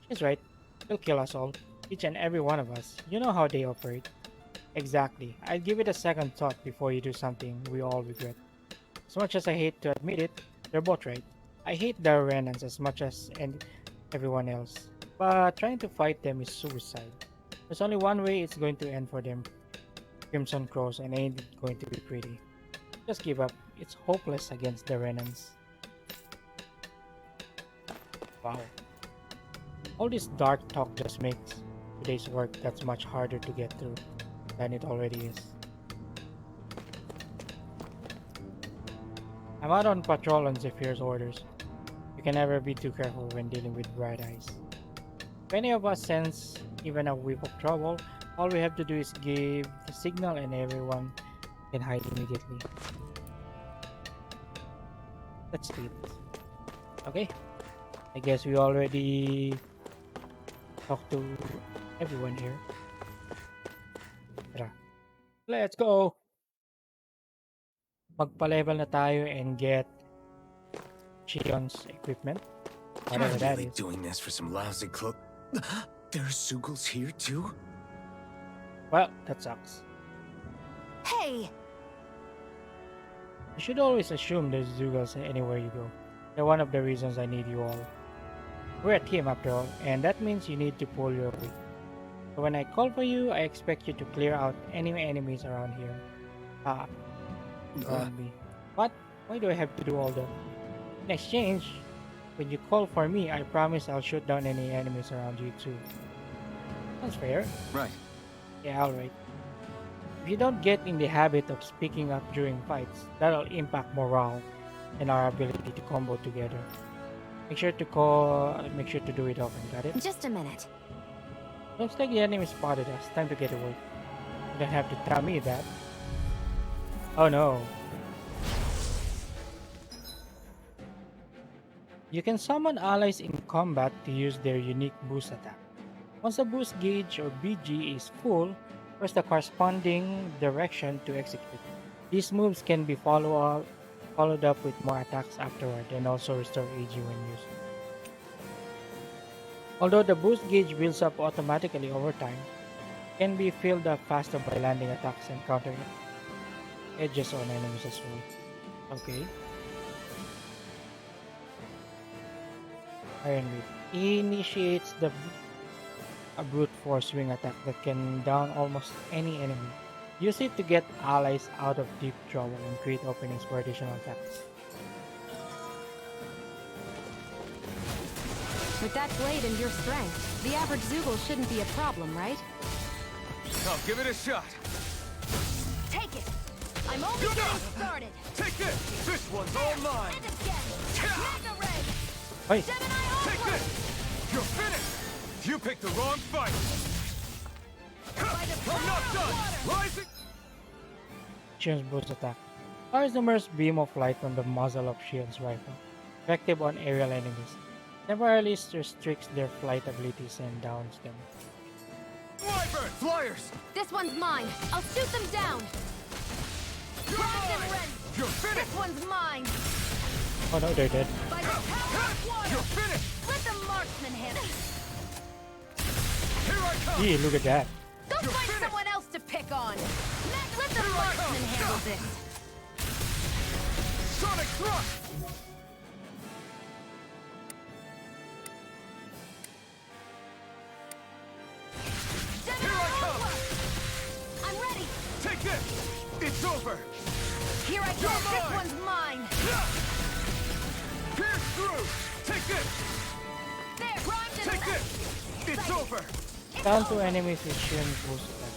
She's right. They'll kill us all. Each and every one of us. You know how they operate. Exactly. I'd give it a second thought before you do something we all regret. As much as I hate to admit it, they're both right. I hate the Renans as much as everyone else. But trying to fight them is suicide. There's only one way it's going to end for them. Crimson Crows, and ain't going to be pretty. Just give up. It's hopeless against the Renans. Wow. All this dark talk just makes today's work that's much harder to get through than it already is. I'm out on patrol on Zephyr's orders. You can never be too careful when dealing with bright eyes. If any of us sense even a whiff of trouble, all we have to do is give the signal and everyone can hide immediately. That's it. Okay. I guess we already talked to everyone here. Tara. Let's go! Magpa-level na tayo and get Shion's equipment. Whatever Am I that really is. doing this for some lousy cloak? There's Zeugles here too? Well, that sucks. Hey! You should always assume there's Zeugles anywhere you go. They're one of the reasons I need you all. We're a team after all, and that means you need to pull your weight. So when I call for you, I expect you to clear out any enemies around here. Around me. What? Why do I have to do all that? In exchange, when you call for me, I promise I'll shoot down any enemies around you too. That's fair. Right. Yeah, alright. If you don't get in the habit of speaking up during fights, that'll impact morale and our ability to combo together. Make sure to do it often, got it? Just a minute. Looks like the enemy spotted us. Time to get to work. You don't have to tell me that. Oh no. You can summon allies in combat to use their unique boost attack. Once the boost gauge or BG is full, press the corresponding direction to execute. These moves can be followed up with more attacks afterward and also restore AG when used. Although the boost gauge builds up automatically over time, it can be filled up faster by landing attacks and countering edges on enemies as well. Okay. Iron Reed initiates a brute force swing attack that can down almost any enemy. Use it to get allies out of deep trouble and create openings for additional attacks. With that blade and your strength, the average Zeugle shouldn't be a problem, right? I'll give it a shot. Take it! I'm only getting started! Take this! This one's all mine! And again! Mega Ray! Hey. Gemini Take onward! this! You're finished! You picked the wrong fight! By the I'm not power of done! water! Rising! Shion's boost attack. Fires the immersed beam of light from the muzzle of Shion's rifle, effective on aerial enemies. Temporarily restricts their flight abilities and downs them. Wyvern! Flyers! This one's mine! I'll shoot them down! You're Rise and mine! rend! You're finished! This one's mine! Oh no, they're dead. By the power of water! You're finished! Let the marksman handle it! Here I come! Gee, look at that. Go You're find finished! someone else to pick on! Let the Here I marksman come! handle this! Sonic thrust! Here I go! This one's mine! Pierce through! Take this! There! Primed and Take this! It's over! Down to enemies with shield boost attack.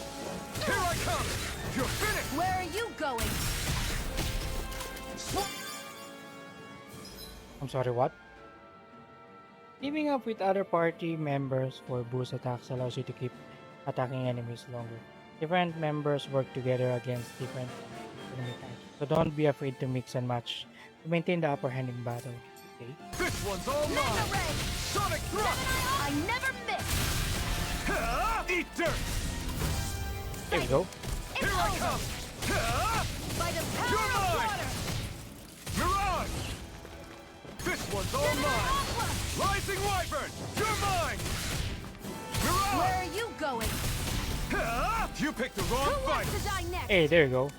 Here I come! You're finished! Where are you going? I'm sorry, what? Teaming up with other party members for boost attacks allows you to keep attacking enemies longer. Different members work together against different enemy types, so don't be afraid to mix and match to maintain the upper hand in battle. Okay? This one's all mine! Sonic thrust! I never miss! Eat dirt! There we go. Here I come! By the power You're of mine! water! Mirage! This one's all mine! Rising Wyvern! You're mine! Mirage! Where are you going? You picked the wrong Who fight! wants to die next? Hey, there you go.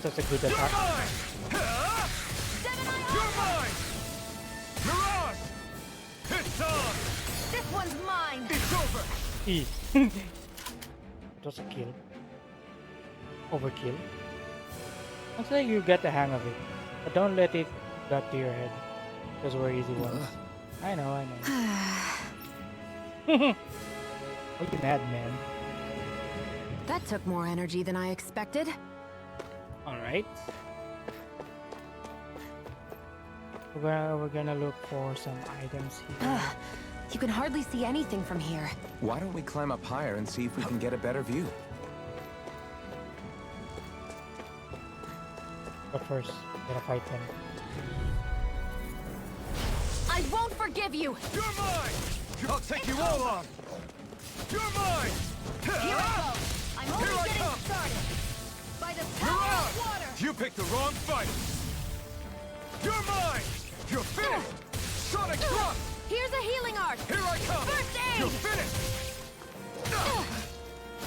That's a good You're attack. mine! You're mine! Mirage! It's on! This one's mine! It's over! E. It was a kill. Overkill. Looks like you get the hang of it, but don't let it get to your head. Those were easy ones. I know, I know. Are you mad, man? That took more energy than I expected. Alright. We're gonna look for some items here. You can hardly see anything from here. Why don't we climb up higher and see if we can get a better view? But first, gotta fight them. I won't forgive you! You're mine! I'll take you all on! You're mine! Here I go! I'm only Here I getting come. started! By the power Mirage! of water! You picked the wrong fight! You're mine! You're finished! Sonic thrust! Here's a healing art! Here I come! First aid! You're finished!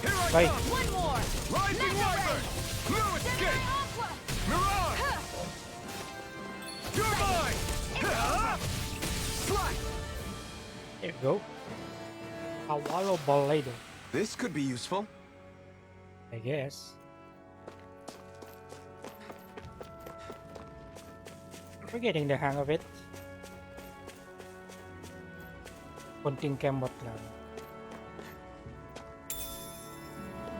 Here I Right. come! One more! Rising Mega Wyvern! Ray! Blue escape! Aqua! Mirage! You're mine! Slash! There you go. Awalo Balado, This could be useful. I guess. We're getting the hang of it. Konting kembot lang.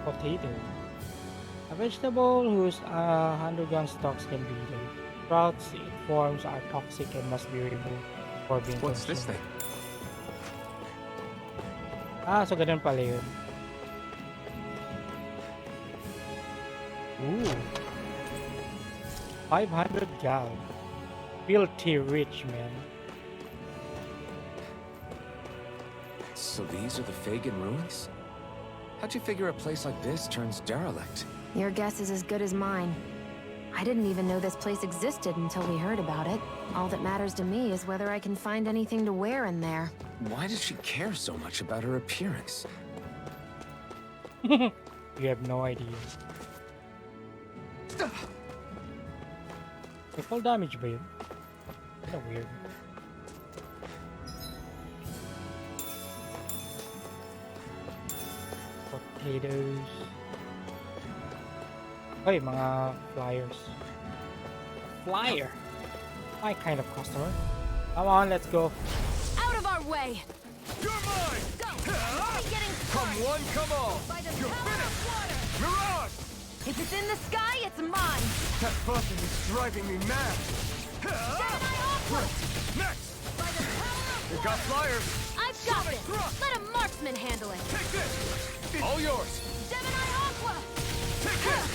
Potato. A vegetable whose underground stalks can be eaten. Sprouts it forms are toxic and must be removed for being What's this consumed. thing? Ah, so ganun pala yun. Ooh. 500 gal. Filthy rich, man. So these are the Fagin ruins? How'd you figure a place like this turns derelict? Your guess is as good as mine. I didn't even know this place existed until we heard about it. All that matters to me is whether I can find anything to wear in there. Why does she care so much about her appearance? You have no idea. May full damage ba yun? Kinda weird. Potatoes. Ay, mga flyers. Flyer! My kind of customer. Come on, let's go. Out of our way! You're mine! Go! I'm only getting Come started! one, come all! By the You're power finished! of water! Mirage! If it's in the sky, it's mine! That buzzing is driving me mad! Gemini Aqua! Next! By the power of You water! got flyers! I've got Sonic this! thrust! Let a marksman handle it! Take this! All yours! Gemini Aqua! Take this!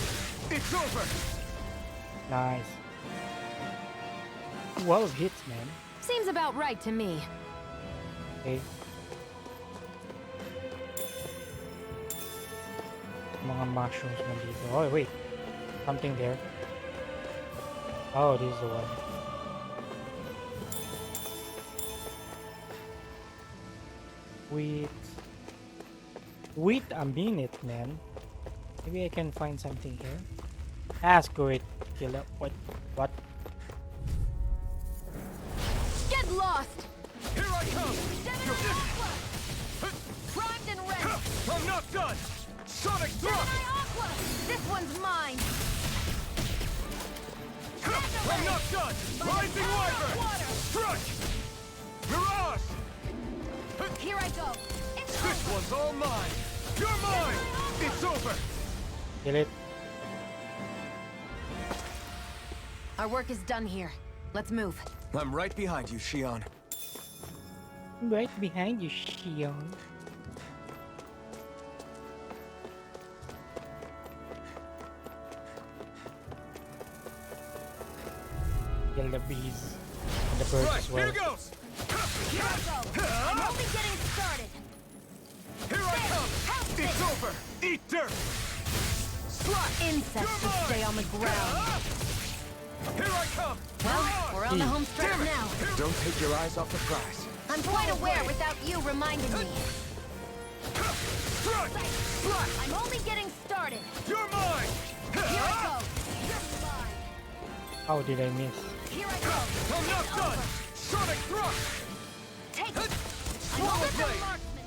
It's over! Nice. 12 hits, man. Seems about right to me. Okay. Mga mushrooms man dito. Oh, wait. Something there. Oh, this is the one. Wait. Wait a minute, man. Maybe I can find something here. Ask it. Kill it. What? Get lost! Here I come! Gemini Aqua! Primed and ready! I'm not done! Sonic thrust! Gemini Aqua! This one's mine! I'm not done! Rising Wyvern! Strike! Mirage! Here I go. This one's all mine! You're mine! It's over! Kill it. Our work is done here. Let's move. I'm right behind you, Shion. Right behind you, Shion. Kill the bees and the birds Right, as well. here goes! Here I go. I'm only getting started. Here I come! It's over! Eat dirt! Slash! Insects should stay on the ground. Here I come! Well, we're on the home stretch Damn it. now. Don't take your eyes off the prize. I'm quite aware without you reminding me. Strike! Slash! I'm only getting started. You're mine! Here I go. You're mine. How did I miss? Here I go. I'm not It's done! over. Sonic thrust! Take it. I'm Swallow only the blade! marksman.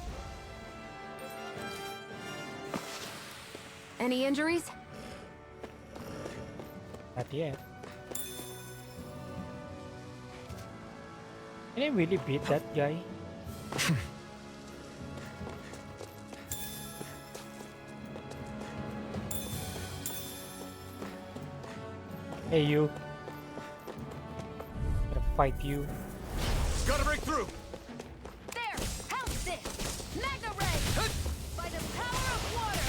Any injuries? Not yet. Can I really beat that guy? Hey you. Gotta fight you. Gotta break through! There. How's this? Mega ray. By the power of water.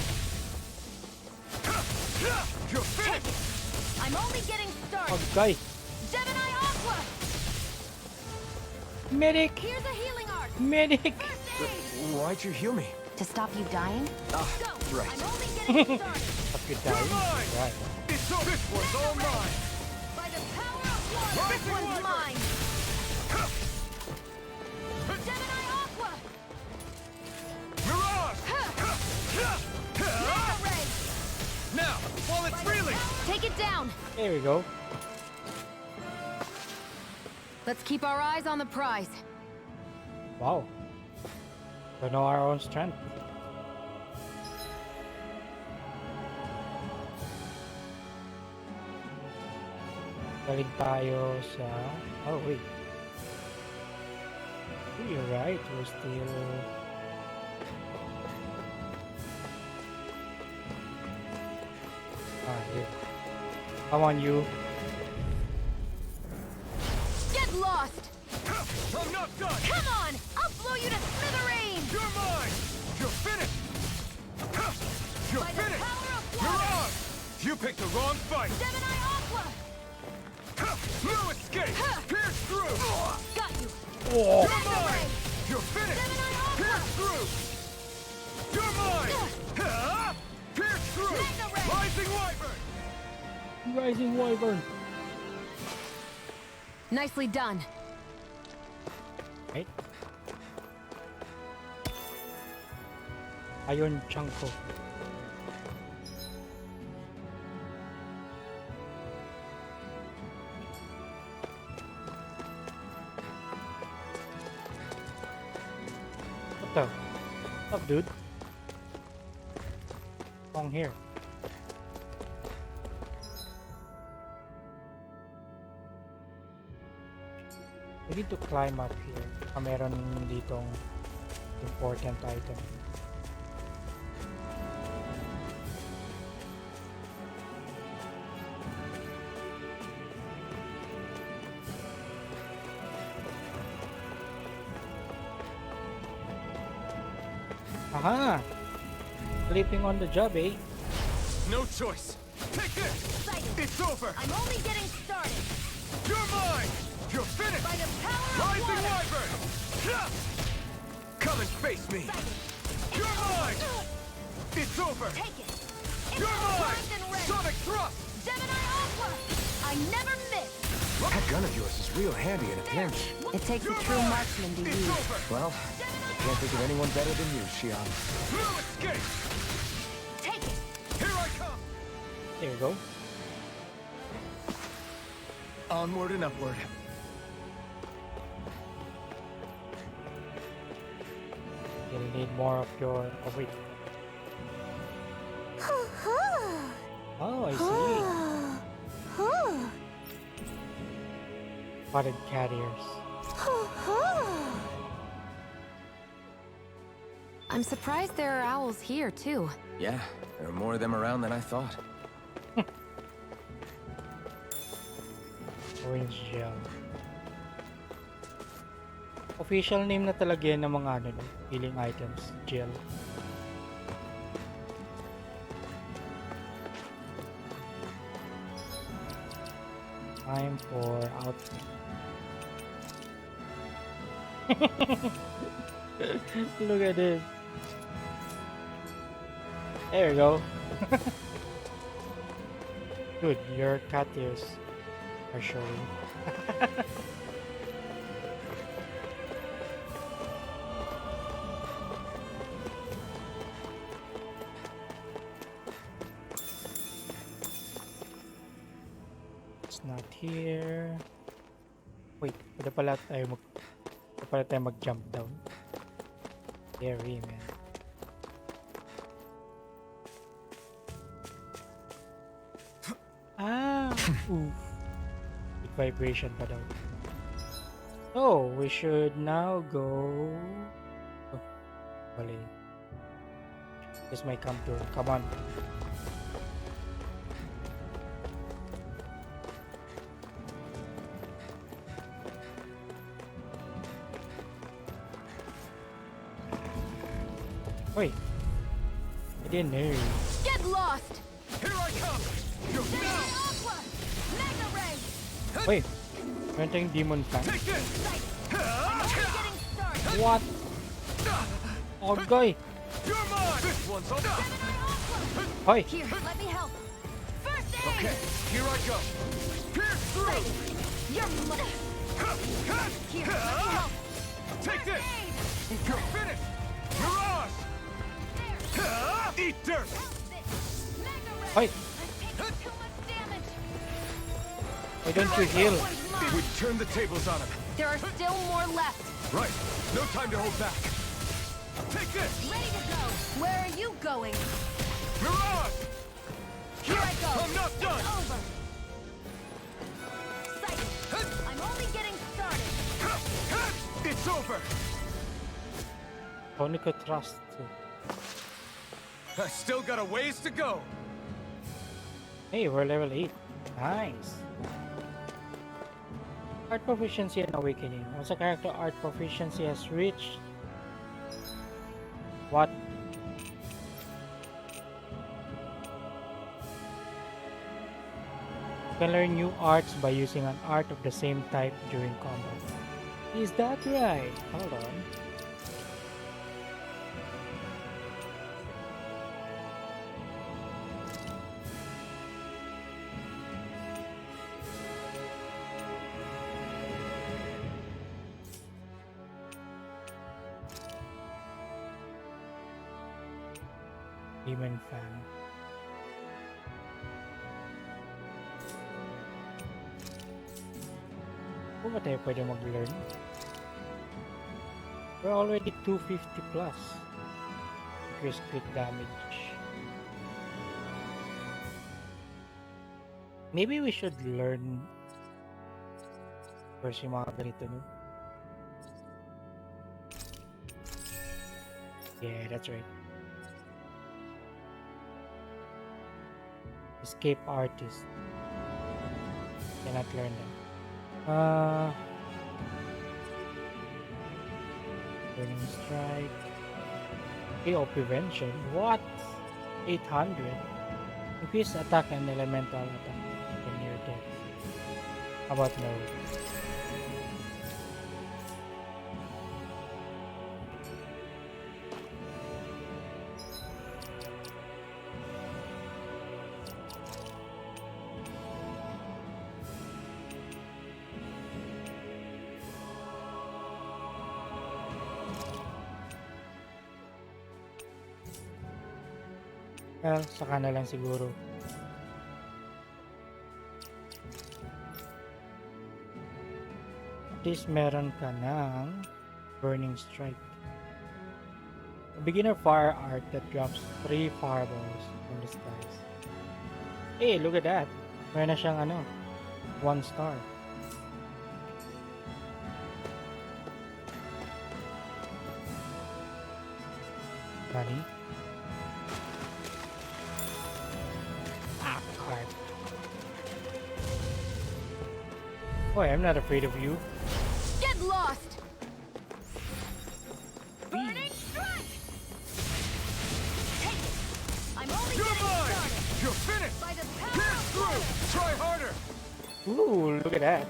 You're finished! I'm only getting started. Oh, guy. Gemini Aqua. Medic! Here's a healing arc. Medic! First aid. Why'd you heal me? To stop you dying? Go. Right. I'm only getting started. Fuck you, dying. mine! Right. It's over! This one's all mine! By the power of water. Rising This one's Wyvern. mine. Gemini Aqua. Mirage! Mega ray. Now, while it's reeling! Take it down. There we go. Let's keep our eyes on the prize. Wow. We know our own strength. Galing tayo sa... Oh, wait. Oh, you're right. We're still... Ah, here. Come on, you. Get lost! I'm not done! Come on! I'll blow you to smithereens! You're mine! You're finished! You're By the finished! power of water. Mirage! You picked the wrong fight! Gemini Aqua. No escape! Pierce through! Got you. Oh, You're mine! You're finished! Gemini Aqua. Pierce through! You're mine! Pierce through! Mega ray. Rising Wyvern! Rising Wyvern. Nicely done. Right? Ayon Chanko. What the? What's up, dude? Wrong here. We need to climb up here. Meron ditong important item. Aha! Sleeping on the job, eh? No choice! Take this! Excited. It's over! I'm only getting started. You're mine! You're finished! By the power of Rising water. Wyvern! Come and face me! Excited. You're mine! It's over! Take it. It's You're all mine! primed and ready. Sonic thrust! Gemini Aqua. I never miss. That gun of yours is real handy in a pinch. It takes a true marksman to It's use. over! Well, I can't think of anyone better than you, Shion. No escape! Take it. Here I come! There you go. Onward and upward. You'll need more of your... Oh, wait. Oh, I see. Spotted carriers. I'm surprised there are owls here, too. Yeah, there are more of them around than I thought. Orange gel. Official name na talaga yan ng mga ano, no? Healing items. Gel. Time for outfit. Look at this. There we go. Dude, your cat ears are showing. It's not here. Wait, pwede pala tayo mag-jump down. Scary, man. Ah! Oof. Big vibration pa daw. So, we should now go... Oh, bali. This might come to... Come on. Wait. I didn't hear you. Get lost! Here I come! You're down! Aqua! Mega Ray! Wait. Meron tayong demon tank. Take this! Getting started! What? Oh, guy! You're mine! This one's up! Hoy! Here, let me help. First aid! Okay, here I go! Pierce through! You're Here, let me help. Take this! You're finished! You're ours! Eat dirt! Hoy! Too much damage. Why don't you heal? We turned the tables on him. There are still more left. Right. No time to hold back. Take this! Ready to go. Where are you going? Mirage! Here I go. I'm not done! It's over. Sighted. I'm only getting started. It's over! Tonica Trust. I still got a ways to go. Hey, we're level 8. Nice. Art proficiency and awakening. Once a character art proficiency has reached... What? You can learn new arts by using an art of the same type during combat. Is that right? Hold on. Demon Fan. Kung ba tayo pwede mag-learn? We're already 250 plus. Increase crit damage. Maybe we should learn first yung mga ganito, no? Yeah, that's right. Escape artist. Cannot learn them. Burning strike. KO prevention. What? 800. Increase attack and elemental attack when near death. How about no? Well, saka na lang siguro. At least meron ka ng Burning Strike. A beginner fire art that drops 3 fireballs from the skies. Hey, look at that! Meron na siyang 1 star. Honey. Ah, card. Boy, I'm not afraid of you. Get lost! Burning strike! Take it! I'm only You're getting mine! started! You're finished! By the power Pierce of through! fire! Try harder! Ooh, look at that.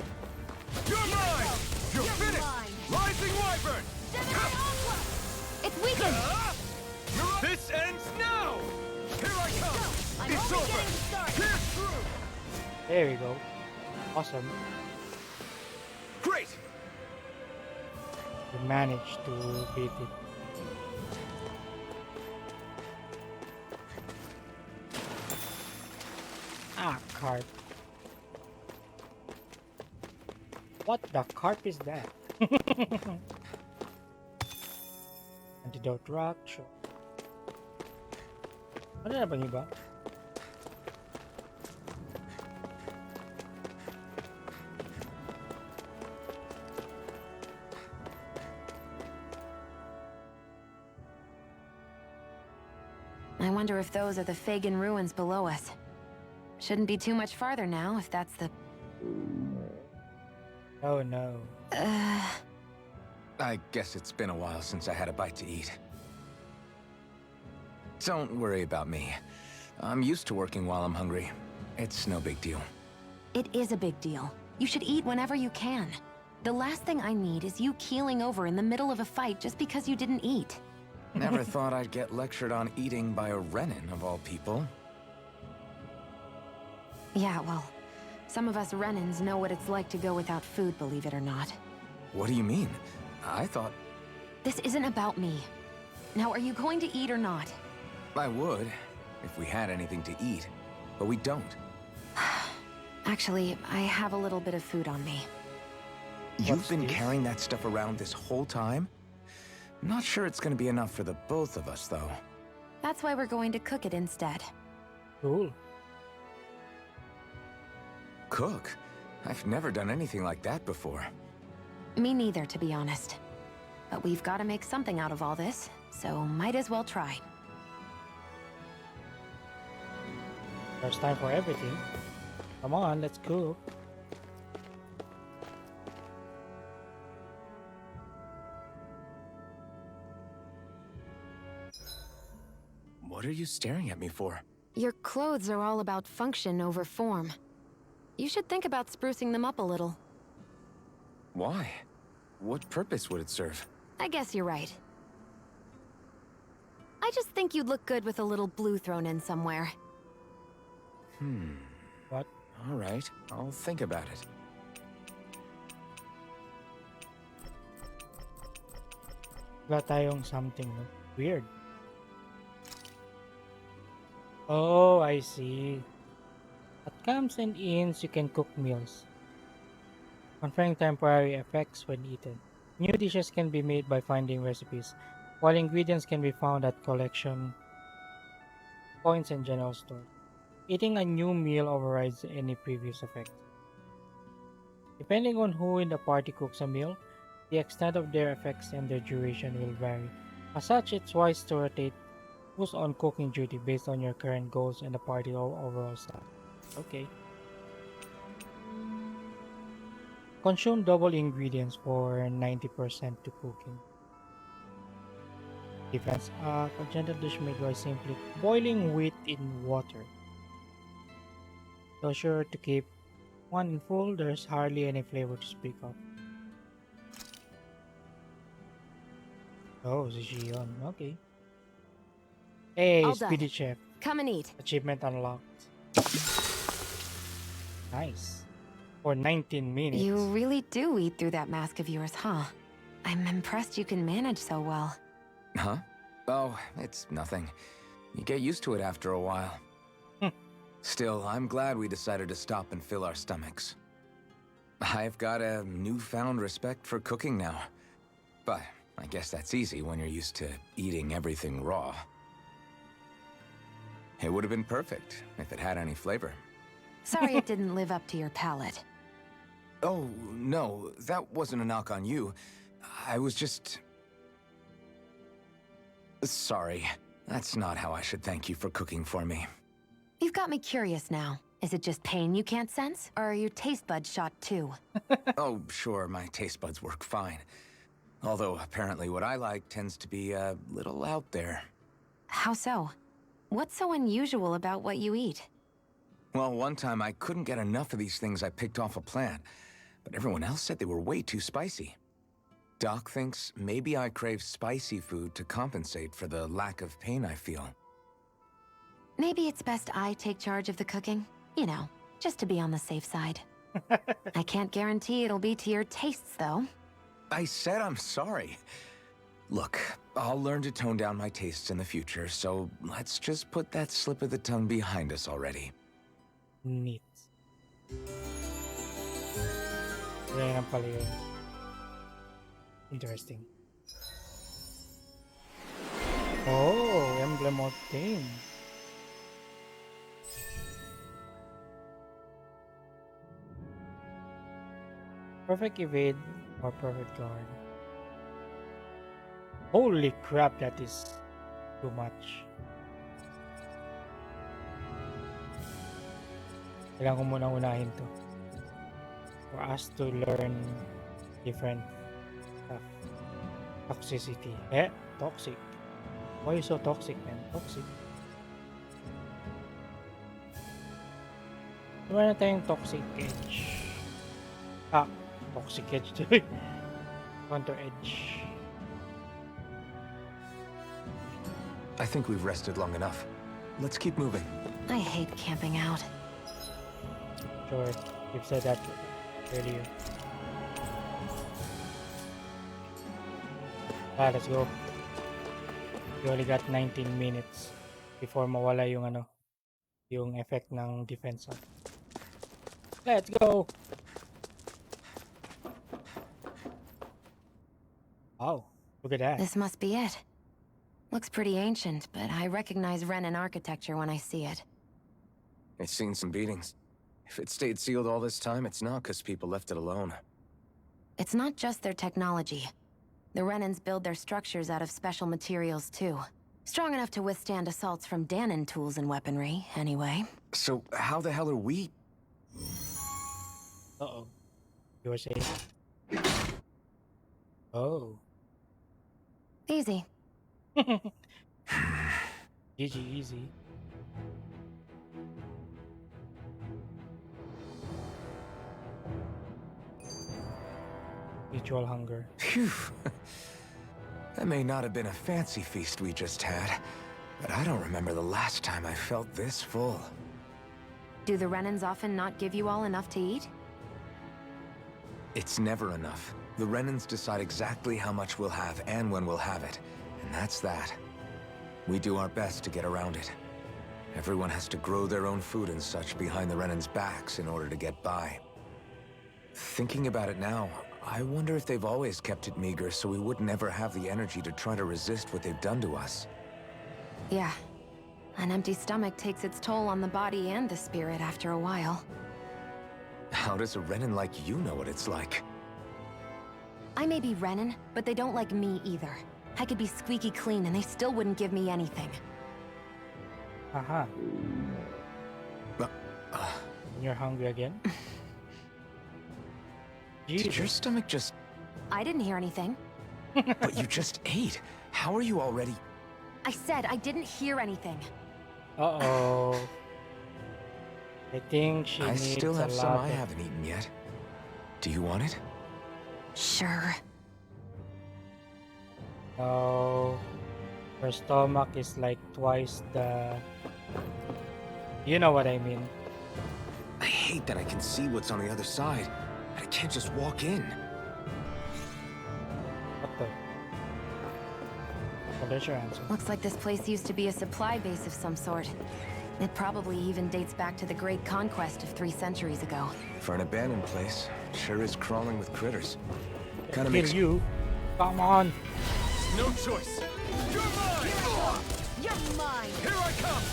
You're mine! You're You're finished! mine. Rising Wyvern! Gemini Ultra! It's weakened! This ends now! Here I come! I'm It's only over! getting started! Pierce through! There we go. Awesome. Great! We managed to beat it. Ah, carp. What the carp is that? Antidote rock, sure. Ano na bang iba? I wonder if those are the Fagin ruins below us. Shouldn't be too much farther now, if that's the... Oh no. I guess it's been a while since I had a bite to eat. Don't worry about me. I'm used to working while I'm hungry. It's no big deal. It is a big deal. You should eat whenever you can. The last thing I need is you keeling over in the middle of a fight just because you didn't eat. Never thought I'd get lectured on eating by a Renin, of all people. Yeah, well, some of us Renins know what it's like to go without food, believe it or not. What do you mean? I thought This isn't about me. Now, are you going to eat or not? I would, if we had anything to eat. But we don't. Actually, I have a little bit of food on me. You've been carrying that stuff around this whole time? Not sure it's gonna be enough for the both of us, though. That's why we're going to cook it instead. Cool. Cook? I've never done anything like that before. Me neither, to be honest. But we've got to make something out of all this, so might as well try. There's time for everything. Come on, let's cook. What are you staring at me for? Your clothes are all about function over form. You should think about sprucing them up a little. Why? What purpose would it serve? I guess you're right. I just think you'd look good with a little blue thrown in somewhere. What? All right, I'll think about it. Wala tayong something, no? Weird. Oh, I see. At camps and inns, you can cook meals, conferring temporary effects when eaten. New dishes can be made by finding recipes, while ingredients can be found at collection points and general store. Eating a new meal overrides any previous effect. Depending on who in the party cooks a meal, the extent of their effects and their duration will vary. As such, it's wise to rotate who's on cooking duty based on your current goals and the party overall status. Okay. Consume double ingredients for 90% to cooking. Defense up. A gentle dish made by simply boiling wheat in water. So sure to keep one in full, there's hardly any flavor to speak of. Oh, Zijion. Okay. Hey, All done. Speedy Chef. Come and eat. Achievement unlocked. Nice. For 19 minutes. You really do eat through that mask of yours, huh? I'm impressed you can manage so well. Huh? Oh, it's nothing. You get used to it after a while. Still, I'm glad we decided to stop and fill our stomachs. I've got a newfound respect for cooking now. But I guess that's easy when you're used to eating everything raw. It would have been perfect if it had any flavor. Sorry it didn't live up to your palate. Oh, no, that wasn't a knock on you. I was just... Sorry. That's not how I should thank you for cooking for me. You've got me curious now. Is it just pain you can't sense? Or are your taste buds shot too? Oh, sure, my taste buds work fine. Although, apparently what I like tends to be a little out there. How so? What's so unusual about what you eat? Well, one time I couldn't get enough of these things I picked off a plant, but everyone else said they were way too spicy. Doc thinks maybe I crave spicy food to compensate for the lack of pain I feel. Maybe it's best I take charge of the cooking. You know, just to be on the safe side. I can't guarantee it'll be to your tastes, though. I said I'm sorry. Look, I'll learn to tone down my tastes in the future, so let's just put that slip of the tongue behind us already. Neat. Ganyan pala yun. Interesting. Oh, emblem of thing. Perfect evade or perfect guard. Holy crap, that is too much. Kailangan ko muna unahin to. For us to learn different stuff. Toxicity. Toxic. Why are you so toxic, man? Toxic. Diba na tayong toxic edge? Toxic edge to counter edge. I think we've rested long enough. Let's keep moving. I hate camping out. Sure, you've said that earlier. Let's go. We only got 19 minutes before mawala yung yung effect ng defense. Let's go! Oh, look at that. This must be it. Looks pretty ancient, but I recognize Renan architecture when I see it. It's seen some beatings. If it stayed sealed all this time, it's not because people left it alone. It's not just their technology. The Renans build their structures out of special materials, too. Strong enough to withstand assaults from Danon tools and weaponry, anyway. So, how the hell are we? Uh-oh. You were saying? Oh. Easy. GG, easy. Mutual hunger. Phew. That may not have been a fancy feast we just had, but I don't remember the last time I felt this full. Do the Renans often not give you all enough to eat? It's never enough. The Renans decide exactly how much we'll have and when we'll have it, and that's that. We do our best to get around it. Everyone has to grow their own food and such behind the Renans' backs in order to get by. Thinking about it now, I wonder if they've always kept it meager so we would never have the energy to try to resist what they've done to us. Yeah. An empty stomach takes its toll on the body and the spirit after a while. How does a Renan like you know what it's like? I may be Renan, but they don't like me either. I could be squeaky clean and they still wouldn't give me anything. Haha. You're hungry again? Did your stomach just... I didn't hear anything. But you just ate. How are you already... I said I didn't hear anything. Uh-oh. I think she I needs still have a some lot I of... haven't eaten yet. Do you want it? Sure. No. Her stomach is like twice the... You know what I mean. I hate that I can see what's on the other side. I can't just walk in. What the? Well, there's your answer. Looks like this place used to be a supply base of some sort. It probably even dates back to the Great Conquest of 3 centuries ago. For an abandoned place, it sure is crawling with critters. Kinda Kill makes you. Come on. No choice. You're mine! You're mine! Here I come!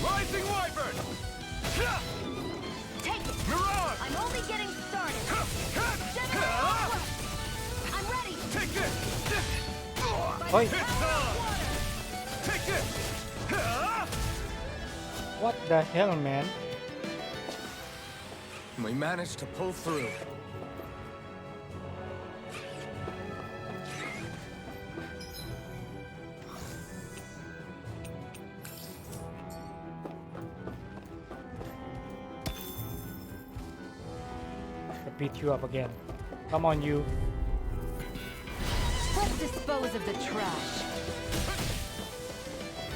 Rising Wyvern! Take it! Mirage! I'm only getting started! I'm ready! Take this! Oi! It's on! Take this! What the hell, man? We managed to pull through. I beat you up again. Come on, you. Let's dispose of the trash.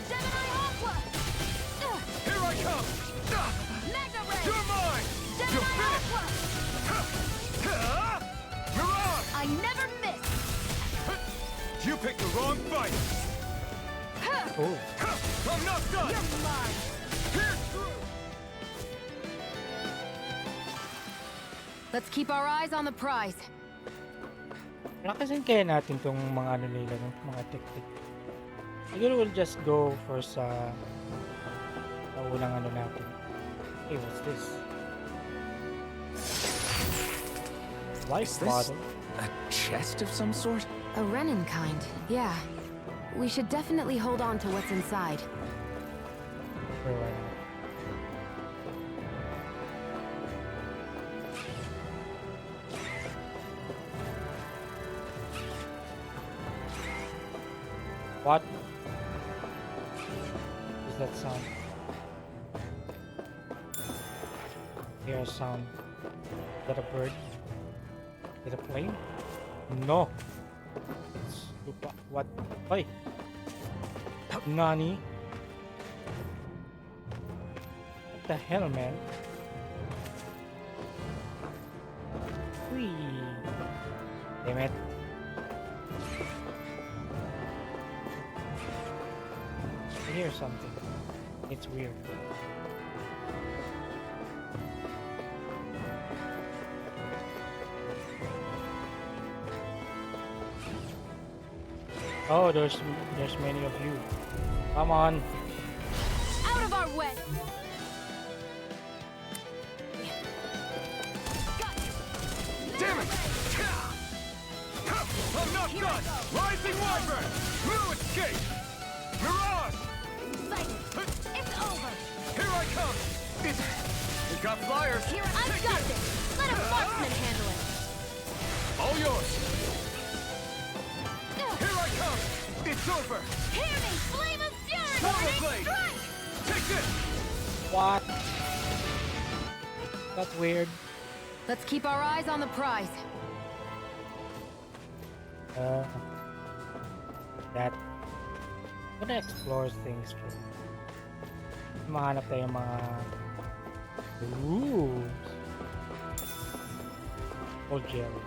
Gemini Aqua! Here I come! Mega Ray! You're mine! You're Gemini Aqua! finished! Mirage! I never miss! You picked the wrong fight! Oh. I'm not done! You're mine! Here's through! Let's keep our eyes on the prize. Nakasin kaya natin tong mga ano nila, no? Mga tactic. Siguro we'll just go for sa unang ano natin. Hey, what's this? Life Is this bottle. a chest of some sort? A Renin kind, yeah. We should definitely hold on to what's inside. Where am I? What is that sound? Hear a sound. Is that a bird? Is it a plane? No. It's what? Hey. Nani? What the hell, man? Whee. Damn it. I hear something. It's weird. Oh, there's many of you. Come on. Out of our way! Damn it! I'm not done! Rising Wyvern! Blue escape! Mirage! Fight it! It's over! Here I come! We got flyers! Here, I've got this! Let a marksman handle it! All yours! Here I come! It's over! Hear me! Flame of fury! Power Burning blade! strike! Take this! What? That's weird. Let's keep our eyes on the prize. That gonna explore things first. Mahanap tayo mga old jelly.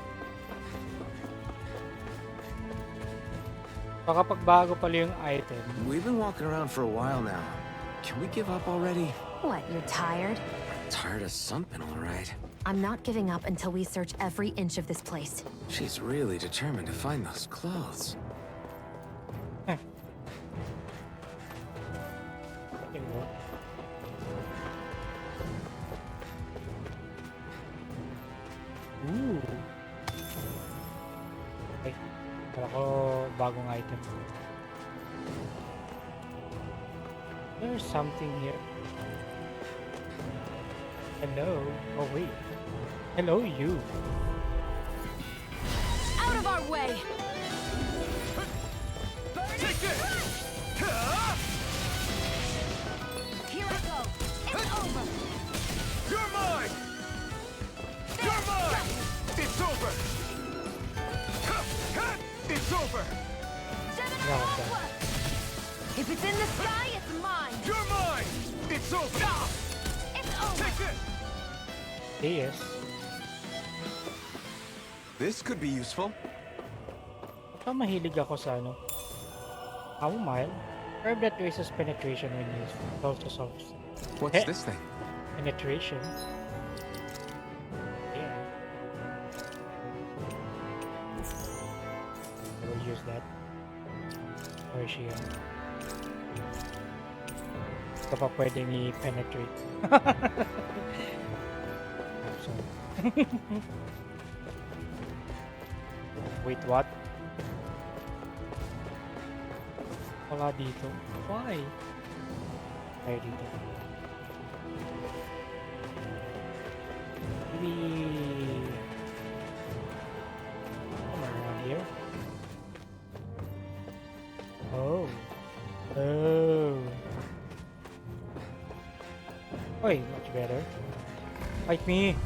Baka pagbago pala yung item. We've been walking around for a while now. Can we give up already? What, you're tired? Tired of something, all right. I'm not giving up until we search every inch of this place. She's really determined to find those clothes. Ooh. Okay. Kala ko bagong item. There's something here. Hello. Oh wait. Hello, you. Out of our way! Take this! Here I go! It's over! You're mine! You're mine! It's over! It's over! Gemini Yeah, okay. Aqua! If it's in the sky, it's mine! You're mine! It's over! It's over! Take this! Yes. This could be useful. Baka mahilig ako sa ano. Chamomile. Herb that raises penetration when used. Also solves What's this thing? penetration. Yeah. I will use that. Where is she? Ito pa pwedeng i-penetrate. So. Wait, what? Wala dito. Why? Tayo dito. Maybe... Come around here. Oh. Oh. Oi, much better. Fight me.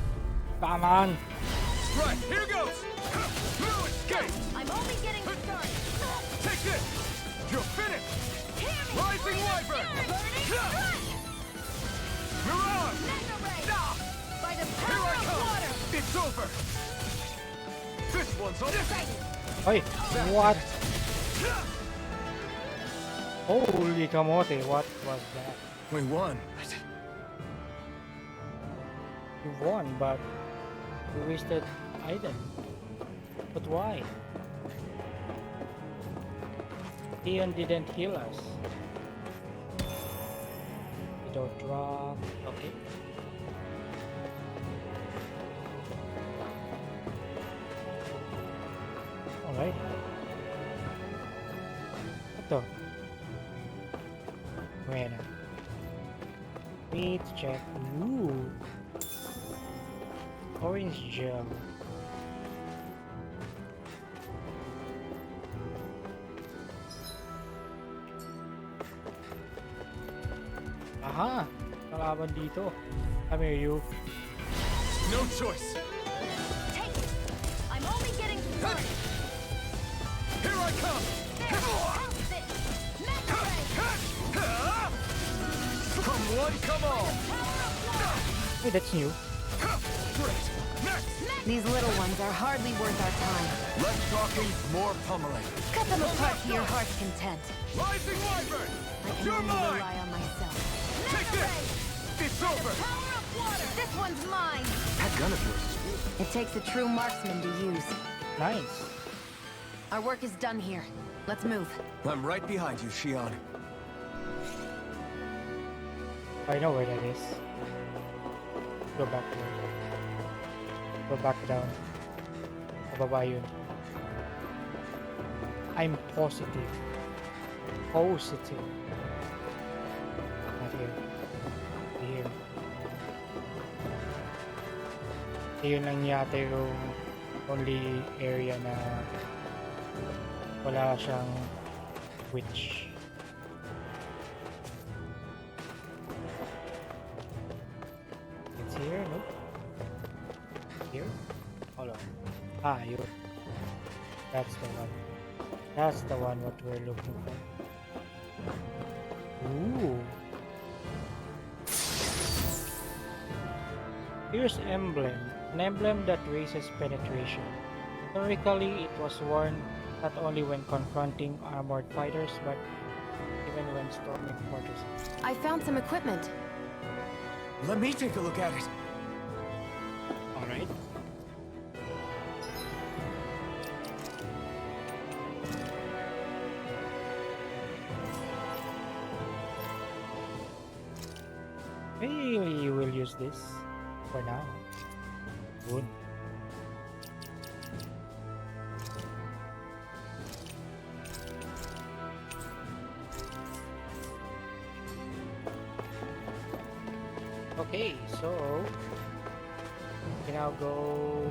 Come on. Right, here goes! No escape! I'm only getting started. Take this! You're finished! Rising Wyvern! Mirage! By the Here power I of come! water! It's over! This one's on Oi, what? Holy kamote, what was that? We won. You won, but you wasted item. But why? Theon didn't heal us. We don't drop. Okay. Alright. Ito. Buena. Wait, check. Ooh. Orange gem. Aha! Kalaban dito. Come here, you. No choice! Take it! I'm only getting started. Here I come! How's this? Mega ray! Come one, come all! Hey, that's new. Great! Next! These little ones are hardly worth our time. Less talking, more pummeling. Cut them apart to your heart's content. Rising Wyvern! I can You're only mine! rely on myself. Take this! It's over! Power of water! This one's mine! That gun of yours is weird. It takes a true marksman to use. Nice. Our work is done here. Let's move. I'm right behind you, Shion. I know where that is. Go back there. Go back down. Pababa yun. I'm positive. Positive. Not here. Here. Yun lang yata yung only area na wala siyang witch. It's here, no? Here? Hold on. Ah, you. That's the one. That's the one what we're looking for. Ooh. Here's emblem. An emblem that raises penetration. Historically, it was worn not only when confronting armored fighters, but even when storming fortresses. I found some equipment. Let me take a look at it. Alright. Maybe we'll use this for now. Good. Okay, so we can now go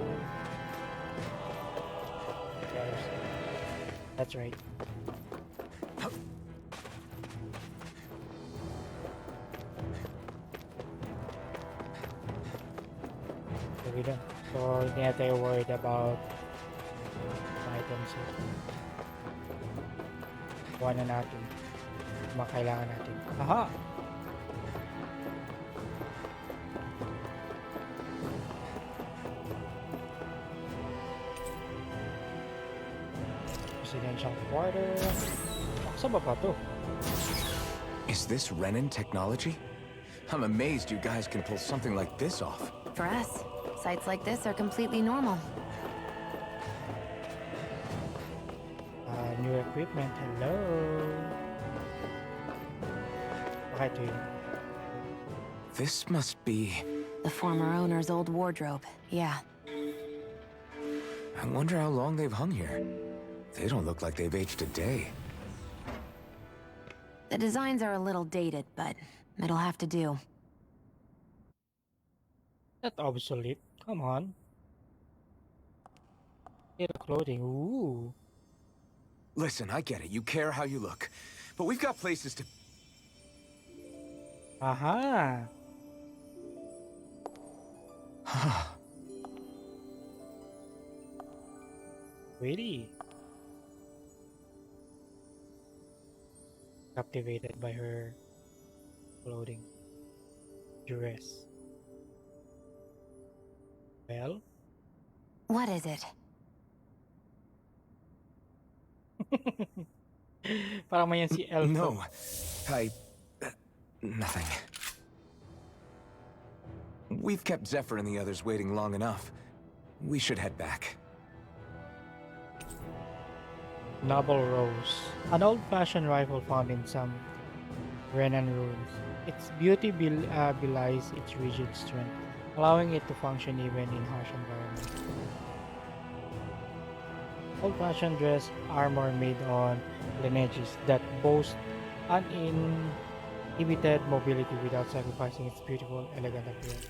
the other side. That's right. So we don't. So hindi na tayo worried about items here. Kuha na natin. Mga kailangan natin. Aha! Residential quarter. Saan ba to? Is this Renin technology? I'm amazed you guys can pull something like this off. For us, sites like this are completely normal. New equipment. Hello. Okay, to you. This must be... The former owner's old wardrobe. Yeah. I wonder how long they've hung here. They don't look like they've aged a day. The designs are a little dated, but it'll have to do. Not obsolete. Come on. Get clothing. Ooh. Listen, I get it. You care how you look. But we've got places to... Aha. Really? Captivated by her clothing. Dress. Well? What is it? Parang may yan si Elf. No. Nothing. We've kept Zephyr and the others waiting long enough. We should head back. Noble Rose. An old-fashioned rifle found in some Renan ruins. Its beauty belies its rigid strength, allowing it to function even in harsh environments. Old-fashioned dress armor made on lineages that boast uninhibited mobility without sacrificing its beautiful, elegant appearance.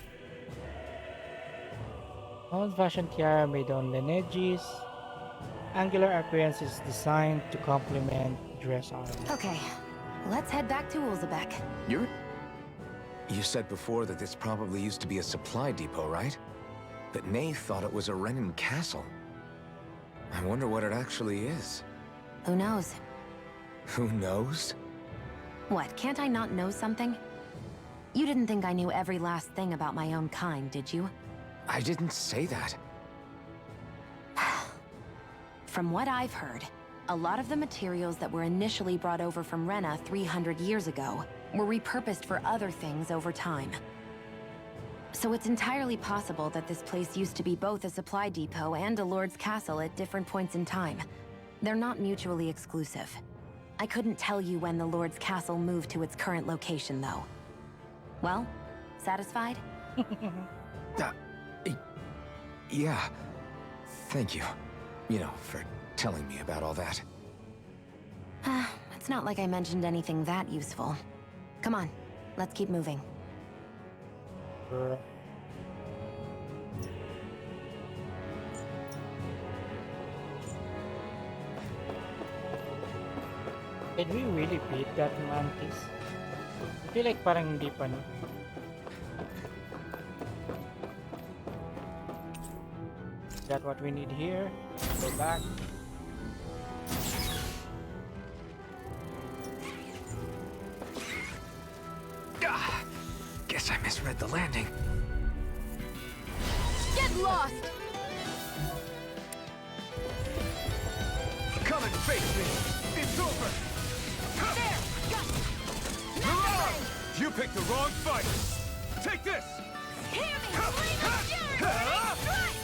Old-fashioned tiara made on lineages. Angular appearance is designed to complement dress armor. Okay, let's head back to Ulzebek. You said before that this probably used to be a supply depot, right? But Nate thought it was a Renan castle. I wonder what it actually is. Who knows? Who knows? What, can't I not know something? You didn't think I knew every last thing about my own kind, did you? I didn't say that. From what I've heard, a lot of the materials that were initially brought over from Rena 300 years ago were repurposed for other things over time. So it's entirely possible that this place used to be both a supply depot and a lord's castle at different points in time. They're not mutually exclusive. I couldn't tell you when the lord's castle moved to its current location, though. Well, satisfied? Yeah. Thank you. You know, for telling me about all that. It's not like I mentioned anything that useful. Come on, let's keep moving. Did we really beat that mantis? I feel like parang hindi pa, no? Got what we need here. Go back. Guess I misread the landing. Get lost! Come and face me! It's over! There! Got Mirage! You picked the wrong fight! Take this! Hear me! Scream of fury! Strike!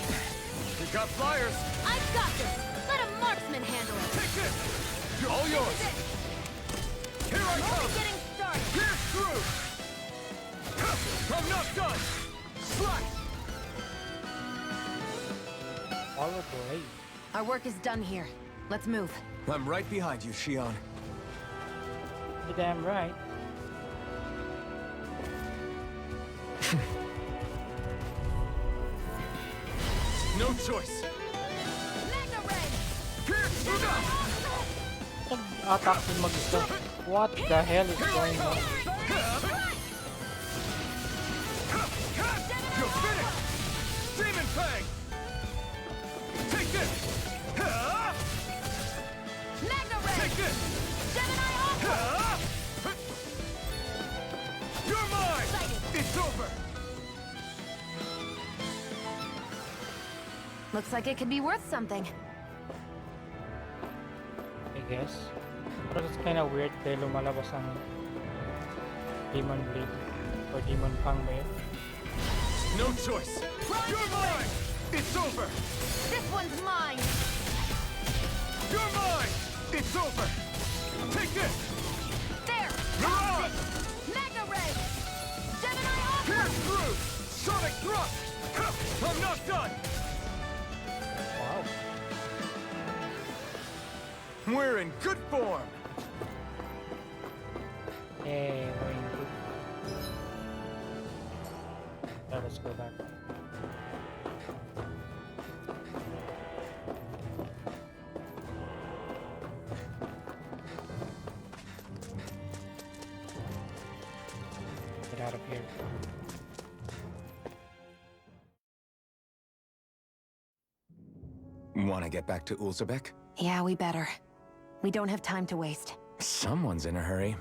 We got flyers! I've got this! Let a marksman handle it! Take this! You're all yours! Here I I'm come! only getting started! Pierce through! I'm not done! Slash! All of the way. Our work is done here. Let's move. I'm right behind you, Shion. You're damn right. No choice! Magna Ray! Pierce through! Nag-attack din mag-isa. What the hell is going on? You're finished! Demon Fang! Take this! Magna Ray! Take this! Gemini Alpha! You're mine! It's over! Looks like it could be worth something. I guess. But it's kind of weird dahil lumalabas ang Demon Blade or Demon Fang ba yun? No choice! You're mine! It's over! This one's mine! You're mine! It's over! Take this! There! Mirage! Magna Ray! Gemini Alpha! Pierce through! Sonic thrust! I'm not done! Wow. We're in good form! Hey, we're in good. Let us go back. Get out of here. Want to get back to Ulzebek? Yeah, we better. We don't have time to waste. Someone's in a hurry.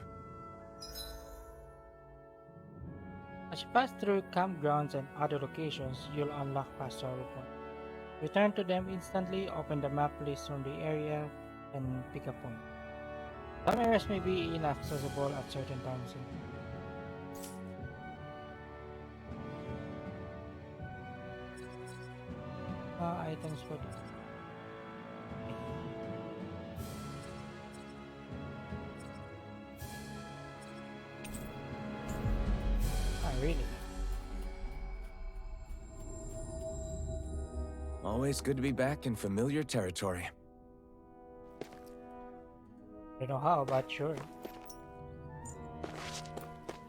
As you pass through campgrounds and other locations, you'll unlock pastoral points. Return to them instantly, open the map list from the area, and pick a point. Some areas may be inaccessible at certain times. Items for this. Really? Always good to be back in familiar territory. I don't know how, but sure.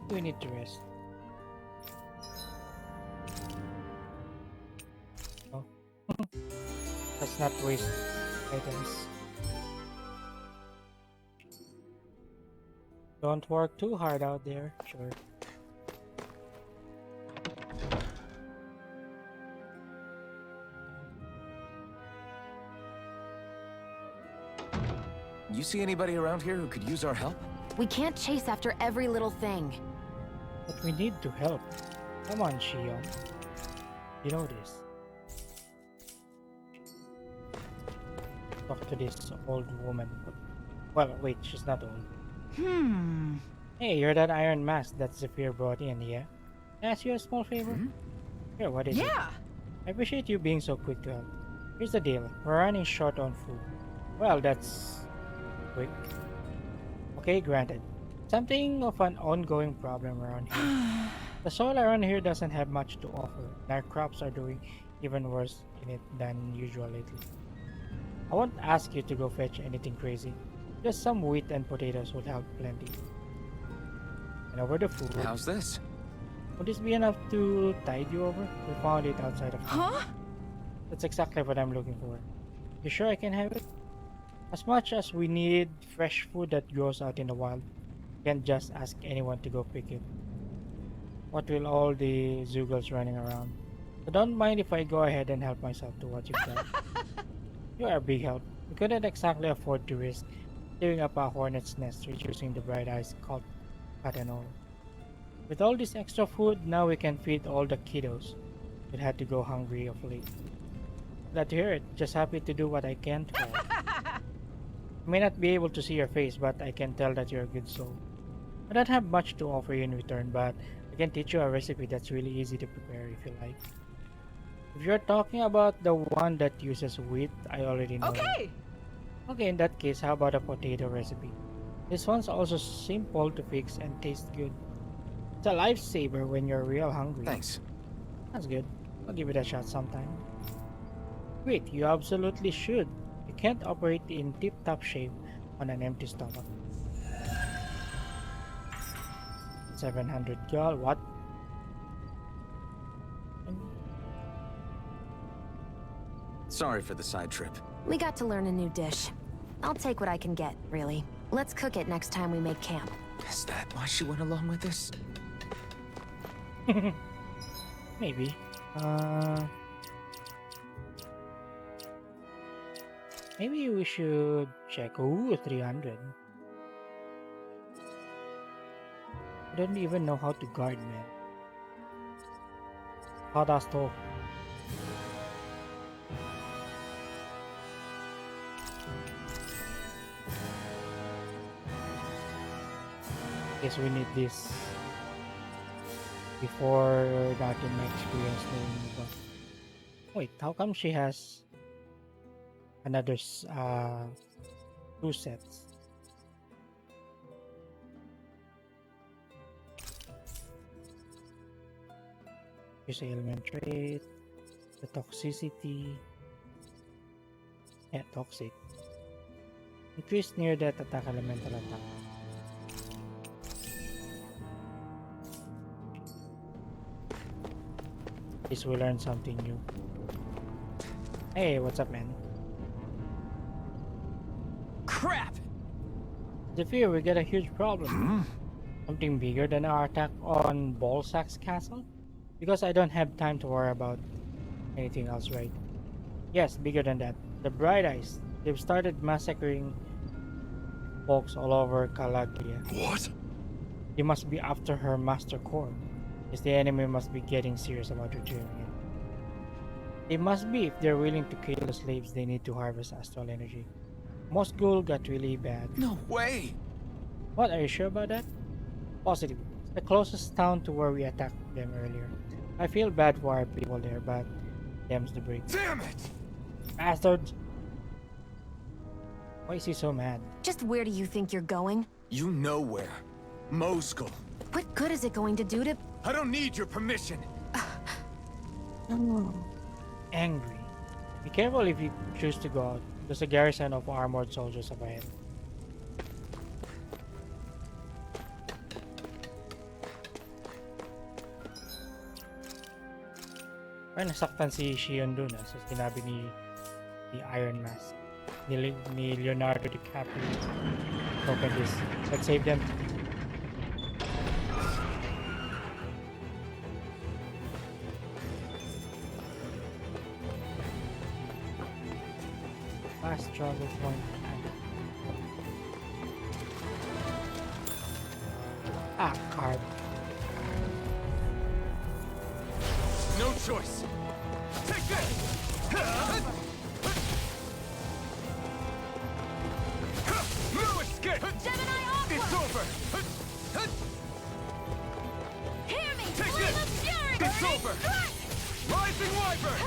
We need to rest. Oh. Let's not waste items. Don't work too hard out there, sure. You see anybody around here who could use our help? We can't chase after every little thing. But we need to help. Come on, Shion. You know this. Talk to this old woman. Well, wait, she's not old. Hey, you're that Iron Mask that Zephyr brought in, yeah? Can I ask you a small favor? Sure, what is it? Yeah! I appreciate you being so quick to help. Here's the deal. We're running short on food. Well, that's quick. Okay, granted. Something of an ongoing problem around here. The soil around here doesn't have much to offer, and our crops are doing even worse in it than usual lately. I won't ask you to go fetch anything crazy. Just some wheat and potatoes would help plenty. And over the food. How's this? Would this be enough to tide you over? We found it outside of town. Huh? That's exactly what I'm looking for. You sure I can have it? As much as we need fresh food that grows out in the wild, can't just ask anyone to go pick it. What will all the Zeugles running around? So don't mind if I go ahead and help myself to what you've done. You are a big help. We couldn't exactly afford to risk tearing up a hornet's nest reducing the Bright Eyes cult cut and all. With all this extra food, now we can feed all the kiddos. We'd had to go hungry of late. Glad to hear it. Just happy to do what I can to help. I may not be able to see your face, but I can tell that you're a good soul. I don't have much to offer you in return, but I can teach you a recipe that's really easy to prepare if you like. If you're talking about the one that uses wheat, I already know. Okay! That. Okay, in that case, how about a potato recipe? This one's also simple to fix and tastes good. It's a lifesaver when you're real hungry. Thanks. That's good. I'll give it a shot sometime. Wait, you absolutely should. You can't operate in tip-top shape on an empty stomach. 700 gal, what? Sorry for the side trip. We got to learn a new dish. I'll take what I can get, really. Let's cook it next time we make camp. Is that why she went along with this? Maybe. Maybe we should check. Ooh, 300. I don't even know how to guard, man. How does stove? Guess we need this before Darkin experience the buff. Wait, how come she has another 2 sets? Use element trait, the toxicity. Yeah, toxic. Increase near death attack elemental attack. At least we learned something new. Hey, what's up, man? Crap! Zephyr, we got a huge problem. Something bigger than our attack on Balzac's castle? Because I don't have time to worry about anything else, right? Yes, bigger than that. The Bright Eyes. They've started massacring folks all over Calaglia. What? They must be after her master core. Yes, the enemy must be getting serious about retrieving it. They must be if they're willing to kill the slaves they need to harvest astral energy. Mosgul got really bad. No way! What, are you sure about that? Positive. It's the closest town to where we attacked them earlier. I feel bad for our people there, but them's the break. Damn it! Bastards! Why is he so mad? Just where do you think you're going? You know where. Mosgul. What good is it going to do to... I don't need your permission. Angry. Be careful if you choose to go out. There's a garrison of armored soldiers up ahead. Parang nasaktan si Shion dun sa sinabi ni Iron Mask. Ni Leonardo DiCaprio. Open this. Let's save them. Fast travel point. Card. No choice. Take this! No escape! Gemini Aqua! It's over! Hear me! Take Flame this! of Fury! It's over! Rising Wyvern!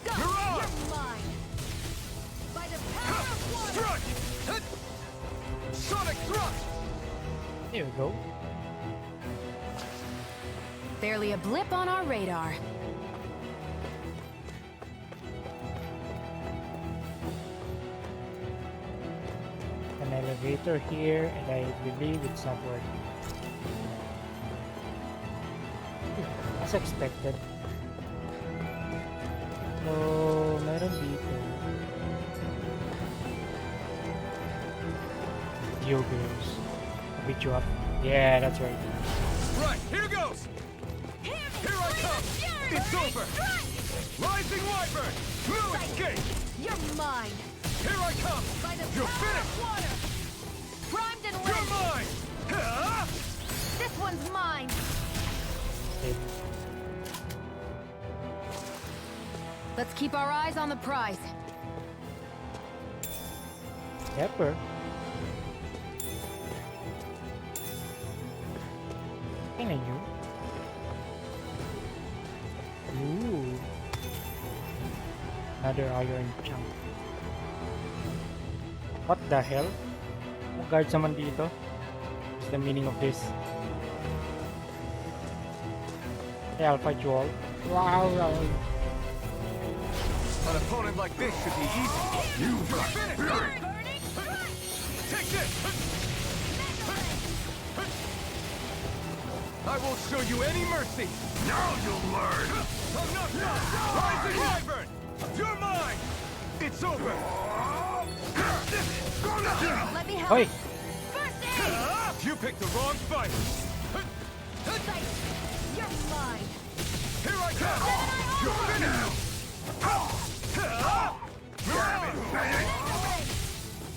Go! Mirage! You're mine! By the power of water! Strike! Sonic thrust! There we go. Barely a blip on our radar. An elevator here, and I believe it's not working. As expected. So, meron dito. Yogos. Beat you up. Yeah, that's right. Right, here goes! Here I come! It's over! Rising Wyvern! No escape! You're mine! Here I come! By the You're power finished! of water! Primed and You're ready! mine! Huh? This one's mine! Let's keep our eyes on the prize. Pepper. Can you? Ooh. Another iron chunk. What the hell? May guard naman dito. What's the meaning of this? Hey, I'll fight you all. Wow. An opponent like this should be easy. You've finished! Take this! I won't show you any mercy! Now you'll learn! I'm not done! Rising Wyvern! You're mine! It's over! Let me help! Oi! First aid! You picked the wrong fight! Sight! You're mine! Here I come! You're finished!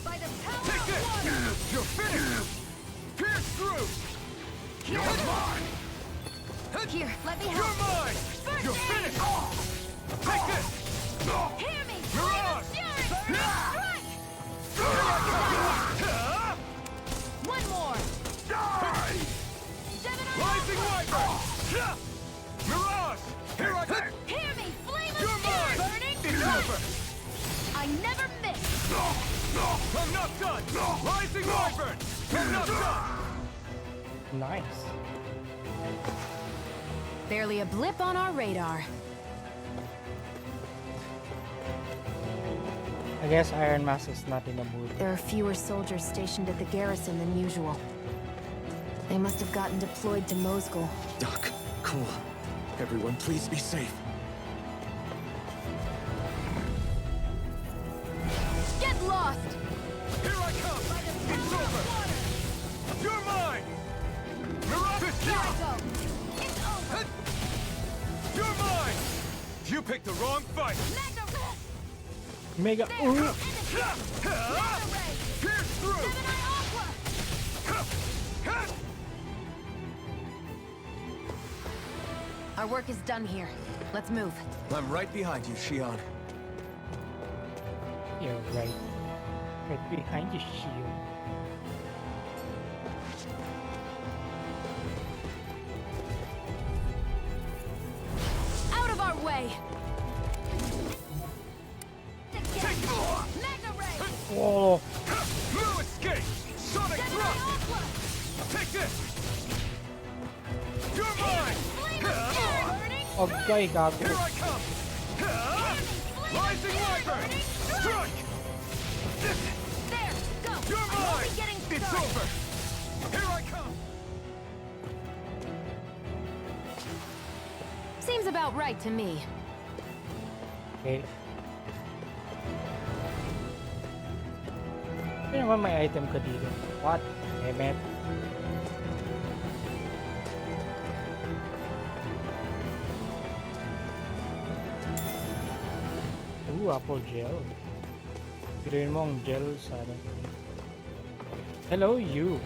By the power Take of this! water! You're finished! Pierce through! Here, You're mine! Here, let me help! You're mine! First You're aid! finished! Take this! Hear me! Mirage! Fury! Strike! One more! Gemini Rising Aqua! Wyvern! Mirage! Here I come! Hear me! Flame of You're mine! Fury! Burning It's strike! over! I never miss! I'm not done! Rising Wyvern! I'm not done! Nice. Barely a blip on our radar. I guess Iron Mask is not in the mood. There are fewer soldiers stationed at the garrison than usual. They must have gotten deployed to Mosgul. Doc, cool. Everyone, please be safe. Get lost! Here I come! It's over! You're mine! Mirage! Here I go! It's over! You're mine! You picked the wrong fight! Mega. There! Ooh. Mega Ray! Pierce through! Gemini Aqua! Our work is done here. Let's move. I'm right behind you, Shion. You're right. Right behind you, shield. Out of our way! Mega Ray! Whoa. No escape! Sonic Gemini thrust! Aqua! Take this! You're mine! Flame of Fury! Burning Okay, gago. Here I come! Rising Wyvern! Strike! There! Go! You're I'm only mine! getting It's started! over! Here I come! Seems about right to me. Okay. Ano naman may item ka dito? What? Emet? Ooh, apple gel. Piruin mo ang gel sa ano. Hello, you.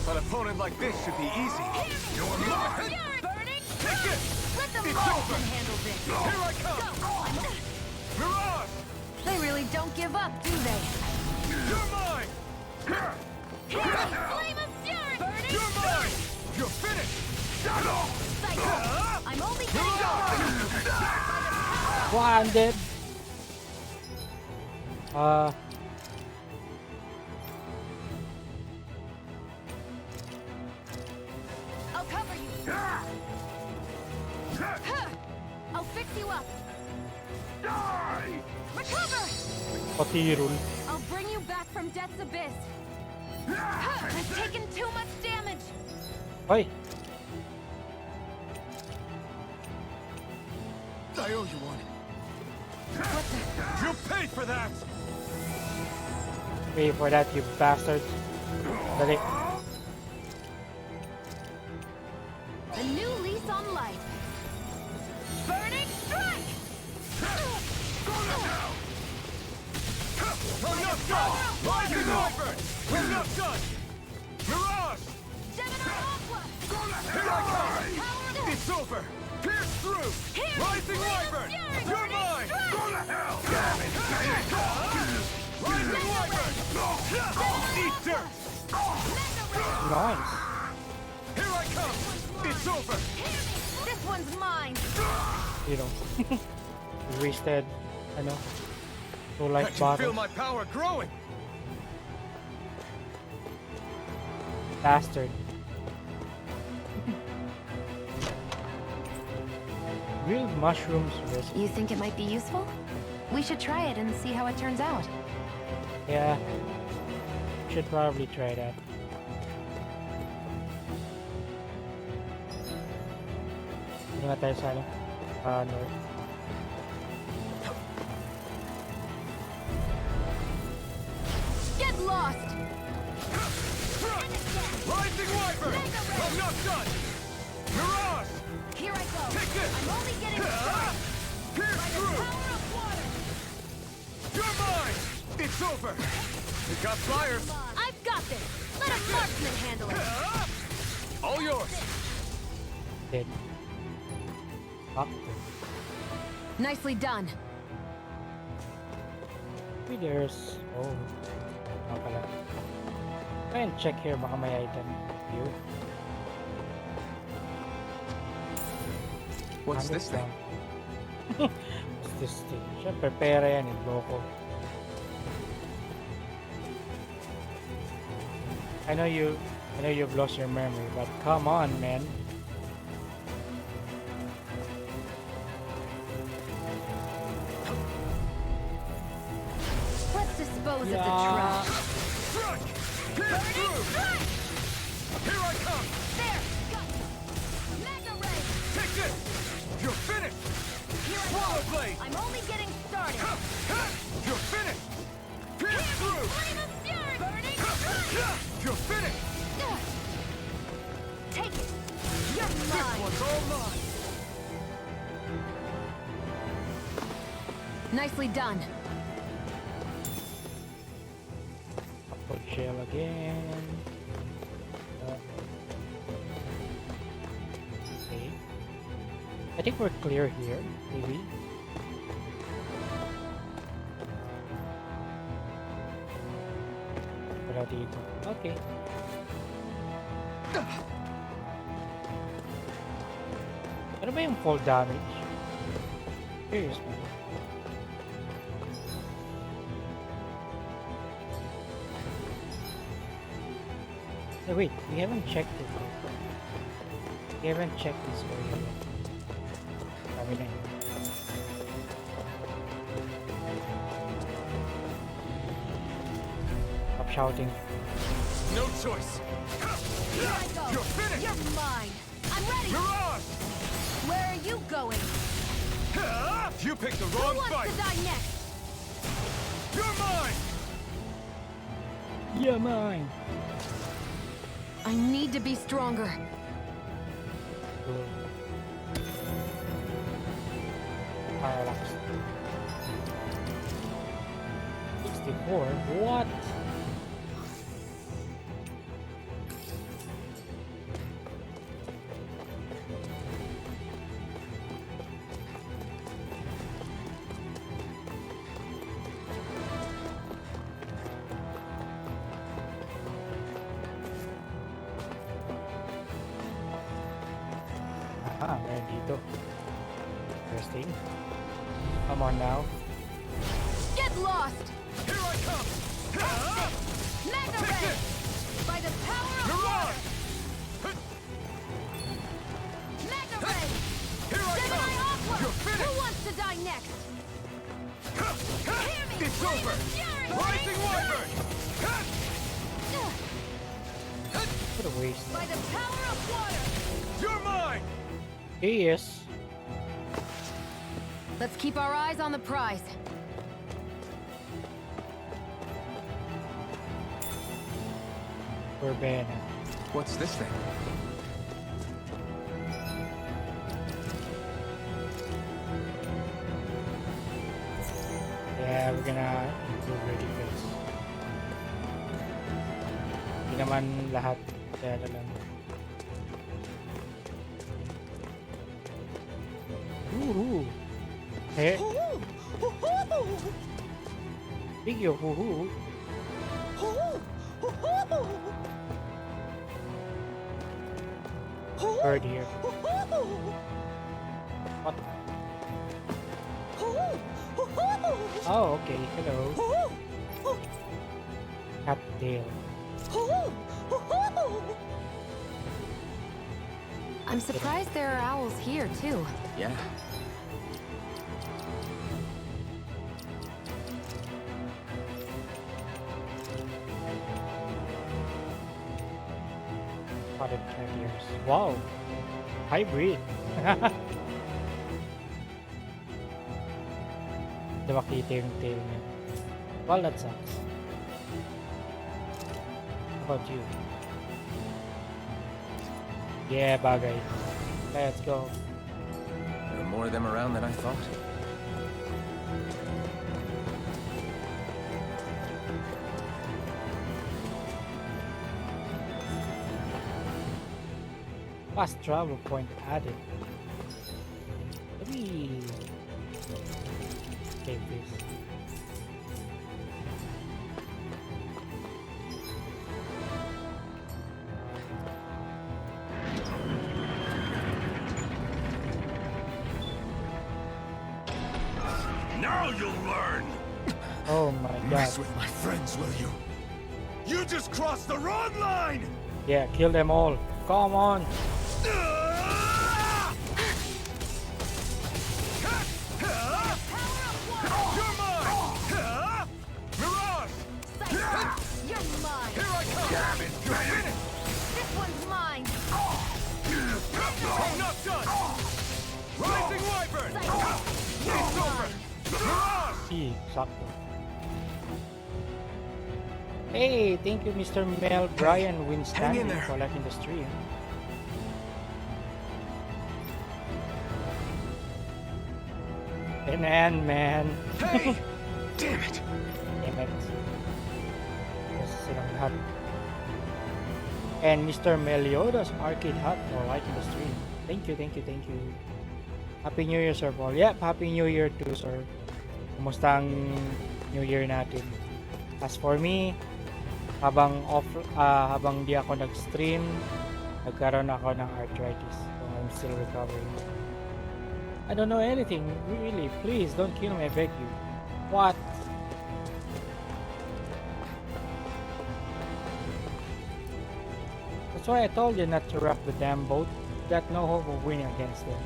An opponent like this should be easy. You're mine! Burning Take it! Let the It's Martian over! handle this! Here I come! Mirage! They really don't give up, do they? You're mine! Flame of Fury! Burning You're mine! You're finished! Psycho! I'm only getting started! Wow, I'm dead. I'll cover you! I'll fix you up! Recover! Patirul. I'll bring you back from Death's Abyss! I've taken too much damage! Hoy! I owe you one. You paid for that! Pay for that, you bastards. Dali. A new lease on life! Burning Strike! I'm not done! Rising Wyvern! I'm not done! Mirage! Gemini Aqua! Here I come! It's over! Pierce through! Here! Rising Flame of Wyvern! Fury! You're Burning mine! Strike! Go to hell! Rising Wyvern! Eat dirt! Nice. Here I come! It's over! This one's mine! You know. Wasted. Ano? Two I life can feel bottles. my power growing! Bastard. Grilled mushrooms with. You think it might be useful? We should try it and see how it turns out. Yeah. Should probably try that. Hindi nga tayo sa ano? North. Get lost! Rising Wyvern! I'm not done! Mirage! Here I go! Take this! I'm only getting started! Pierce By the through! power of water! You're mine! It's over! We got flyers! I've got this! Let a marksman handle it! All yours! Dead. Fuck. Nicely done. Maybe there's. Oh. Ano pala. Try and check here. Baka may item. You. What's Ano this thing? ba? What's this thing? Siyempre, pera yan eh. Loko. I know you've lost your memory, but come on, man. Let's dispose of the Yeah. trash. Strike! Pierce through! Here I come! There! blade! I'm only getting started. You're finished! Pierce through! Flame of fury! Burning You're finished! Take it. You're This mine. one's all mine! Nicely done. Put shell again. Okay. I think we're clear here, maybe. Wala dito. Okay. Ano ba yung fall damage? Curious man. Hey, wait, we haven't checked it. We haven't checked this area yet. Sabi na yun. Stop shouting. No choice! Here I go. You're finished! You're mine. I'm ready. Mirage! Where are you going? You picked the Who wrong wants fight! to die next? You're mine! Yeah, mine. I need to be stronger. Cool. Parallax. 64? What? Ah, meron dito. Interesting. Come on now. Get lost. Here I come! Magna Take Ray. it! By the power of water. Mirage! Magna Ray. Here I Gemini come! Aqua. You're Who finished! wants to die next? Hear me. It's Flame over! of fury. Rising Wyvern! What a waste. By the power of water. You're mine! He is. Let's keep our eyes on the prize. Urbana. What's this thing? Yeah, we're gonna improve your defense. Hindi naman lahat. Kaya na lang. Woohoo! Eh? Big yo, woohoo! Bird here. What? Oh, okay. Hello. Cattail. I'm surprised there are owls here, too. Yeah. Spotted carriers. Wow. Hybrid. Hindi makita yung tail niya. Well, that sucks. How about you? Yeah, bagay. Let's go. There are more of them around than I thought. Fast travel point added. Let me take this. Now you'll learn! Oh my god. Mess with my friends, will you? You just crossed the wrong line! Yeah, kill them all. Come on. You're mine! Mirage! You're mine. Here I come! Damn it! You're finished! This one's mine. I'm not done! Rising Wyvern! It's over! see, sakto. Hey, thank you, Mr. Mel Brian hang in Winstanley there. for liking the stream. And man. Hey! Damn it! Damn it. Kasi silang lahat. And Mr. Meliodas Arcade Hut for liking the stream. Thank you, thank you, thank you. Happy New Year, Sir Paul. Yep, Happy New Year too, sir. Kumusta ang New Year natin? As for me, habang di ako nag-stream, nagkaroon ako ng arthritis. So I'm still recovering. I don't know anything, really. Please, don't kill me, I beg you. What? That's why I told you not to rock the damn boat. Got no hope of winning against them.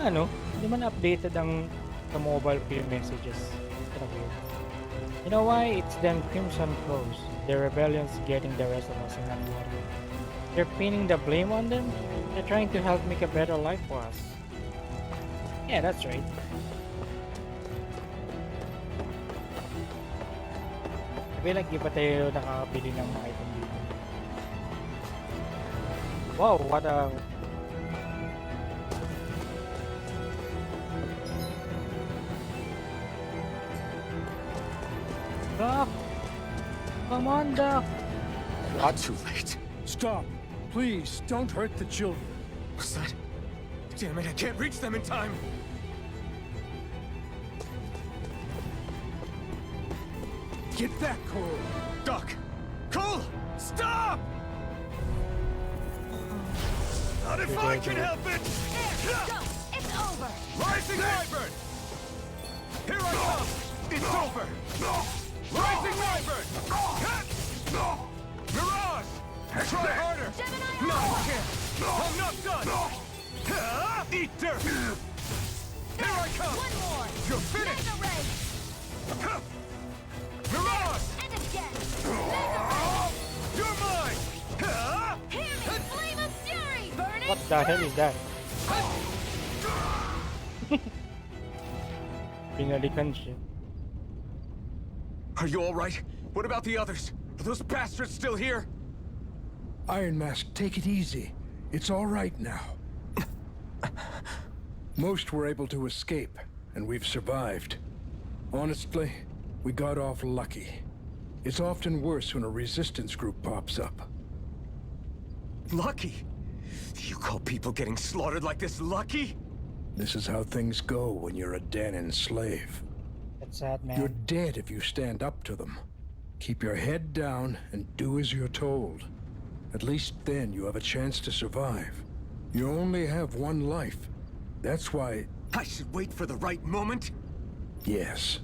Ano? Hindi man updated ang the mobile film messages. Kind of weird. You know why? It's them Crimson Crows. Their rebellion's getting the rest of us in that water. They're pinning the blame on them? They're trying to help make a better life for us. Yeah, that's right. I feel like di pa tayo nakakabili ng mga item dito. Wow, what a... Doc! Come on, Doc! Not too late. Stop. Please, don't hurt the children. What's that? Damn it, I can't reach them in time. Get back, Cole. Doc! Cole! Stop! Not if I can help it! Go! It's over! Rising Wyvern! Here I come! It's over! Rising Wyvern! Mirage! Try harder! Gemini No, Alpha! I can't! I'm not done! Eat dirt! Here I come! One more! You're finished! Mega Ray! Mirage! And again! Mega Ray! You're mine! Hear me! Flame of Fury! Burn it! What the hell is that? Pinalikan siya. Are you alright? What about the others? Are those bastards still here? Iron Mask, take it easy. It's all right now. Most were able to escape, and we've survived. Honestly, we got off lucky. It's often worse when a resistance group pops up. Lucky? You call people getting slaughtered like this lucky? This is how things go when you're a Danon slave. That's sad, man. You're dead if you stand up to them. Keep your head down and do as you're told. At least then you have a chance to survive. You only have one life. That's why... I should wait for the right moment? Yes.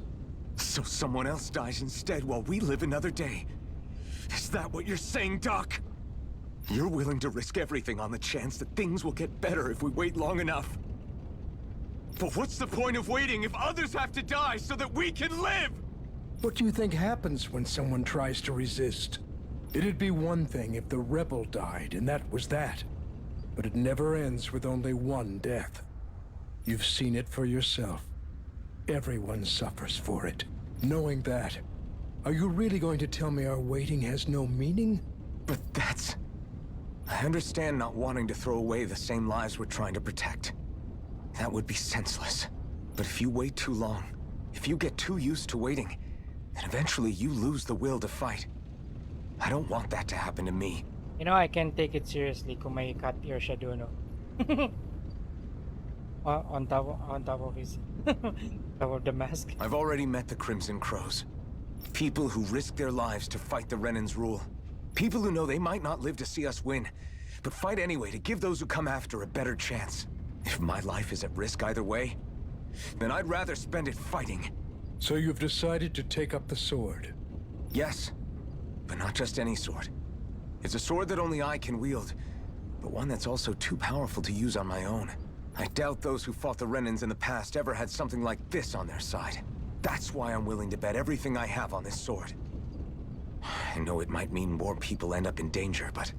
So someone else dies instead while we live another day. Is that what you're saying, Doc? You're willing to risk everything on the chance that things will get better if we wait long enough. But what's the point of waiting if others have to die so that we can live? What do you think happens when someone tries to resist? It'd be one thing if the rebel died, and that was that. But it never ends with only one death. You've seen it for yourself. Everyone suffers for it. Knowing that, are you really going to tell me our waiting has no meaning? But that's... I understand not wanting to throw away the same lives we're trying to protect. That would be senseless. But if you wait too long, if you get too used to waiting, then eventually you lose the will to fight. I don't want that to happen to me. You know, I can't take it seriously kung may cat ear siya doon, no? on top of his... top of the mask. I've already met the Crimson Crows. People who risk their lives to fight the Renan's rule. People who know they might not live to see us win, but fight anyway to give those who come after a better chance. If my life is at risk either way, then I'd rather spend it fighting. So you've decided to take up the sword? Yes, but not just any sword. It's a sword that only I can wield, but one that's also too powerful to use on my own. I doubt those who fought the Renans in the past ever had something like this on their side. That's why I'm willing to bet everything I have on this sword. I know it might mean more people end up in danger, but...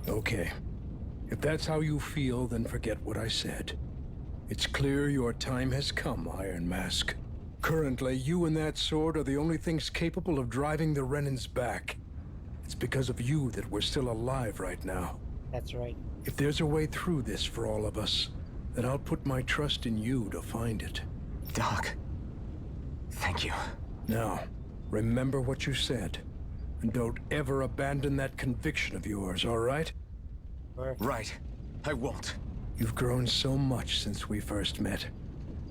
Okay. If that's how you feel, then forget what I said. It's clear your time has come, Iron Mask. Currently, you and that sword are the only things capable of driving the Renans back. It's because of you that we're still alive right now. That's right. If there's a way through this for all of us, then I'll put my trust in you to find it. Doc, thank you. Now, remember what you said. And don't ever abandon that conviction of yours, all right? Right. I won't. You've grown so much since we first met.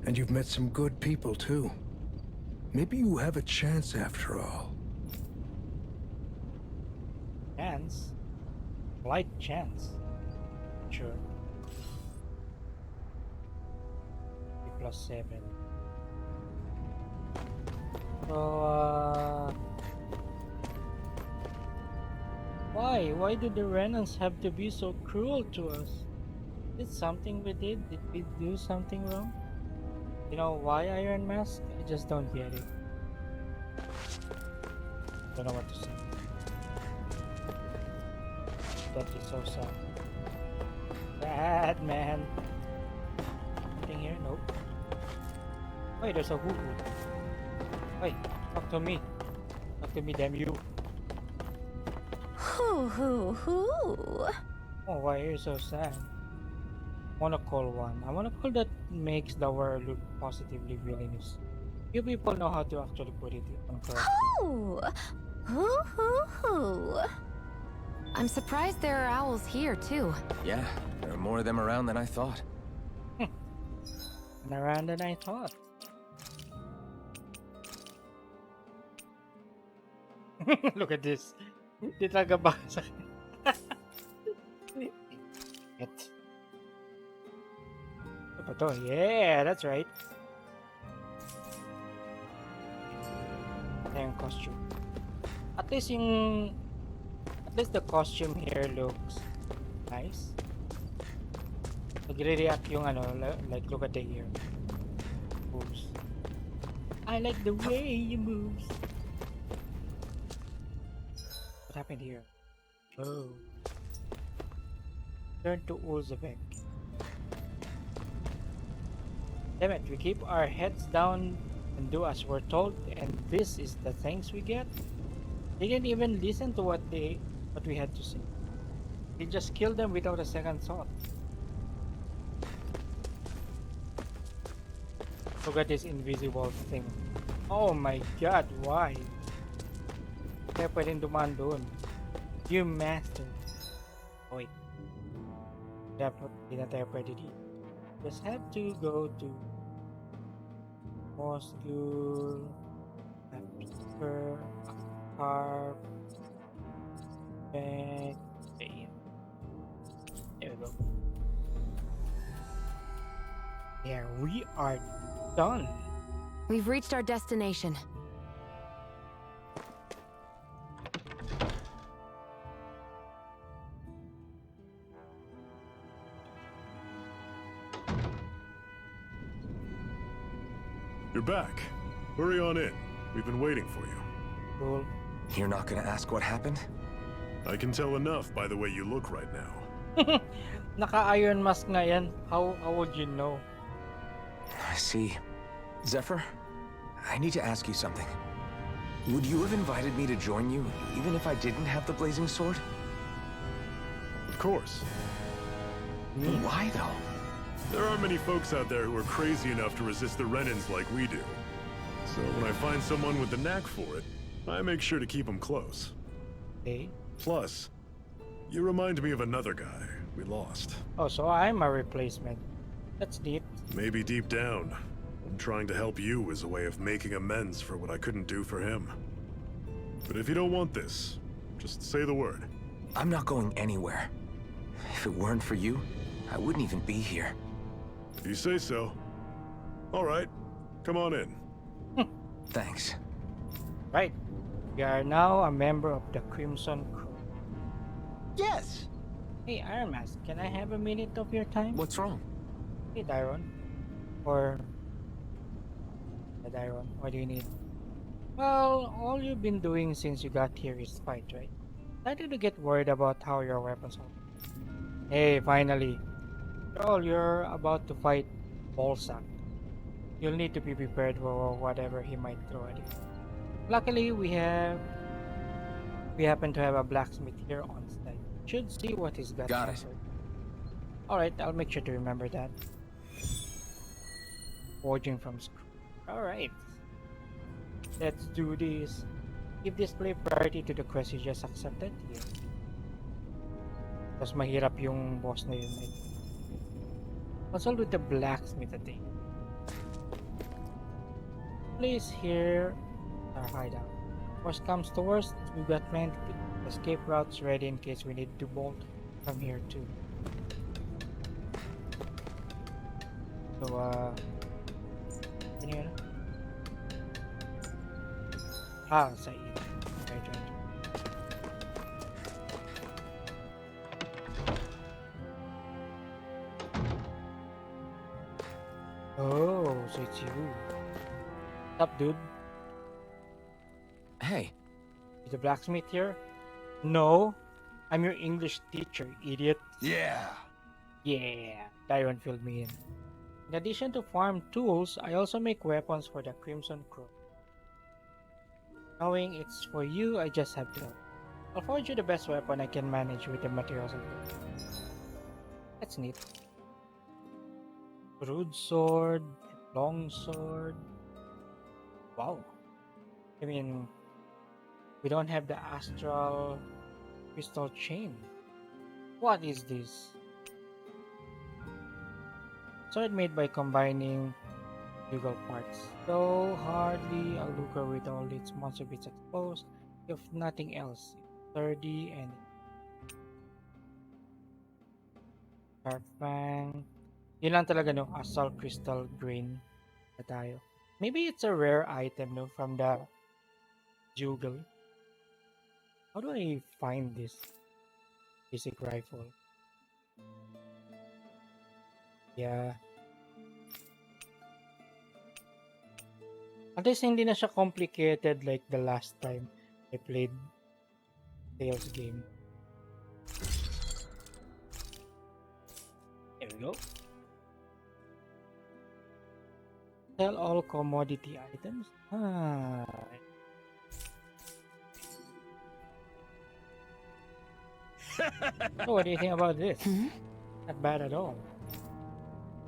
And you've met some good people, too. Maybe you have a chance after all. Chance? Light chance. Sure. 3+7. So, why? Why do the Renans have to be so cruel to us? Is it something we did? Did we do something wrong? You know why, Iron Mask? I just don't get it. Don't know what to say. That is so sad. Sad, man. Anything here? Nope. Wait, there's a hoo-hoo. Wait, talk to me. Talk to me, damn you. Hoo. Oh, why are you so sad? Wanna call one. I wanna call that makes the world look positively villainous. You people know how to actually put it on correctly. Hoo. I'm surprised there are owls here, too. Yeah, there are more of them around than I thought. And around than I thought. Look at this. Di talaga basa. Ano ba to? Yeah, that's right. Ito yung costume. At least the costume here looks nice. Nagre-react yung ano, like look at the ear. Moves. I like the way he moves. What happened here? Oh. Turn to Ulzebek. Damn it, we keep our heads down and do as we're told, and this is the things we get? They didn't even listen to what we had to say. They just killed them without a second thought. Look at this invisible thing. Oh my god, why? Kaya pwedeng dumaan doon. You master. Oh, wait. Dapat di na tayo pwede dito. Just have to go to Moscow, Paper, Carp, Bag. There we go. There we are done. We've reached our destination. You're back. Hurry on in. We've been waiting for you. Cool. You're not gonna ask what happened? I can tell enough by the way you look right now. Naka-Iron Mask nga yan. How would you know? I see. Zephyr, I need to ask you something. Would you have invited me to join you, even if I didn't have the blazing sword? Of course. Why, though? There aren't many folks out there who are crazy enough to resist the Renans like we do. So when I find someone with the knack for it, I make sure to keep them close. Okay. Plus, you remind me of another guy we lost. Oh, so I'm a replacement. That's deep. Maybe deep down, I'm trying to help you as a way of making amends for what I couldn't do for him. But if you don't want this, just say the word. I'm not going anywhere. If it weren't for you, I wouldn't even be here. If you say so. All right, come on in. Thanks. Right. You are now a member of the Crimson Crew. Yes! Hey, Iron Mask, can I have a minute of your time? What's wrong? Hey, Dyron. Or... Dyron, what do you need? Well, all you've been doing since you got here is fight, right? Started to get worried about how your weapons are. Hey, finally. Troll, you're about to fight Bolsak. You'll need to be prepared for whatever he might throw at you. Luckily, we happen to have a blacksmith here on site. Should see what he's got. Got it. Alright, I'll make sure to remember that. Forging from scratch. Alright. Let's do this. Give display priority to the quest you just accepted. Yes. Mas mahirap yung boss na yun. Consult with the blacksmith at the place here. Our hideout. Worst comes to worst, we've got plenty escape routes ready in case we need to bolt from here too. So, can you sa iyo. Right. Oh, so it's you. What's up, dude? Hey. Is the blacksmith here? No. I'm your English teacher, idiot. Yeah. Yeah. Tyron filled me in. In addition to farm tools, I also make weapons for the Crimson Crow. Knowing it's for you, I just have to. I'll forge you the best weapon I can manage with the materials I've got. That's neat. Broadsword, longsword. Wow. I mean, we don't have the astral crystal chain. What is this? Sword made by combining bugle parts. Though hardly a looker with all its monster bits exposed, if nothing else. Sturdy and sharp fang. Yun lang talaga, no? Astral crystal grain na tayo. Maybe it's a rare item, no? From the Jugal. How do I find this basic rifle? Yeah. At least hindi na siya complicated like the last time I played Tales game. There we go. Sell all commodity items. So what do you think about this? Not bad at all.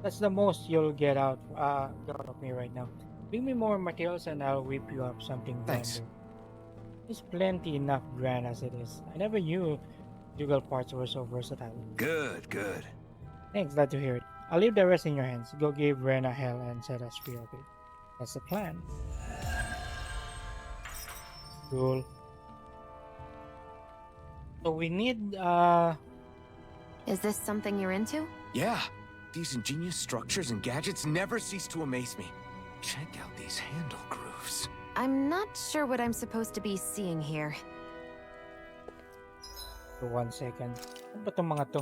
That's the most you'll get out of me right now. Bring me more materials and I'll whip you up something Thanks. grander. There's plenty enough grand as it is. I never knew Jugal parts were so versatile. Good, good. Thanks, glad to hear it. I'll leave the rest in your hands. Go give Rena hell and set us free, okay? That's the plan. Cool. So we need Is this something you're into? Yeah. These ingenious structures and gadgets never cease to amaze me. Check out these handle grooves. I'm not sure what I'm supposed to be seeing here. for 1 second. Ano ba itong mga to?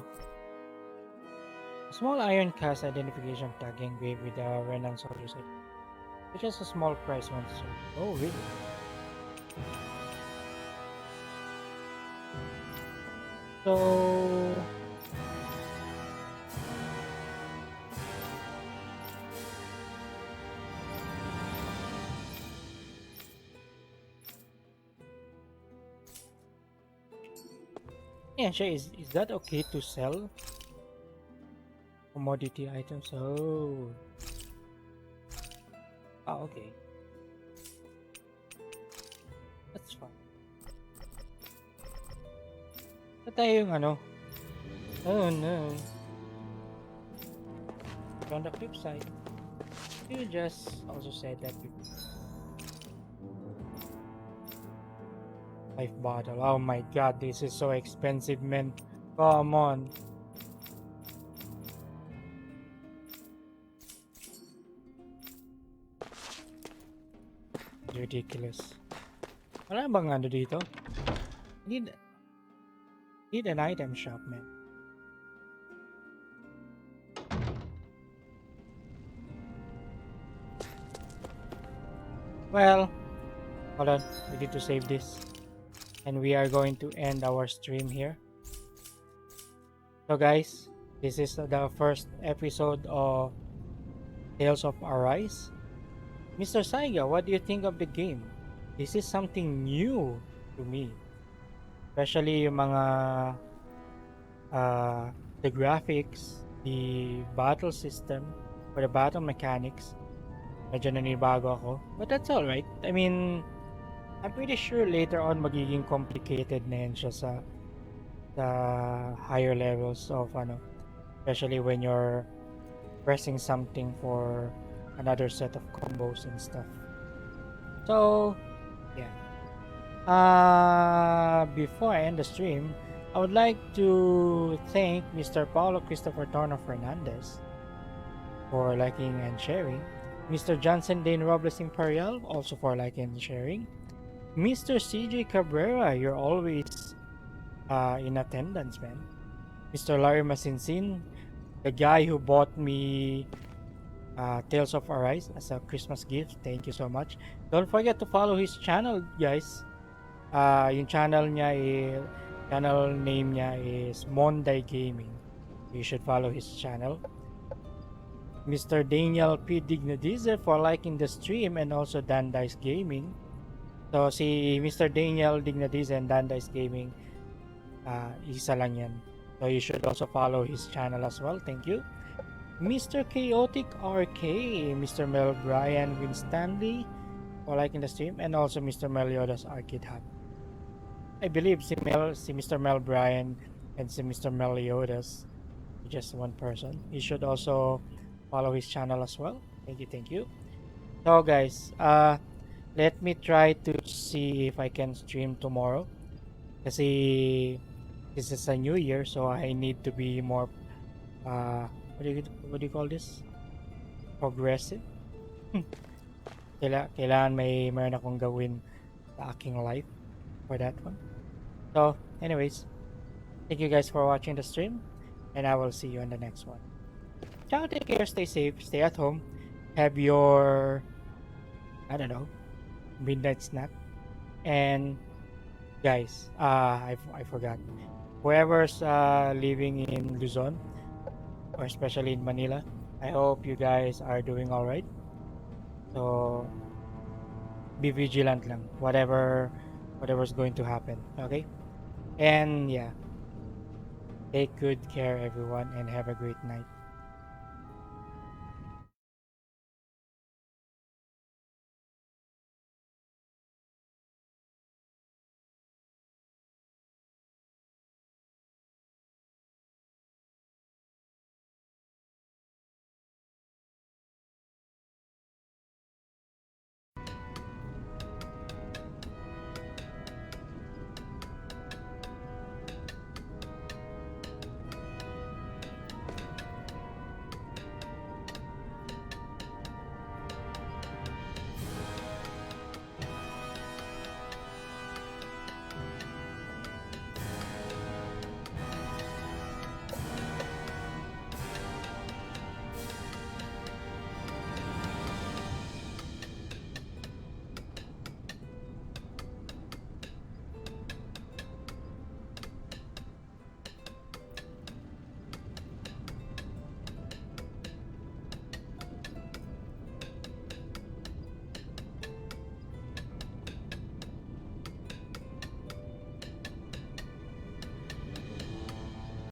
A small iron cast identification tag engraved with the Renan soldier site. Which has a small price once sold. Oh, really? So... yeah, sure. Is that okay to sell? Commodity items. Oh. Ah, okay. That's fine. Ba't tayo yung ano? Oh no. On the flip side, you just also said that before. Life bottle. Oh my god, this is so expensive, man. Come on. Ridiculous. Wala bang ano dito? Need an item shop, man. Well, hold on. We need to save this. And we are going to end our stream here. So guys, this is the first episode of Tales of Arise. Mr. Saiga, what do you think of the game? This is something new to me. Especially yung mga the graphics, the battle system, or the battle mechanics. Medyo nanibago ako. But that's alright. I mean, I'm pretty sure later on magiging complicated na yan siya sa higher levels of especially when you're pressing something for another set of combos and stuff. So yeah, before I end the stream, I would like to thank Mr. Paulo Christopher Torno Fernandez for liking and sharing, Mr. Johnson Dane Robles Imperial also for liking and sharing, Mr. CJ Cabrera, you're always in attendance, man. Mr. Larry Masinsin, the guy who bought me Tales of Arise as a Christmas gift. Thank you so much. Don't forget to follow his channel, guys. Yung channel name niya is Monday Gaming. You should follow his channel. Mr. Daniel P. Dignadize for liking the stream and also Dandice Gaming. So si Mr. Daniel Dignadize and Dandice Gaming, isa lang yan. So you should also follow his channel as well. Thank you. Mr. Chaotic RK, Mr. Mel Brian Winstanley for liking the stream, and also Mr. Meliodas Arcade Hub. I believe si Mr. Mel Brian and si Mr. Meliodas just one person. You should also follow his channel as well. Thank you. So guys, let me try to see if I can stream tomorrow. Kasi this is a new year, so I need to be more what do you call this? Progressive. Kailangan mayroon akong gawin sa aking life for that one. So, anyways, thank you guys for watching the stream, and I will see you on the next one. Ciao, take care, stay safe, stay at home, have your, midnight snack, and guys, I forgot, whoever's living in Luzon, or especially in Manila, I hope you guys are doing alright. So, be vigilant lang, whatever's going to happen, okay? And yeah, take good care everyone, and have a great night.